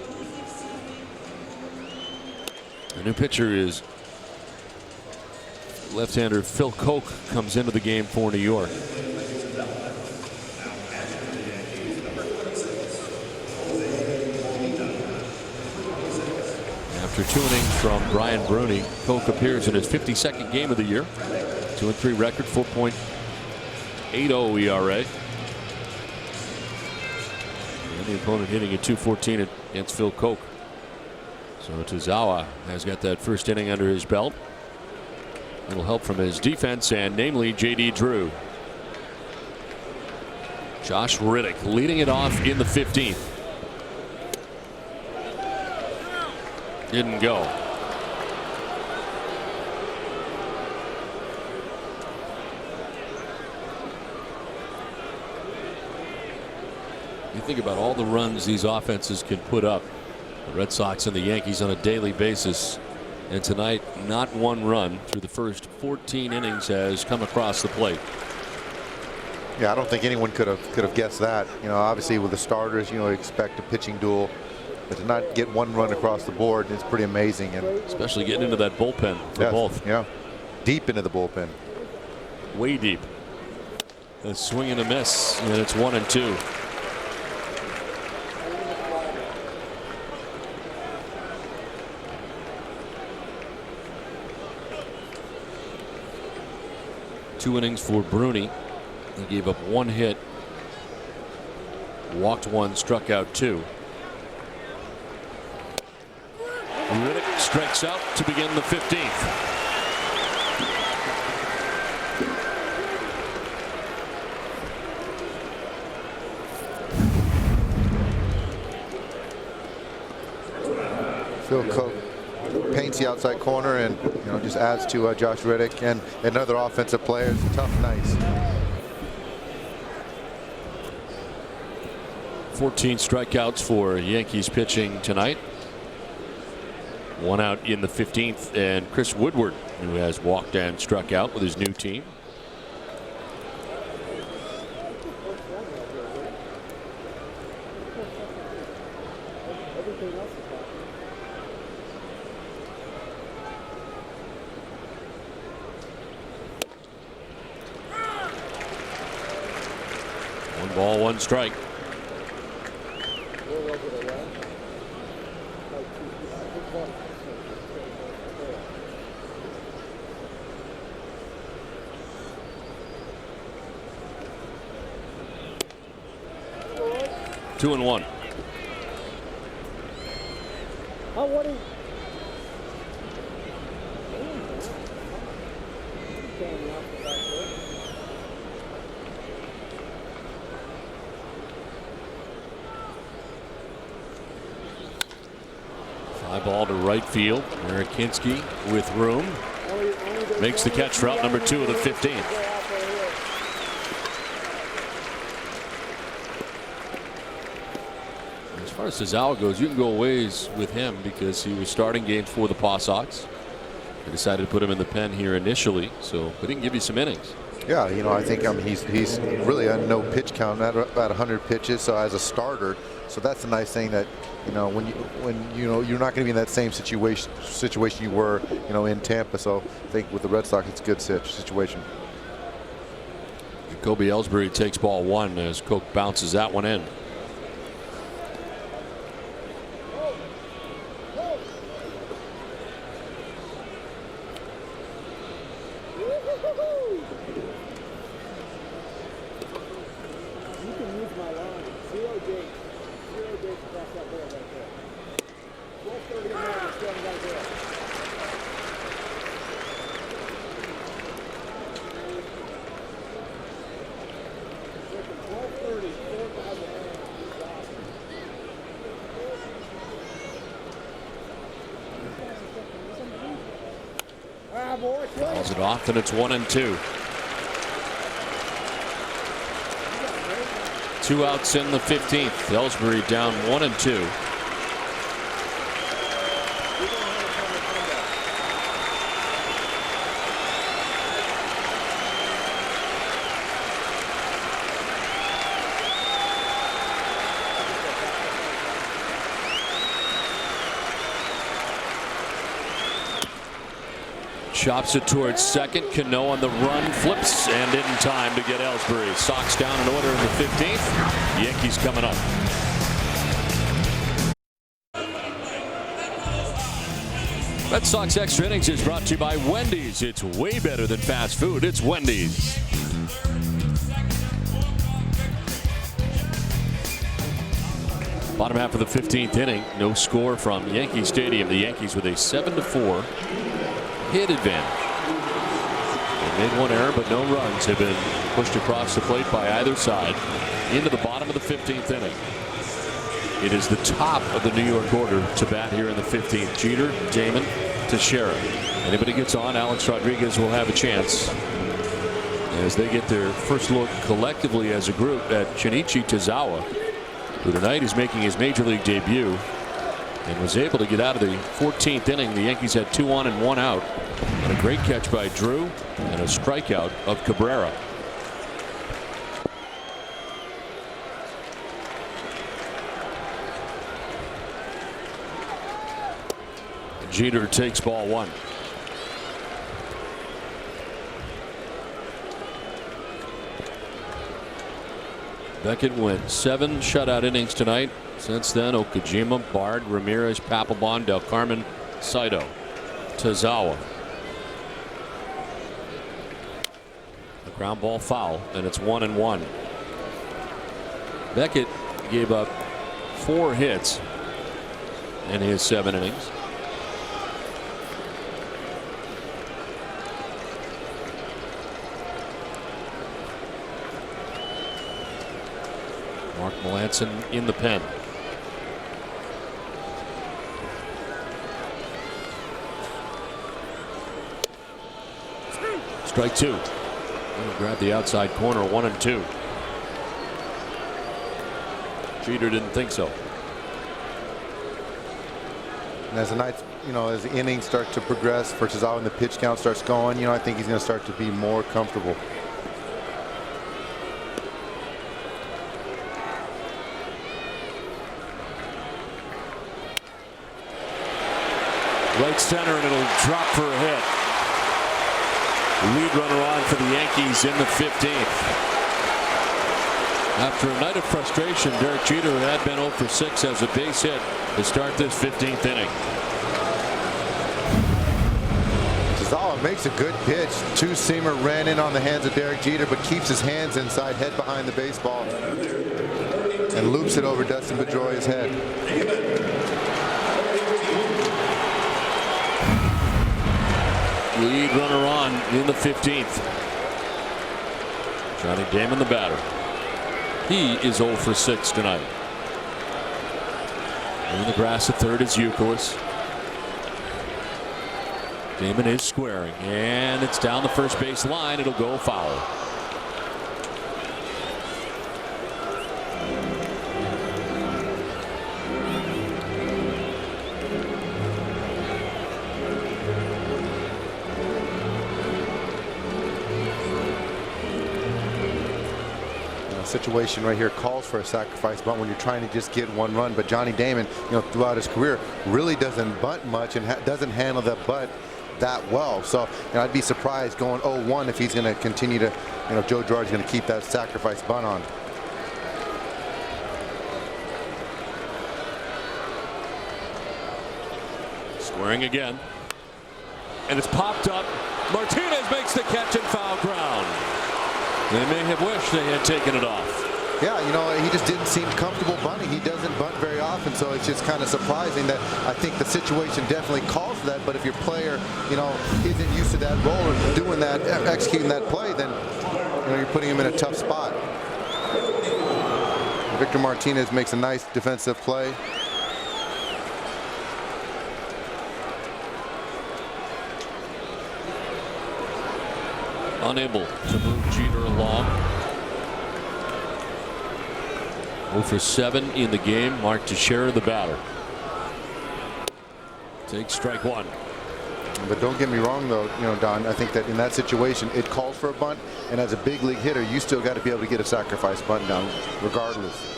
The new pitcher is left-hander Phil Koch. Comes into the game for New York. After 2 innings from Brian Bruni, Koch appears in his 52nd game of the year. 2-3 record, 4.80 ERA. And the opponent hitting at .214 against Phil Koch. So Tazawa has got that first inning under his belt. A little help from his defense, and namely J.D. Drew. Josh Riddick leading it off in the 15th. Didn't go. You think about all the runs these offenses can put up. The Red Sox and the Yankees on a daily basis. And tonight, not one run through the first 14 innings has come across the plate. Yeah, I don't think anyone could have guessed that. You know, obviously with the starters, you expect a pitching duel. But to not get one run across the board is pretty amazing. And especially getting into that bullpen for both. Yeah, deep into the bullpen. Way deep. A swing and a miss, and it's 1-2. Two innings for Bruni. He gave up 1 hit, walked 1, struck out 2. Riddick strikes out to begin the 15th. Phil Koch paints the outside corner and just adds to Josh Riddick and other offensive players. Tough nights. 14 strikeouts for Yankees pitching tonight. 1 out in the 15th, and Chris Woodward, who has walked and struck out with his new team. One ball, 1 strike. Two and 1. ball to right field. Eric Kinski with room. Makes the catch for out number 2 of the 15th. As far as Tazawa goes, you can go a ways with him because he was starting games for the Paw Sox. They decided to put him in the pen here initially, so but he can give you some innings. Yeah, you know, I think he's really a no pitch count at about 100 pitches. So as a starter, so that's a nice thing that when you're not going to be in that same situation you were in Tampa. So I think with the Red Sox, it's a good situation. Jacoby Ellsbury takes ball 1 as Coke bounces that one in. Calls it off, and it's 1-2. 2 outs in the 15th. Ellsbury down 1-2. Chops it towards second. Cano on the run, flips, and in time to get Ellsbury. Sox down in order in the 15th. Yankees coming up. Red Sox Extra Innings is brought to you by Wendy's. It's way better than fast food. It's Wendy's. Bottom half of the 15th inning. No score from Yankee Stadium. The Yankees with a 7-4 hit advantage. They made one error, but no runs have been pushed across the plate by either side into the bottom of the 15th inning. It is the top of the New York order to bat here in the 15th. Jeter, Damon, Teixeira. Anybody gets on, Alex Rodriguez will have a chance as they get their first look collectively as a group at Shinichi Tazawa, who tonight is making his major league debut and was able to get out of the 14th inning. The Yankees had 2 on and 1 out, and a great catch by Drew and a strikeout of Cabrera. Jeter takes ball 1. Beckett went 7 shutout innings tonight. Since then, Okajima, Bard, Ramirez, Papelbon, Del Carmen, Saito, Tazawa. A ground ball foul, and it's 1-1. Beckett gave up 4 hits in his 7 innings. Mark Melancon in the pen. Strike 2. Grab the outside corner, 1-2. Jeter didn't think so. And as the night, as the innings start to progress for Tazawa and the pitch count starts going, I think he's going to start to be more comfortable. Right center, and it'll drop for a hit. Lead runner on for the Yankees in the 15th. After a night of frustration, Derek Jeter had been 0 for 6 as a base hit to start this 15th inning. Tazawa makes a good pitch. 2-seamer ran in on the hands of Derek Jeter, but keeps his hands inside, head behind the baseball, and loops it over Dustin Pedroia's head. Lead runner on in the 15th. Johnny Damon, the batter. He is 0 for 6 tonight. In the grass at third is Youkilis. Damon is squaring, and it's down the first base line. It'll go foul. Situation right here calls for a sacrifice bunt when you're trying to just get one run, but Johnny Damon, throughout his career really doesn't bunt much and doesn't handle that bunt that well. So I'd be surprised going 0-1 if he's going to continue to, Joe Girardi's going to keep that sacrifice bunt on. Squaring again, and it's popped up. Martinez makes the catch and foul ground. They may have wished they had taken it off. Yeah, he just didn't seem comfortable bunting. He doesn't bunt very often, so it's just kind of surprising that I think the situation definitely calls for that. But if your player, isn't used to that role or doing that, executing that play, then you're putting him in a tough spot. Victor Martinez makes a nice defensive play. Unable to move Jeter along. 0 for 7 in the game. Mark Teixeira, the batter. Takes strike one. But don't get me wrong, though, Don. I think that in that situation, it calls for a bunt, and as a big league hitter, you still got to be able to get a sacrifice bunt down, regardless.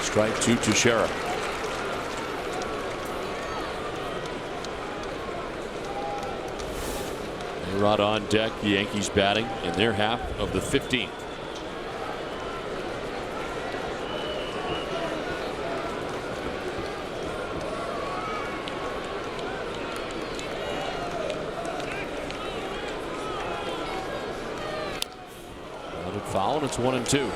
Strike to Teixeira. A-Rod on deck. The Yankees batting in their half of the 15th. Another foul, and it's 1-2.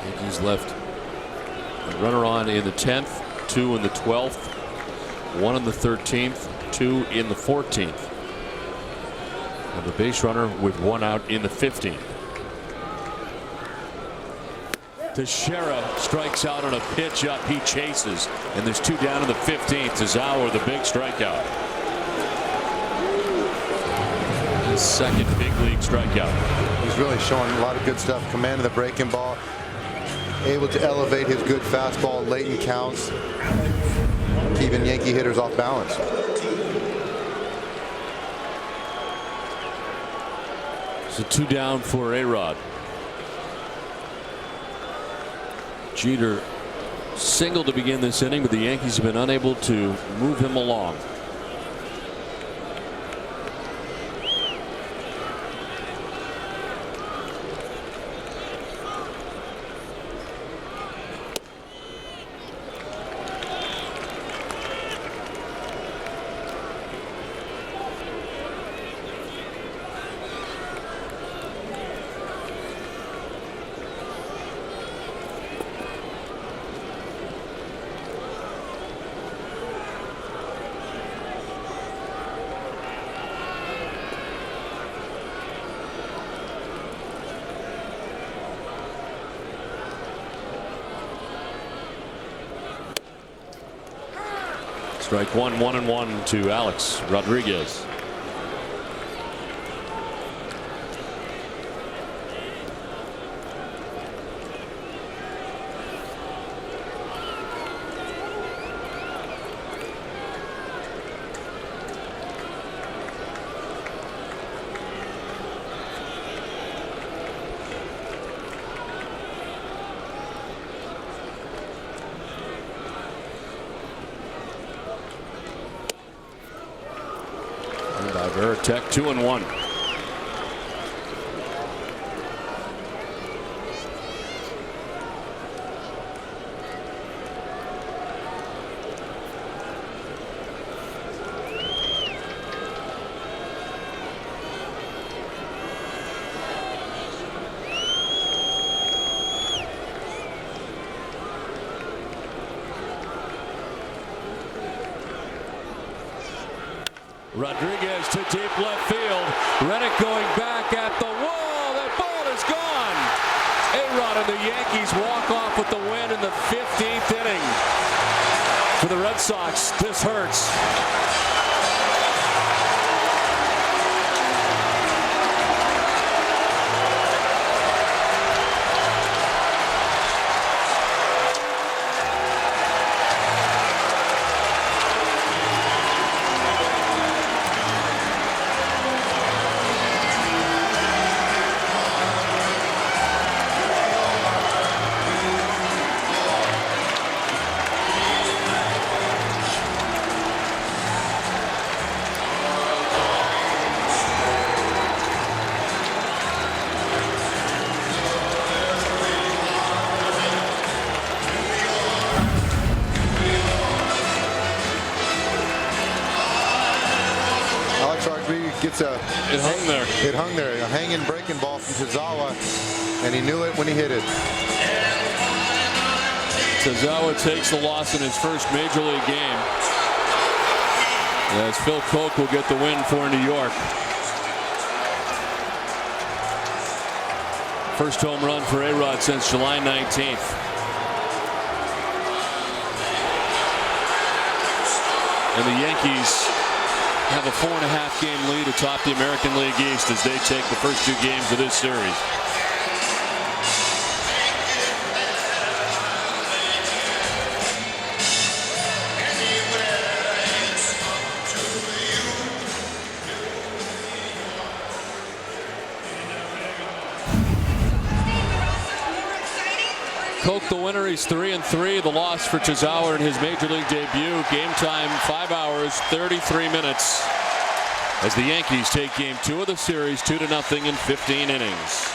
Yankees left a runner on in the 10th, 2 in the 12th, 1 in the 13th, 2 in the 14th. And the base runner with 1 out in the 15th. Teixeira strikes out on a pitch up. He chases, and there's 2 down in the 15th. Tazawa, the big strikeout. His second big league strikeout. He's really showing a lot of good stuff. Command of the breaking ball. Able to elevate his good fastball late in counts, keeping Yankee hitters off balance. So 2 down for A-Rod. Jeter singled to begin this inning, but the Yankees have been unable to move him along. Strike one, 1-1 to Alex Rodriguez. Veritek 2-1. Rodriguez to deep left field. Reddick going back at the wall. That ball is gone. A-Rod and the Yankees walk off with the win in the 15th inning. For the Red Sox, this hurts. It hung there. A hanging breaking ball from Tazawa, and he knew it when he hit it. Tazawa takes the loss in his first major league game, as Phil Koch will get the win for New York. First home run for A-Rod since July 19th. And the Yankees have a 4.5 game lead atop the American League East as they take the first 2 games of this series. Koch the winner. He's 3-3. The loss for Tazawa in his major league debut. Game time 5 hours 33 minutes as the Yankees take game 2 of the series 2-0 in 15 innings.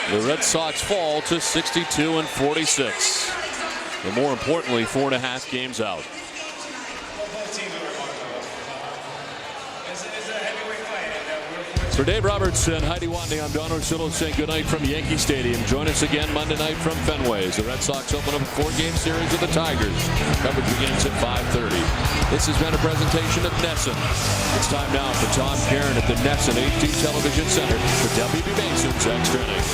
The Red Sox fall to 62-46. But more importantly, 4.5 games out. For Dave Robertson, Heidi Watney, I'm Don Orsillo saying goodnight from Yankee Stadium. Join us again Monday night from Fenway as the Red Sox open up a 4-game series with the Tigers. Coverage begins at 5:30. This has been a presentation of NESN. It's time now for Tom Karen at the NESN HD Television Center for WB Mason's Extra Inning.